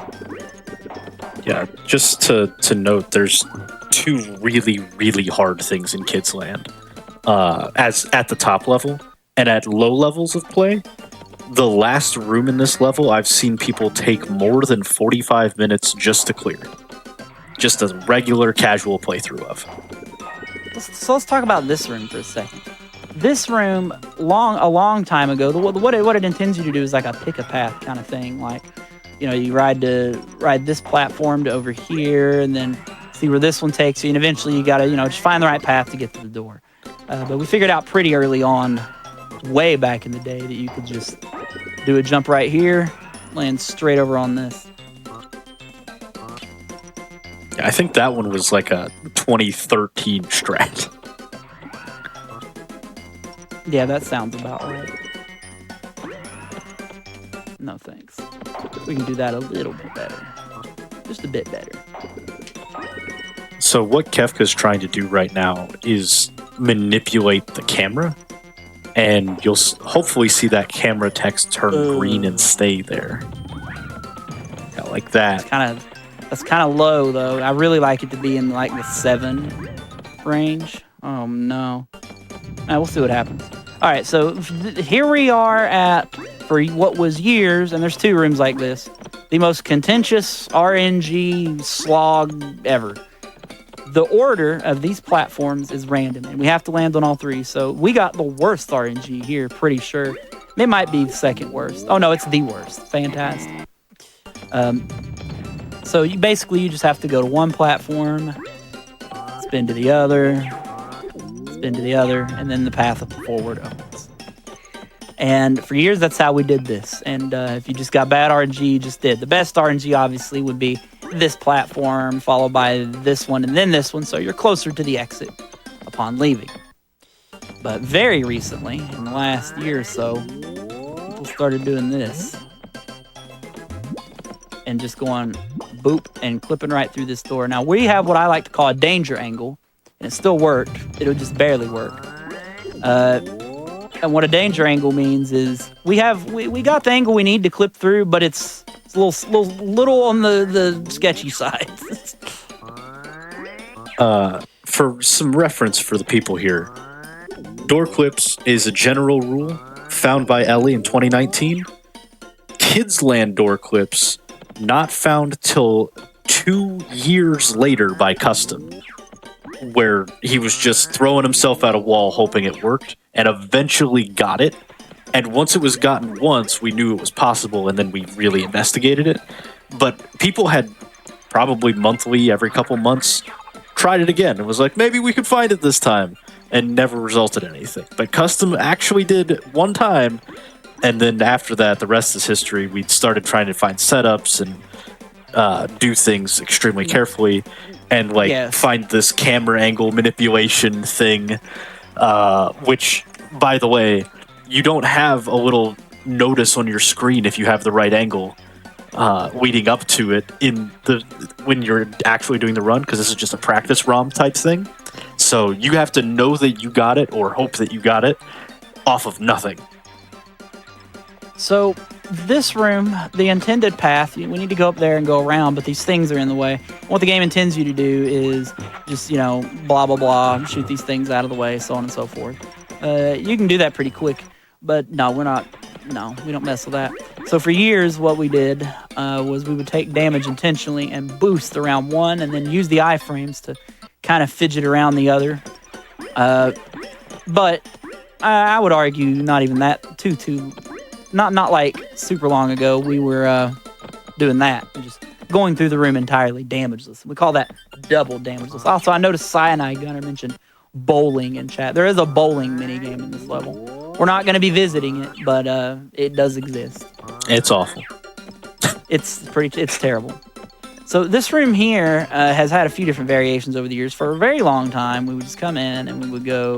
Yeah, just to note, there's two really, really hard things in Kids Land. As at the top level and at low levels of play, the last room in this level, I've seen people take more than 45 minutes just to clear. Just a regular casual playthrough of. So let's talk about this room for a second. This room, a long time ago, what it intends you to do is like a pick a path kind of thing. Like, you ride this platform to over here, and then see where this one takes you, and eventually you gotta, just find the right path to get to the door. But we figured out pretty early on, way back in the day, that you could just do a jump right here, land straight over on this. Yeah, I think that one was like a 2013 strat. Yeah, that sounds about right. No thanks. We can do that a little bit better. Just a bit better. So what Kefka's trying to do right now is manipulate the camera, and you'll hopefully see that camera text turn green and stay there. Yeah, like that. That's kind of low, though. I really like it to be in like the 7 range. Oh, no. We'll see what happens. All right, so here we are for what was years, and there's 2 rooms like this, the most contentious RNG slog ever. The order of these platforms is random, and we have to land on all 3. So we got the worst RNG here, pretty sure. It might be the second worst. Oh, no, it's the worst. Fantastic. So you just have to go to one platform. It's spin to the other, spin to the other, and then the path forward opens. And for years, that's how we did this. And if you just got bad RNG, you just did. The best RNG, obviously, would be this platform, followed by this one, and then this one, so you're closer to the exit upon leaving. But very recently, in the last year or so, people started doing this. And just going boop and clipping right through this door. Now, we have what I like to call a danger angle, and it still worked. It'll just barely work. And what a danger angle means is we got the angle we need to clip through, but it's a little on the sketchy side. For some reference for the people here, door clips is a general rule found by Ellie in 2019. Kids Land door clips not found till 2 years later by Custom, where he was just throwing himself at a wall hoping it worked, and eventually got it. And once it was gotten once, we knew it was possible, and then we really investigated it. But people had probably monthly, every couple months, tried it again and was like, maybe we could find it this time, and never resulted in anything. But Custom actually did one time, and then after that, the rest is history. We started trying to find setups and do things extremely carefully, and find this camera angle manipulation thing, which, by the way, you don't have a little notice on your screen if you have the right angle leading up to it when you're actually doing the run, because this is just a practice ROM type thing. So you have to know that you got it or hope that you got it off of nothing. So this room, the intended path, we need to go up there and go around, but these things are in the way. What the game intends you to do is just, blah, blah, blah, shoot these things out of the way, so on and so forth. You can do that pretty quick, but we don't mess with that. So for years, what we did was we would take damage intentionally and boost around one, and then use the iframes to kind of fidget around the other. But I would argue not even that too. Not like super long ago, we were doing that. Just going through the room entirely damageless. We call that double damageless. Also, I noticed Cyanide Gunner mentioned bowling in chat. There is a bowling minigame in this level. We're not going to be visiting it, but it does exist. It's awful. It's terrible. So this room here has had a few different variations over the years. For a very long time, we would just come in and we would go,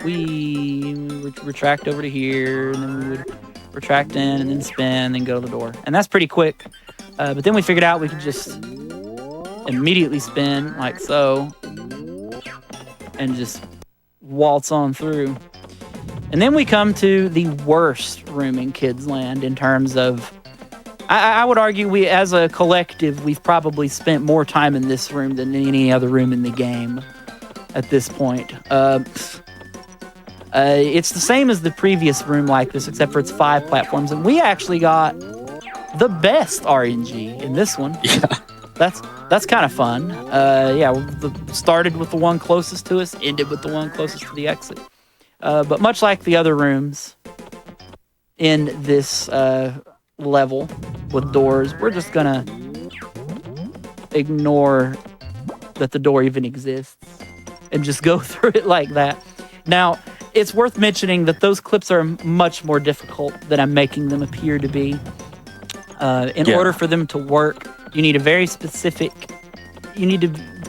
we would retract over to here, and then we would retract in and then spin and go to the door. And that's pretty quick. But then we figured out we could just immediately spin like so and just waltz on through. And then we come to the worst room in Kids Land in terms of, I would argue we, as a collective, we've probably spent more time in this room than any other room in the game at this point. It's the same as the previous room like this, except for it's 5 platforms, and we actually got the best RNG in this one. Yeah. That's kind of fun. Started with the one closest to us, ended with the one closest to the exit. But much like the other rooms in this level with doors, we're just gonna ignore that the door even exists and just go through it like that. Now, it's worth mentioning that those clips are much more difficult than I'm making them appear to be. In order for them to work, you need to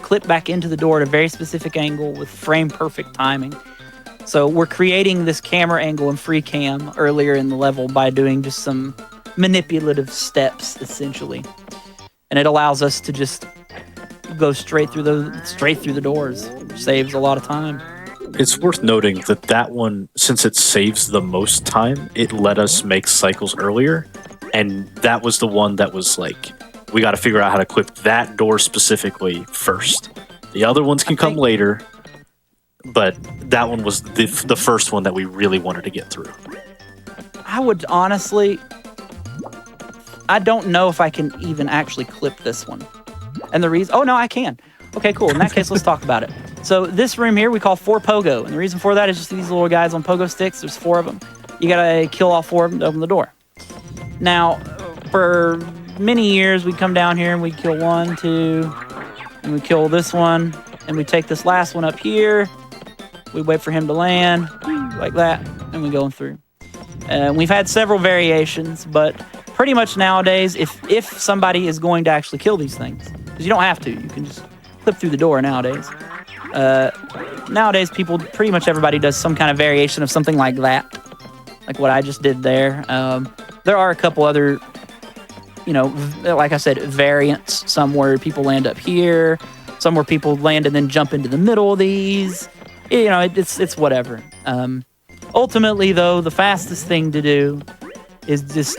clip back into the door at a very specific angle with frame perfect timing. So we're creating this camera angle in free cam earlier in the level by doing just some manipulative steps, essentially. And it allows us to just go straight through the doors, which saves a lot of time. It's worth noting that one, since it saves the most time, it let us make cycles earlier. And that was the one that was like, we got to figure out how to clip that door specifically first. The other ones can come later, but that one was the first one that we really wanted to get through. I would honestly, I don't know if I can even actually clip this one. And the reason, I can. Okay, cool. In that case, let's talk about it. So this room here we call 4 pogo. And the reason for that is just these little guys on pogo sticks. There's 4 of them. You got to kill all 4 of them to open the door. Now, for many years, we'd come down here and we'd kill 1, 2, and we'd kill this one, and we take this last one up here. We wait for him to land, like that, and we go through. We've had several variations, but pretty much nowadays, if somebody is going to actually kill these things, because you don't have to, you can just clip through the door nowadays. Nowadays, pretty much everybody does some kind of variation of something like that, like what I just did there. There are a couple other, like I said, variants. Some where people land up here, some where people land and then jump into the middle of these. It's whatever. Ultimately, though, the fastest thing to do is just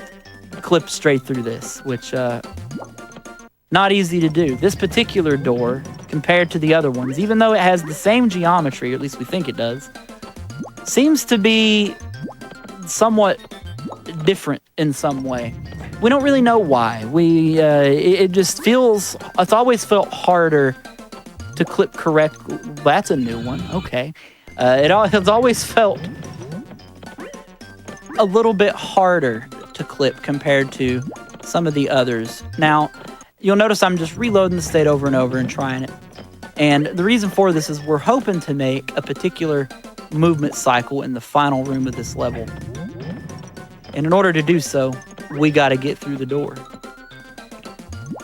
clip straight through this, which not easy to do. This particular door, compared to the other ones, even though it has the same geometry, or at least we think it does, seems to be somewhat different in some way. We don't really know why. It just feels, it's always felt harder to clip correct. That's a new one. Okay. It's always felt a little bit harder to clip compared to some of the others. Now, you'll notice I'm just reloading the state over and over and trying it. And the reason for this is we're hoping to make a particular movement cycle in the final room of this level. And in order to do so, we got to get through the door.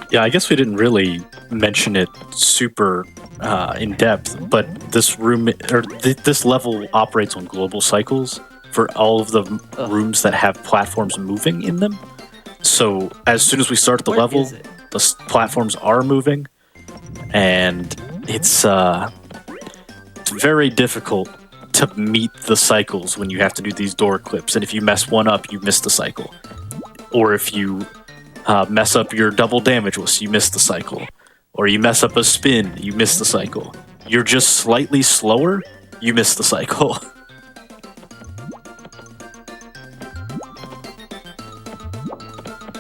Yeah, I guess we didn't really mention it super in depth, but this room or this level operates on global cycles for all of the rooms that have platforms moving in them. So as soon as we start the level, the platforms are moving, and it's very difficult to meet the cycles when you have to do these door clips. And if you mess one up, you miss the cycle. Or if you mess up your double damageless, you miss the cycle. Or you mess up a spin, you miss the cycle. You're just slightly slower, you miss the cycle.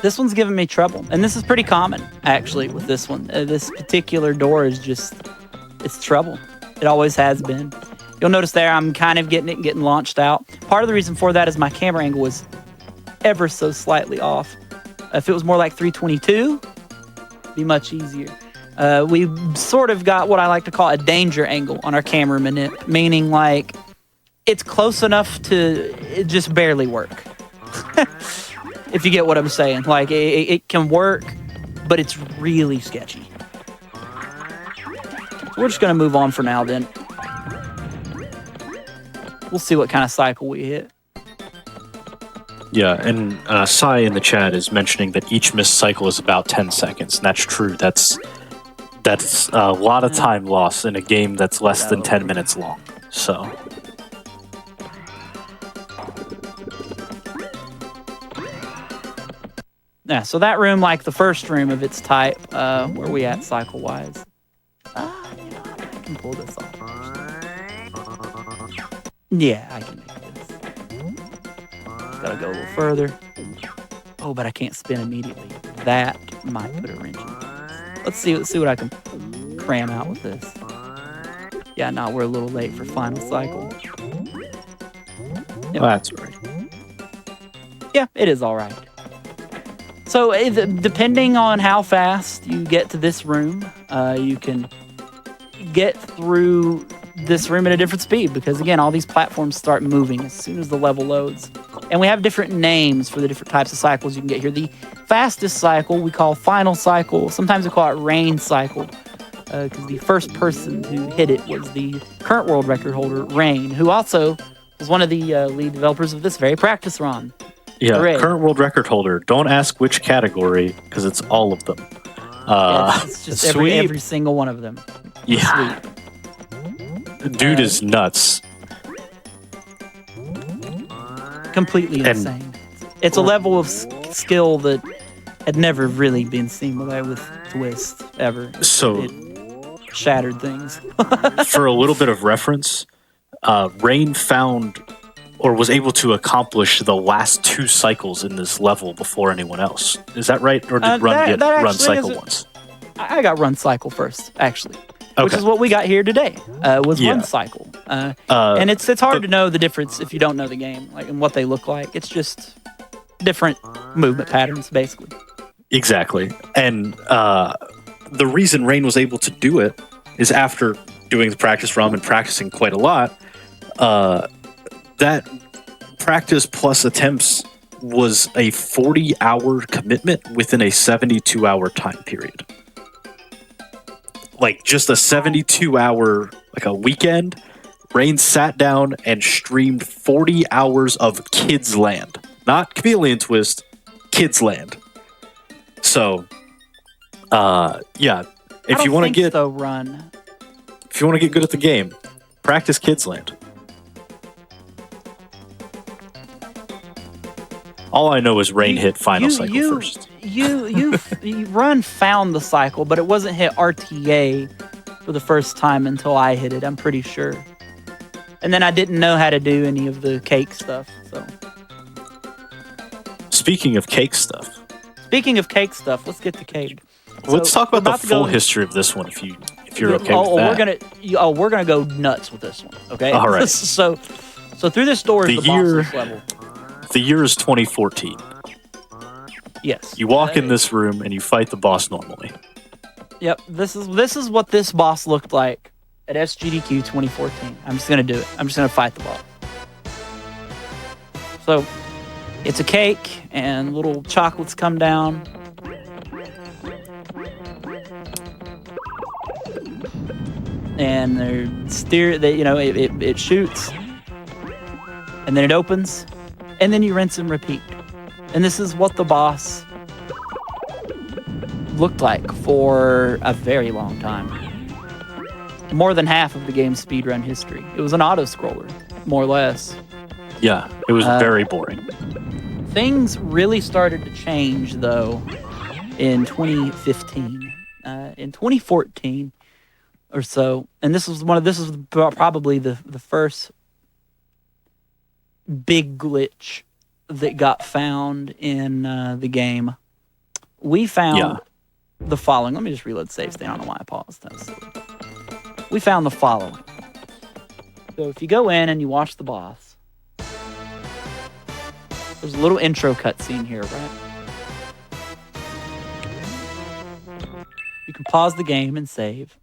This one's giving me trouble. And this is pretty common, actually, with this one. This particular door is just, it's trouble. It always has been. You'll notice there I'm kind of getting launched out. Part of the reason for that is my camera angle was ever so slightly off. If it was more like 322, it'd be much easier. We sort of got what I like to call a danger angle on our camera manip, meaning like it's close enough to it just barely work. If you get what I'm saying. Like it can work, but it's really sketchy. So we're just going to move on for now then. We'll see what kind of cycle we hit. Yeah, and Sai in the chat is mentioning that each missed cycle is about 10 seconds, and that's true. That's a lot of time lost in a game that's less than 10 minutes long. So, yeah. So that room, like the first room of its type, where we at cycle-wise? I can pull this off. Yeah, I can make this. Gotta go a little further. Oh, but I can't spin immediately. That might put a wrench in this. Let's see what I can cram out with this. Yeah, no, we're a little late for final cycle. Yep. Well, that's right. Yeah, it is all right. So, depending on how fast you get to this room, you can get through this room at a different speed because, again, all these platforms start moving as soon as the level loads. And we have different names for the different types of cycles you can get here. The fastest cycle we call final cycle. Sometimes we call it rain cycle because the first person who hit it was the current world record holder, Rain, who also was one of the lead developers of this very practice run. Yeah, Hooray. Current world record holder. Don't ask which category because it's all of them. It's just every single one of them. Yeah. Sweet. Dude is nuts. Completely insane. It's a level of skill that had never really been seen with Twist ever. So, it shattered things. for a little bit of reference, Rain found or was able to accomplish the last 2 cycles in this level before anyone else. Is that right? Or did Run get Run cycle once? I got Run cycle first, actually. Okay. Which is what we got here today, was Run cycle. And it's hard to know the difference if you don't know the game, like, and what they look like. It's just different movement patterns, basically. Exactly. And the reason Rain was able to do it is after doing the practice ROM and practicing quite a lot, that practice plus attempts was a 40-hour commitment within a 72-hour time period. Like just a 72-hour, like a weekend, Rain sat down and streamed 40 hours of Kids Land. Not Chameleon Twist, Kids Land. So, yeah. If you want to get good at the game, practice Kids Land. All I know is Rain hit final cycle first. Run found the cycle, but it wasn't hit RTA for the first time until I hit it, I'm pretty sure. And then I didn't know how to do any of the cake stuff. So, speaking of cake stuff, let's get to cake. Let's talk about the full history of this one, if you're okay with that. We're gonna go nuts with this one. Okay. All right. so through this door is the boss level. The year is 2014. Yes. You walk in this room and you fight the boss normally. Yep. This is what this boss looked like at SGDQ 2014. I'm just gonna do it. I'm just gonna fight the boss. So it's a cake and little chocolates come down. And it shoots, and then it opens, and then you rinse and repeat. And this is what the boss looked like for a very long time. More than half of the game's speedrun history. It was an auto-scroller, more or less. Yeah, it was very boring. Things really started to change, though, in 2015. In 2014 or so, and this was probably the first big glitch that got found in the game. We found the following. Let me just reload save state. I don't know why I paused. That's silly. We found the following. So if you go in and you watch the boss, there's a little intro cutscene here, right? You can pause the game and save.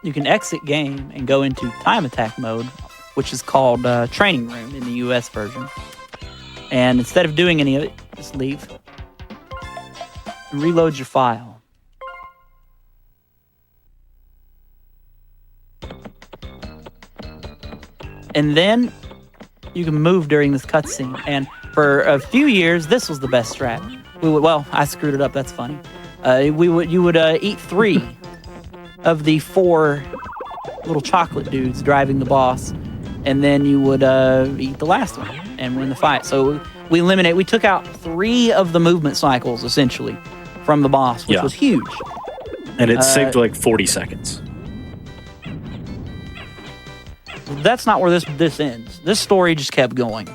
You can exit game and go into time attack mode, which is called training room in the US version. And instead of doing any of it, just leave and reload your file. And then you can move during this cutscene. And for a few years, this was the best strat. I screwed it up. That's funny. You would eat 3 of the 4 little chocolate dudes driving the boss, and then you would eat the last one and win the fight. So we took out 3 of the movement cycles essentially from the boss, which was huge. And it saved like 40 seconds. That's not where this ends. This story just kept going.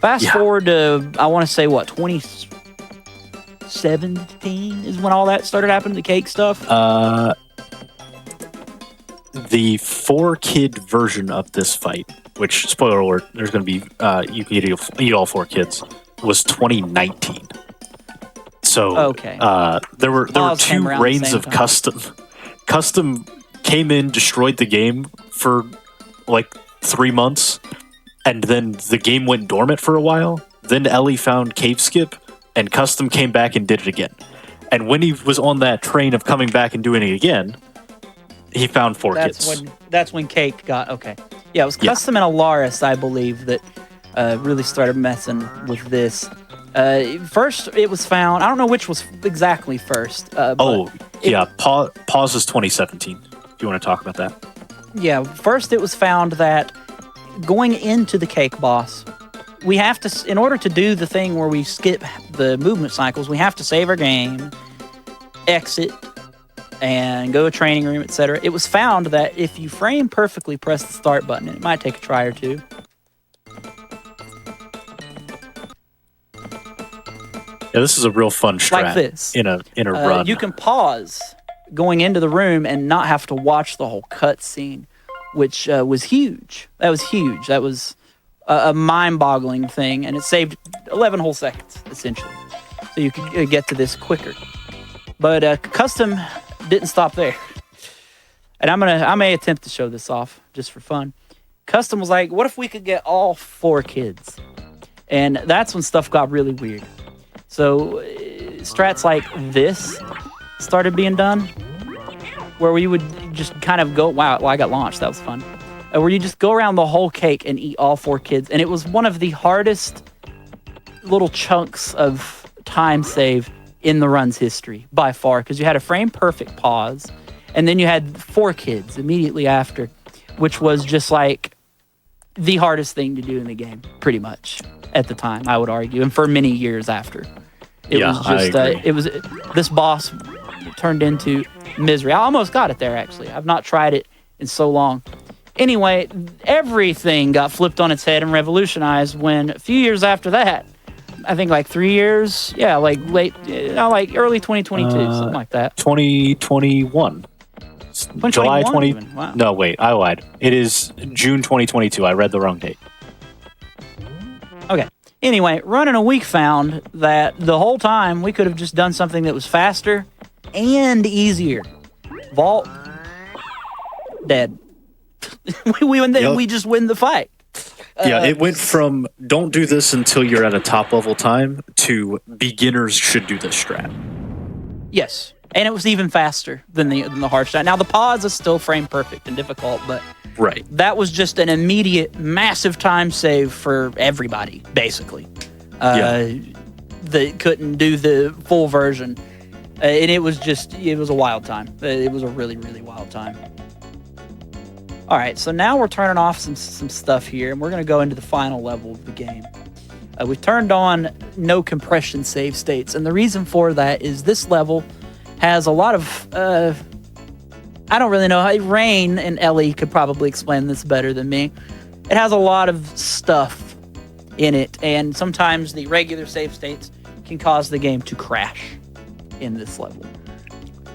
Fast forward to, I want to say, 2017 is when all that started happening, the cake stuff? The 4-kid version of this fight, which, spoiler alert, there's going to be, you can eat all 4 kids, was 2019. So there were 2 reigns of custom. Custom came in, destroyed the game for like 3 months, and then the game went dormant for a while. Then Ellie found Cave Skip, and Custom came back and did it again. And when he was on that train of coming back and doing it again, he found 4 kids. That's when Cake got Yeah, it was Custom and Alaris, I believe, that really started messing with this. First, it was found. I don't know which was exactly first. Pause is 2017. If you want to talk about that. Yeah, first it was found that going into the cake boss, we have to, in order to do the thing where we skip the movement cycles, we have to save our game, exit, and go to training room, etc. It was found that if you frame perfectly, press the start button, and it might take a try or 2. Yeah, this is a real fun strat. Like this. In a run. You can pause going into the room and not have to watch the whole cutscene, which was huge. That was huge. That was a mind-boggling thing, and it saved 11 whole seconds, essentially. So you could get to this quicker. But custom didn't stop there. And I may attempt to show this off just for fun. Custom was like, what if we could get all 4 kids? And that's when stuff got really weird. So strats like this started being done, where we would just kind of go, wow, well, I got launched. That was fun. Where you just go around the whole cake and eat all 4 kids. And it was one of the hardest little chunks of time save in the run's history by far, because you had a frame perfect pause, and then you had 4 kids immediately after, which was just like the hardest thing to do in the game, pretty much at the time, I would argue, and for many years after. It was just this boss turned into misery. I almost got it there, actually. I've not tried it in so long. Anyway, everything got flipped on its head and revolutionized when a few years after that, I think like 3 years, like early 2022, something like that. 2021. July 20. Even. Wow. No, wait, I lied. It is June 2022. I read the wrong date. Okay. Anyway, running a week found that the whole time we could have just done something that was faster and easier. Vault, dead. We just win the fight. Yeah, it went from don't do this until you're at a top level time to beginners should do this strat. Yes, and it was even faster than the hard strat. Now the pause is still frame perfect and difficult, but right, that was just an immediate massive time save for everybody, basically. That couldn't do the full version, and it was a wild time. It was a really, really wild time. All right, so now we're turning off some stuff here, and we're going to go into the final level of the game. We've turned on no compression save states, and the reason for that is this level has a lot of, I don't really know, Rain and Ellie could probably explain this better than me. It has a lot of stuff in it, and sometimes the regular save states can cause the game to crash in this level.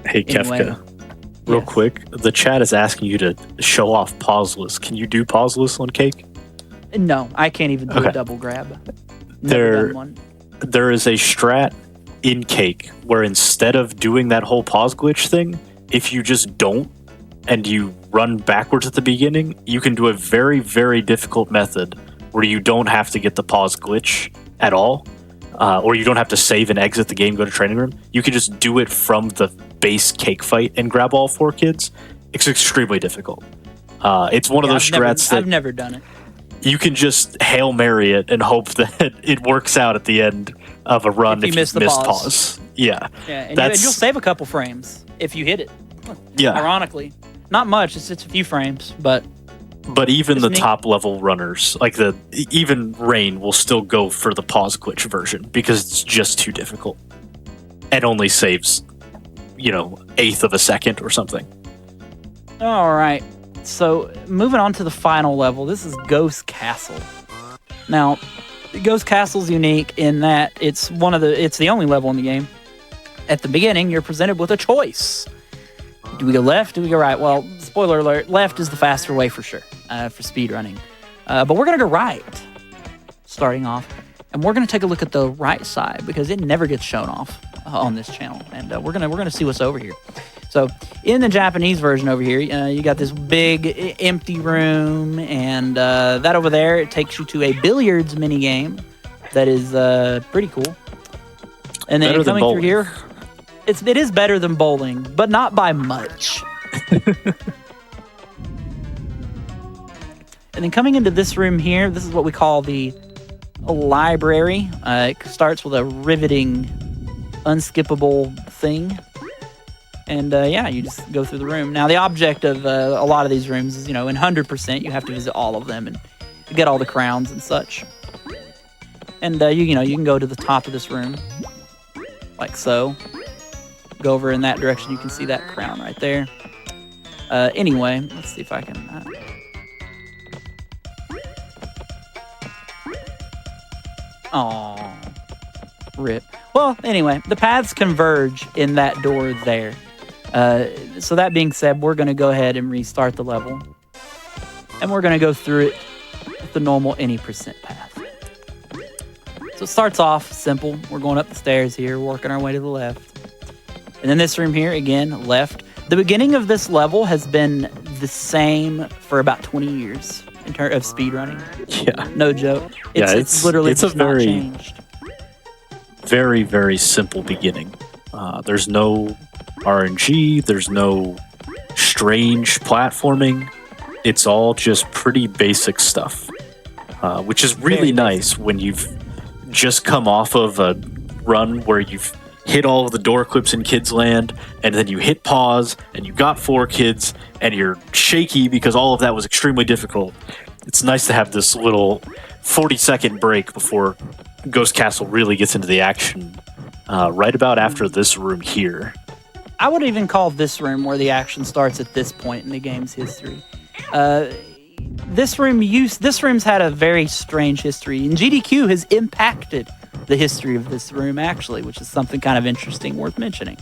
Hey, Kefka. Real quick, the chat is asking you to show off pauseless. Can you do pauseless on Cake? No, I can't even do a double grab. There is a strat in Cake where instead of doing that whole pause glitch thing, if you just don't and you run backwards at the beginning, you can do a very, very difficult method where you don't have to get the pause glitch at all, or you don't have to save and exit the game, go to training room. You can just do it from the base Cake fight and grab all 4 kids. It's extremely difficult. It's one of those strats that I've never done it. You can just Hail Mary it and hope that it works out at the end of a run if you missed pause. Yeah. And you'll save a couple frames if you hit it. Yeah. Ironically. Not much, it's a few frames, but even the top level runners, like even Rain, will still go for the pause glitch version because it's just too difficult. It only saves, 1/8 of a second or something. All right. So moving on to the final level, this is Ghost Castle. Now, Ghost Castle's unique in that it's the only level in the game. At the beginning, you're presented with a choice. Do we go left? Do we go right? Well, spoiler alert, left is the faster way for sure, for speedrunning. But we're going to go right, starting off. And we're going to take a look at the right side because it never gets shown off on this channel. And we're gonna see what's over here. So in the Japanese version over here, you got this big empty room, and that over there, it takes you to a billiards mini game that is pretty cool. And then coming through here, it is better than bowling, but not by much. And then coming into this room here, this is what we call the library. It starts with a riveting, unskippable thing. And you just go through the room. Now, the object of a lot of these rooms is, in 100%, you have to visit all of them and get all the crowns and such. And, you can go to the top of this room, like so. Go over in that direction, you can see that crown right there. Anyway, let's see if I can... Aww. Rip. Well, anyway, the paths converge in that door there. So that being said, we're going to go ahead and restart the level. And we're going to go through it with the normal any percent path. So it starts off simple. We're going up the stairs here, working our way to the left. And then this room here, again, left. The beginning of this level has been the same for about 20 years in terms of speedrunning. Yeah. No joke. It's literally it's a just not very, changed. very, very simple beginning. There's no RNG. There's no strange platforming. It's all just pretty basic stuff, which is really nice when you've just come off of a run where you've hit all of the door clips in Kids Land, and then you hit pause, and you got 4 kids, and you're shaky because all of that was extremely difficult. It's nice to have this little 40-second break before Ghost Castle really gets into the action, right about after this room here. I would even call this room where the action starts at this point in the game's history. This room's had a very strange history, and GDQ has impacted the history of this room, actually, which is something kind of interesting worth mentioning.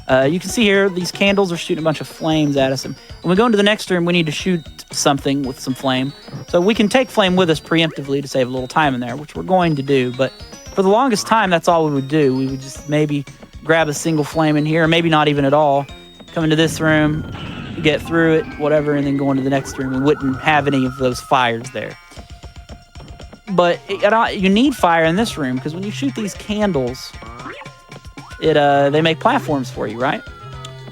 You can see here, these candles are shooting a bunch of flames at us, and when we go into the next room, we need to shoot something with some flame. So we can take flame with us preemptively to save a little time in there, which we're going to do, but for the longest time, that's all we would do. We would just maybe grab a single flame in here, or maybe not even at all, come into this room, get through it, whatever, and then go into the next room. We wouldn't have any of those fires there. But you need fire in this room, because when you shoot these candles, they make platforms for you, right?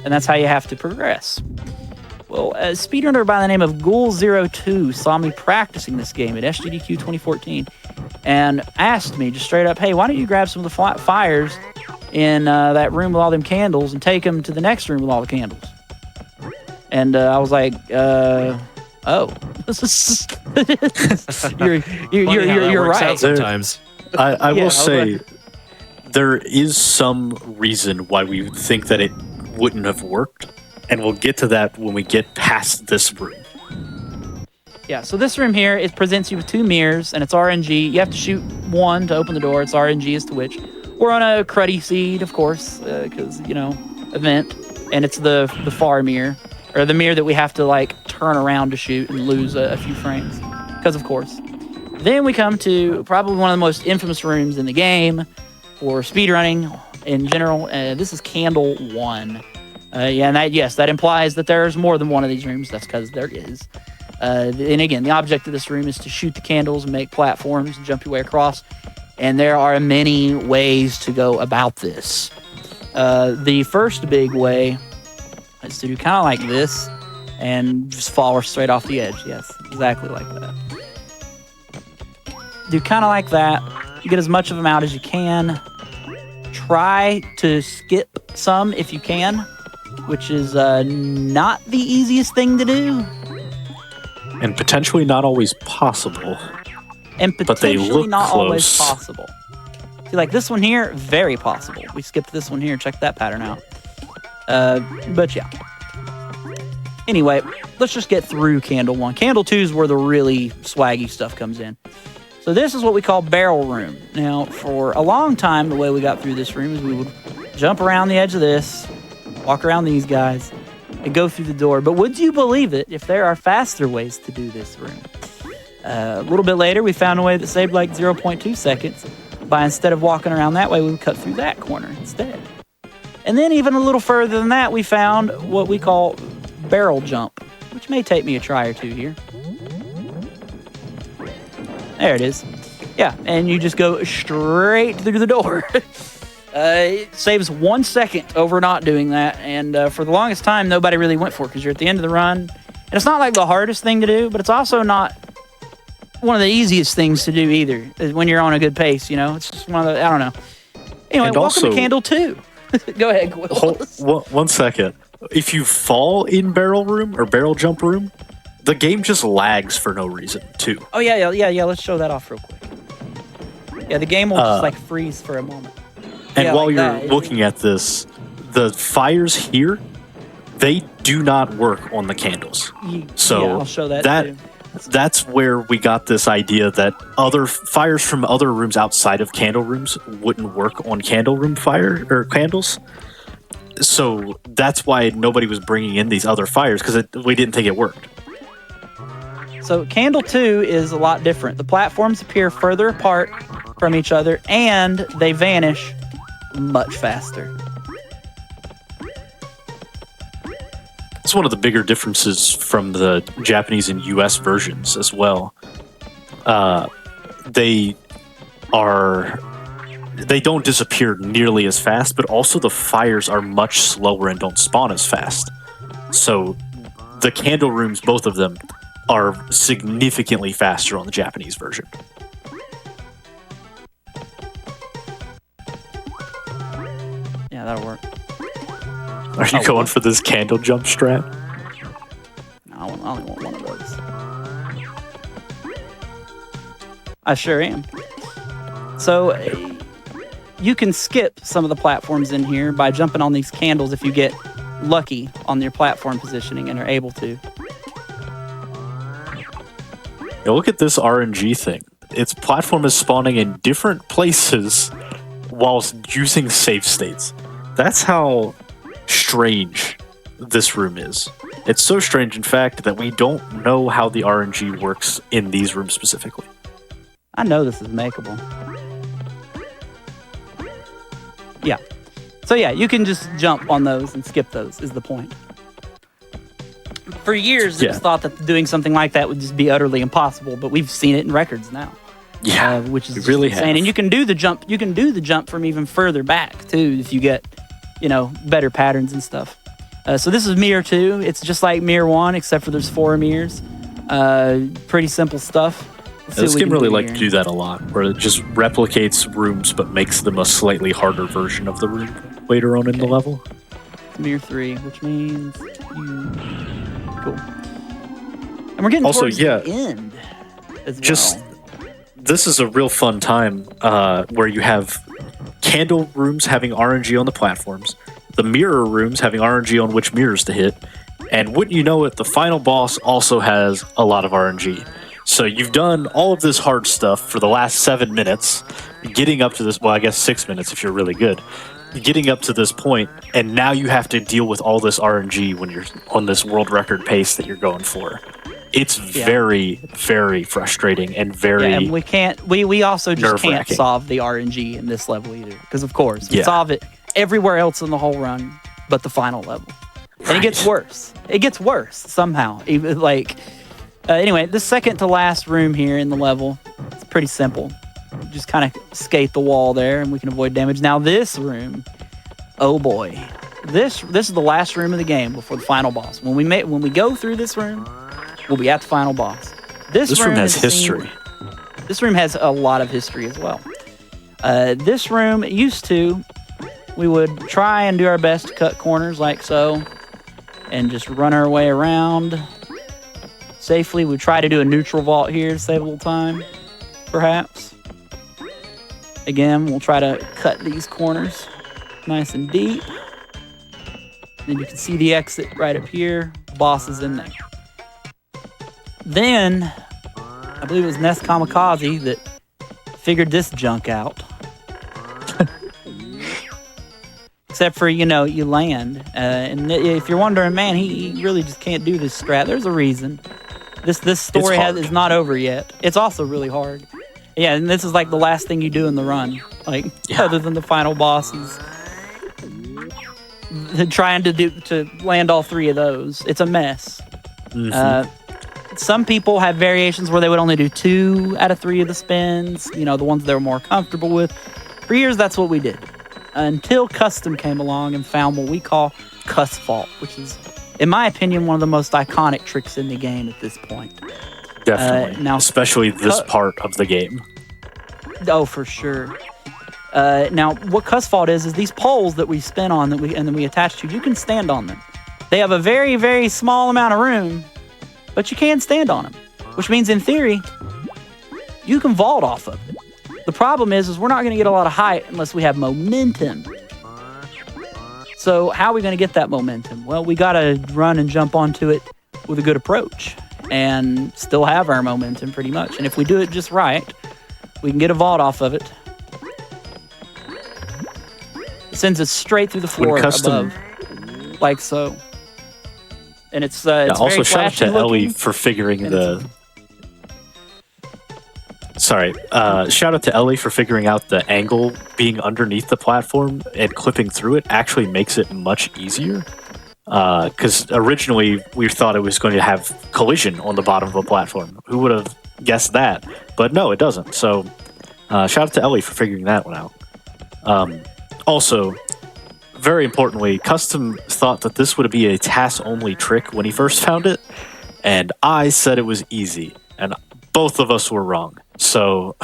And that's how you have to progress. Well, a speedrunner by the name of Ghoul02 saw me practicing this game at SGDQ 2014 and asked me just straight up, hey, why don't you grab some of the fires in that room with all them candles and take them to the next room with all the candles? And I was like, oh, you're right. Sometimes I will say there is some reason why we think that it wouldn't have worked, and we'll get to that when we get past this room. Yeah, so this room here, it presents you with 2 mirrors, and it's RNG. You have to shoot one to open the door. It's RNG as to which. We're on a cruddy seed, of course, because, event, and it's the far mirror, or the mirror that we have to, turn around to shoot and lose a few frames, because of course. Then we come to probably one of the most infamous rooms in the game for speedrunning in general. This is Candle 1. And that implies that there's more than one of these rooms. That's because there is. And again, the object of this room is to shoot the candles and make platforms and jump your way across. And there are many ways to go about this. The first big way is to do kind of like this and just fall straight off the edge. Yes, exactly like that. Do kind of like that. You get as much of them out as you can. Try to skip some if you can, which is not the easiest thing to do. And potentially not always possible. And but they potentially look not close. Always possible. See, like this one here, very possible. We skipped this one here. Check that pattern out. But yeah. Anyway, let's just get through Candle 1. Candle 2 is where the really swaggy stuff comes in. So this is what we call Barrel Room. Now, for a long time, the way we got through this room is we would jump around the edge of this, walk around these guys, and go through the door. But would you believe it if there are faster ways to do this room? A little bit later, we found a way that saved like 0.2 seconds. By instead of walking around that way, we would cut through that corner instead. And then even a little further than that, we found what we call Barrel Jump, which may take me a try or two here. There it is. Yeah, and you just go straight through the door. It saves 1 second over not doing that, and for the longest time, nobody really went for it because you're at the end of the run. And it's not like the hardest thing to do, but it's also not one of the easiest things to do either when you're on a good pace, It's just one of the, I don't know. Anyway, and welcome also, to Candle 2. Go ahead, Will. Hold, 1 second. If you fall in Barrel Room or Barrel Jump Room, the game just lags for no reason, too. Oh, yeah. Let's show that off real quick. Yeah, the game will just freeze for a moment. And while you're looking at this, the fires here, they do not work on the candles. I'll show that too. That's where we got this idea that other fires from other rooms outside of candle rooms wouldn't work on candle room fire or candles. So that's why nobody was bringing in these other fires, because we didn't think it worked. So Candle 2 is a lot different. The platforms appear further apart from each other, and they vanish much faster. It's one of the bigger differences from the Japanese and US versions as well. They don't disappear nearly as fast, but also the fires are much slower and don't spawn as fast. So the candle rooms, both of them, are significantly faster on the Japanese version. Yeah, that'll work. Are you going for this candle jump strat? No, I only want one of those. I sure am. So you can skip some of the platforms in here by jumping on these candles if you get lucky on your platform positioning and are able to. Now look at this RNG thing. Its platform is spawning in different places whilst using save states. That's how strange this room is. It's so strange, in fact, that we don't know how the RNG works in these rooms specifically. I know this is makeable. Yeah. So yeah, you can just jump on those and skip those is the point. For years, it was thought that doing something like that would just be utterly impossible, but we've seen it in records now. Yeah, which is really insane. And you can do the jump. You can do the jump from even further back too if you get, better patterns and stuff. So this is Mirror 2. It's just like Mirror 1, except for there's 4 mirrors. Pretty simple stuff. This game really likes to do that a lot, where it just replicates rooms but makes them a slightly harder version of the room later on in the level. Mirror 3, which means cool. And we're getting also, towards the end as well. This is a real fun time where you have candle rooms having RNG on the platforms, the mirror rooms having RNG on which mirrors to hit, and wouldn't you know it, the final boss also has a lot of RNG. So you've done all of this hard stuff for the last 7 minutes, getting up to this, well, I guess 6 minutes if you're really good, getting up to this point, and now you have to deal with all this RNG when you're on this world record pace that you're going for. It's very, very frustrating and very and we also just can't solve the RNG in this level either. Because of course, we solve it everywhere else in the whole run, but the final level. And it gets worse. It gets worse somehow. Even anyway, the second to last room here in the level, it's pretty simple. Just kind of skate the wall there and we can avoid damage. Now this room, oh boy. This is the last room of the game before the final boss. When we go through this room, we'll be at the final boss. This room has history. This room has a lot of history as well. This room used to, we would try and do our best to cut corners like so and just run our way around safely. We'd try to do a neutral vault here to save a little time, perhaps. Again, we'll try to cut these corners nice and deep. Then you can see the exit right up here. Boss is in there. Then, I believe it was Nest Kamikaze that figured this junk out. Except for, you land. And if you're wondering, man, he really just can't do this strat. There's a reason. This story is not over yet. It's also really hard. Yeah, and this is like the last thing you do in the run. Other than the final bosses. Trying to land all 3 of those. It's a mess. Mm-hmm. Some people have variations where they would only do 2 out of 3 of the spins, the ones they're more comfortable with. For years, that's what we did. Until Custom came along and found what we call Cuss Fault, which is, in my opinion, one of the most iconic tricks in the game at this point. Definitely. Now, especially this part of the game. Oh, for sure. Now, what Cuss Fault is these poles that we spin on and then we attach to, you can stand on them. They have a very, very small amount of room, but you can stand on them, which means in theory, you can vault off of it. The problem is we're not going to get a lot of height unless we have momentum. So how are we going to get that momentum? Well, we got to run and jump onto it with a good approach and still have our momentum pretty much. And if we do it just right, we can get a vault off of it. It sends us straight through the floor above, like so. And it's also very shout out to Ellie for figuring shout out to Ellie for figuring out the angle being underneath the platform and clipping through it actually makes it much easier. Because originally we thought it was going to have collision on the bottom of a platform. Who would have guessed that? But no, it doesn't. So shout out to Ellie for figuring that one out. Also, very importantly, Custom thought that this would be a TAS-only trick when he first found it, and I said it was easy, and both of us were wrong. So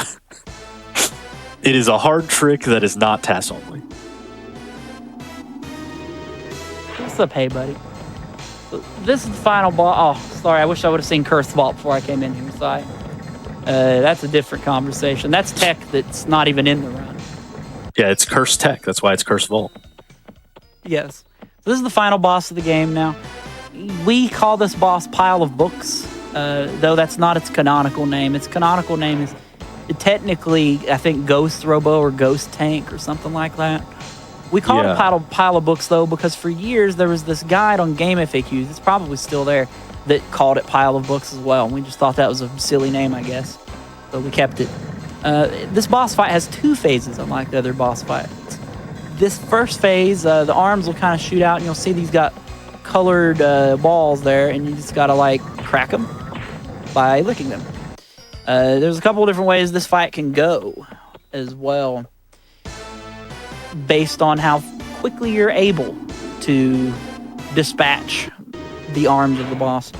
it is a hard trick that is not TAS-only. What's up, hey buddy? So this is the final boss. Oh, sorry, I wish I would have seen Cursed Vault before I came in here. Sorry. That's a different conversation. That's tech that's not even in the run. Yeah, it's cursed tech. That's why it's Cursed Vault. Yes. So this is the final boss of the game now. We call this boss Pile of Books, though that's not its canonical name. Its canonical name is technically, I think, Ghost Robo or Ghost Tank or something like that. We call it a pile of books, though, because for years there was this guide on Game FAQs, it's probably still there, that called it Pile of Books as well. We just thought that was a silly name, I guess. So we kept it. This boss fight has two phases, unlike the other boss fights. This first phase, the arms will kind of shoot out, and you'll see these got colored balls there, and you just got to, like, crack them by licking them. There's a couple of different ways this fight can go as well, based on how quickly you're able to dispatch the arms of the boss.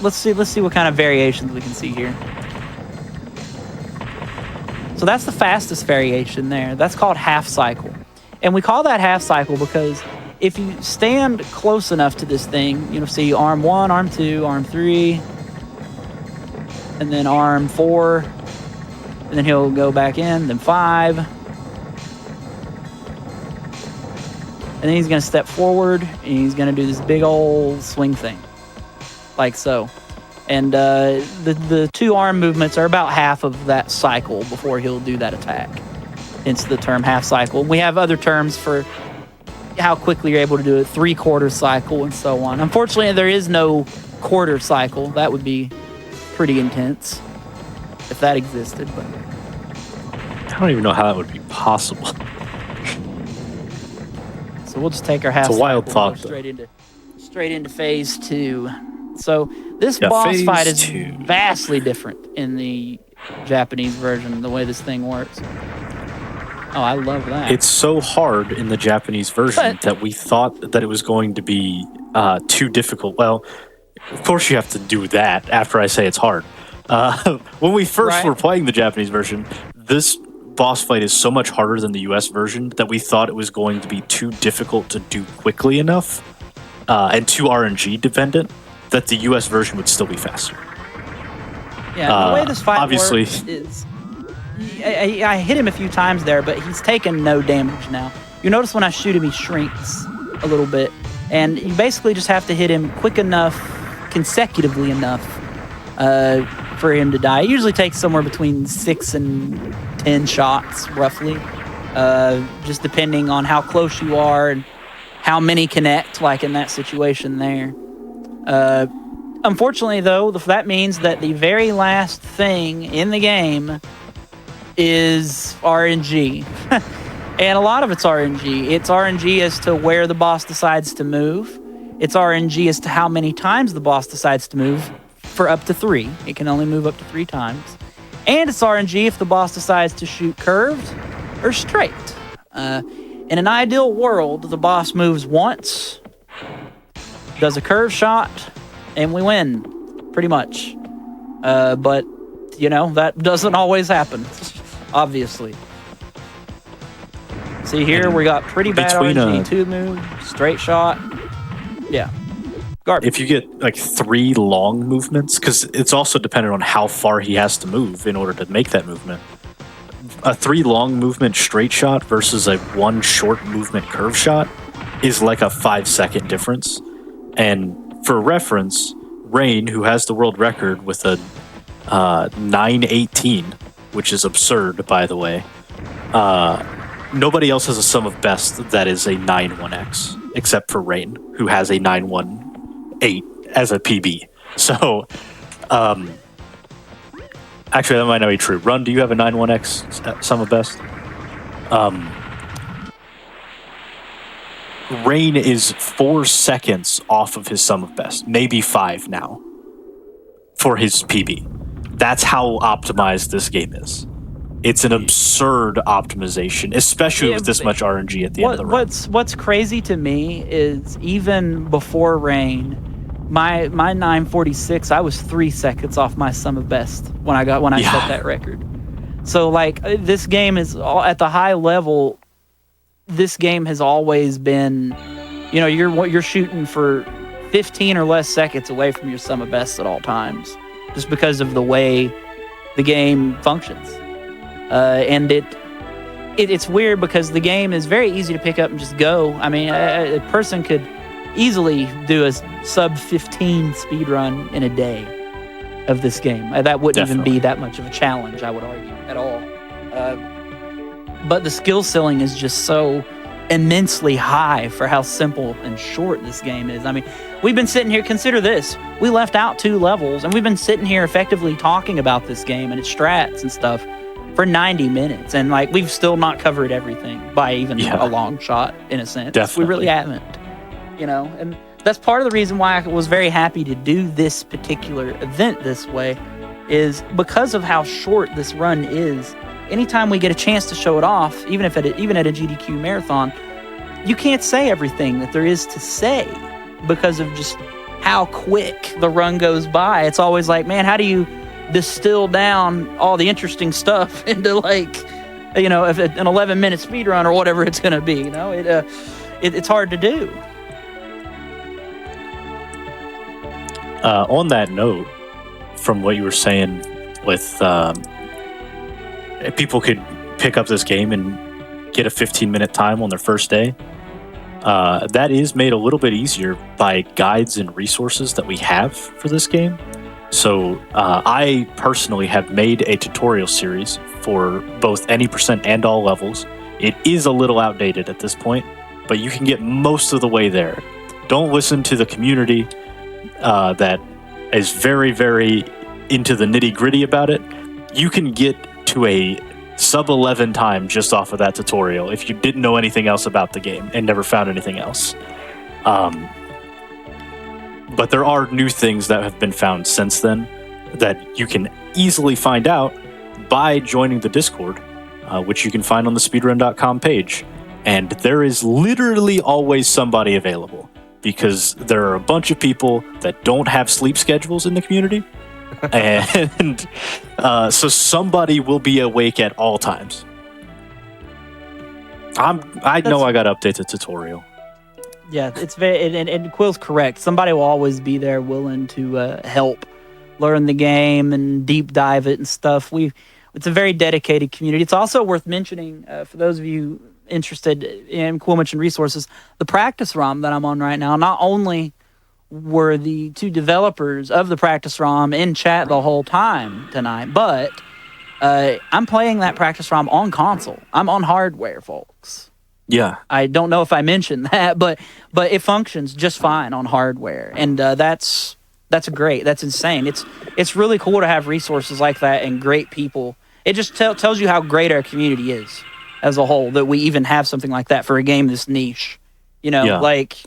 Let's see what kind of variations we can see here. So that's the fastest variation there. That's called half cycle. And we call that half cycle because if you stand close enough to this thing, you'll see arm 1, arm 2, arm 3, and then arm 4, and then he'll go back in, then 5. And then he's going to step forward, and he's going to do this big old swing thing, like so. And the two arm movements are about half of that cycle before he'll do that attack. Hence the term half cycle. We have other terms for how quickly you're able to do it, 3/4 cycle and so on. Unfortunately, there is no quarter cycle. That would be pretty intense if that existed. But I don't even know how that would be possible. So we'll just take our half. It's a wild cycle thought, straight into phase 2. So this boss fight is vastly different in the Japanese version, the way this thing works. Oh, I love that. It's so hard in the Japanese version that we thought that it was going to be too difficult. Well, of course you have to do that after I say it's hard. When we first were playing the Japanese version, this boss fight is so much harder than the US version that we thought it was going to be too difficult to do quickly enough and too RNG dependent that the US version would still be faster. Yeah, the way this fight obviously works is... I hit him a few times there, but he's taken no damage now. You notice when I shoot him, he shrinks a little bit. And you basically just have to hit him quick enough, consecutively enough, for him to die. It usually takes somewhere between 6 and 10 shots, roughly. Just depending on how close you are and how many connect, like in that situation there. Unfortunately, though, that means that the very last thing in the game is RNG. And a lot of it's RNG. It's RNG as to where the boss decides to move. It's RNG as to how many times the boss decides to move, for up to 3. It can only move up to 3 times. And it's RNG if the boss decides to shoot curved or straight. In an ideal world, the boss moves once, does a curve shot, and we win, pretty much. But, you know, that doesn't always happen. Obviously. See here, we got pretty bad RNG. 2 move, straight shot. Yeah. Garbage. If you get like 3 long movements, because it's also dependent on how far he has to move in order to make that movement. A 3 long movement straight shot versus a 1 short movement curve shot is like a 5-second difference. And for reference, Rain, who has the world record with a 9:18, which is absurd, by the way. Nobody else has a sum of best that is a 9-1x, except for Rain, who has a 9-1-8 as a PB. So, actually, that might not be true. Run, do you have a 9-1x sum of best? Rain is 4 seconds off of his sum of best, maybe 5 now for his PB. That's how optimized this game is. It's an absurd optimization, especially with this much RNG at the end of the run. What's crazy to me is even before Rain, my 946, I was 3 seconds off my sum of best when I set that record. So like this game is at the high level. This game has always been, you know, you're shooting for 15 or less seconds away from your sum of best at all times, just because of the way the game functions. And it's weird because the game is very easy to pick up and just go. I mean, a person could easily do a sub 15 speed run in a day of this game. That wouldn't even be that much of a challenge, I would argue, at all. But the skill ceiling is just so immensely high for how simple and short this game is. I mean, we've been sitting here, consider this, we left out 2 levels, and we've been sitting here effectively talking about this game and its strats and stuff for 90 minutes, and like we've still not covered everything by even a long shot, in a sense. Definitely. We really haven't, you know, and that's part of the reason why I was very happy to do this particular event this way, is because of how short this run is. Anytime we get a chance to show it off, even at a GDQ marathon, you can't say everything that there is to say because of just how quick the run goes by. It's always like, man, how do you distill down all the interesting stuff into, like, you know, if an 11-minute speed run or whatever it's going to be? You know, it's hard to do. On that note, from what you were saying with people could pick up this game and get a 15-minute time on their first day, that is made a little bit easier by guides and resources that we have for this game. So I personally have made a tutorial series for both any percent and all levels. It is a little outdated at this point, but you can get most of the way there. Don't listen to the community that is very, very into the nitty-gritty about it. You can get to a sub 11 time just off of that tutorial if you didn't know anything else about the game and never found anything else. But there are new things that have been found since then that you can easily find out by joining the Discord, which you can find on the speedrun.com page. And there is literally always somebody available because there are a bunch of people that don't have sleep schedules in the community. And so somebody will be awake at all times. I know I got to update the tutorial. Yeah, it's very, and Quill's correct. Somebody will always be there willing to help learn the game and deep dive it and stuff. It's a very dedicated community. It's also worth mentioning, for those of you interested in Quill mentioned resources, the practice ROM that I'm on right now, not only were the 2 developers of the practice ROM in chat the whole time tonight, but I'm playing that practice ROM on console. I'm on hardware, folks. Yeah. I don't know if I mentioned that, but it functions just fine on hardware, and that's great. That's insane. It's really cool to have resources like that and great people. It just tells you how great our community is as a whole, that we even have something like that for a game this niche. You know, like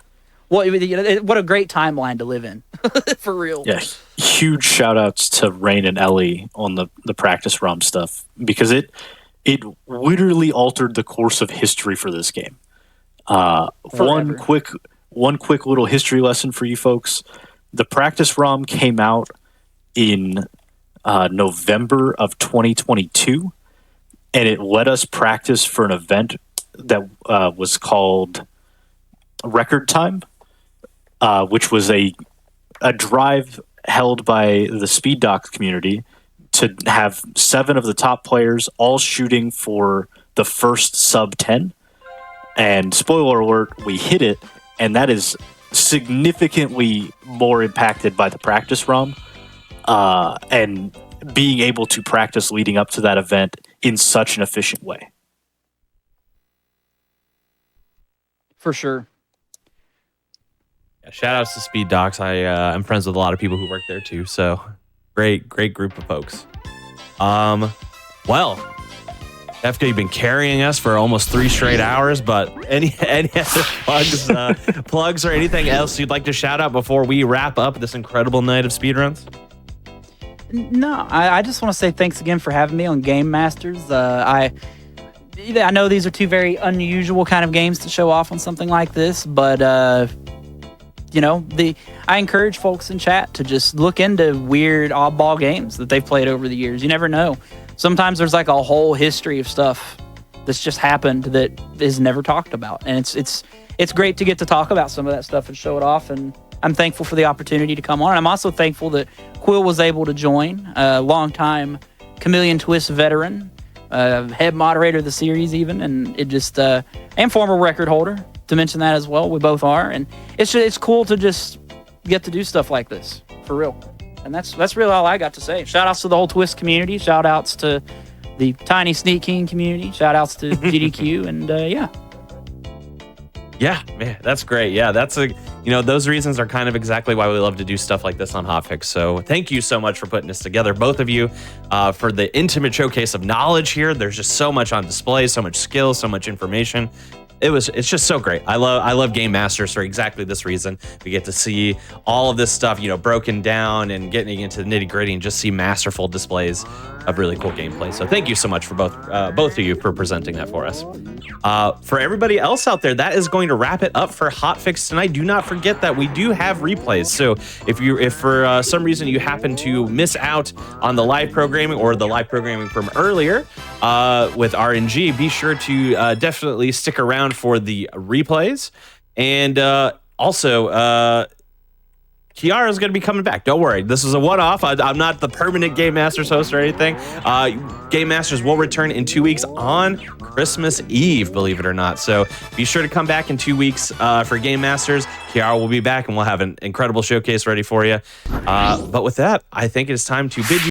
what a great timeline to live in, for real. Yeah, huge shout outs to Rain and Ellie on the practice ROM stuff, because it literally altered the course of history for this game. One quick little history lesson for you folks. The practice ROM came out in November of 2022, and it let us practice for an event that was called Record Time, which was a drive held by the Speed Docs community to have 7 of the top players all shooting for the first sub 10. And spoiler alert, we hit it, and that is significantly more impacted by the practice ROM and being able to practice leading up to that event in such an efficient way. For sure. Yeah, shout outs to Speed Docs. I'm friends with a lot of people who work there too, so great group of folks. Well, Efka, you've been carrying us for almost 3 straight hours, but any other plugs or anything else you'd like to shout out before we wrap up this incredible night of speedruns? No, I just want to say thanks again for having me on Game Masters. I know these are 2 very unusual kind of games to show off on something like this, but I encourage folks in chat to just look into weird oddball games that they've played over the years. You never know. Sometimes there's like a whole history of stuff that's just happened that is never talked about, and it's great to get to talk about some of that stuff and show it off. And I'm thankful for the opportunity to come on. And I'm also thankful that Quill was able to join, a longtime Chameleon Twist veteran, head moderator of the series even, and it just and former record holder, to mention that as well. We both are, and it's cool to just get to do stuff like this for real. And that's really all I got to say. Shout outs to the whole Twist community. Shout outs to the Tiny Sneak King community. Shout outs to GDQ, and yeah. Yeah, man, that's great. Yeah, those reasons are kind of exactly why we love to do stuff like this on Hotfix. So thank you so much for putting this together, both of you, for the intimate showcase of knowledge here. There's just so much on display, so much skill, so much information. It's just so great. I love Game Masters for exactly this reason. We get to see all of this stuff, broken down and getting into the nitty gritty and just see masterful displays of really cool gameplay. So thank you so much for both of you for presenting that for us. For everybody else out there, that is going to wrap it up for Hotfix tonight. Do not forget that we do have replays. So if for some reason you happen to miss out on the live programming or the live programming from earlier with RNG, be sure to definitely stick around for the replays. And also, Kiara's going to be coming back. Don't worry. This is a one-off. I'm not the permanent Game Masters host or anything. Game Masters will return in 2 weeks on Christmas Eve, believe it or not. So be sure to come back in 2 weeks for Game Masters. Kiara will be back, and we'll have an incredible showcase ready for you. But with that, I think it is time to bid you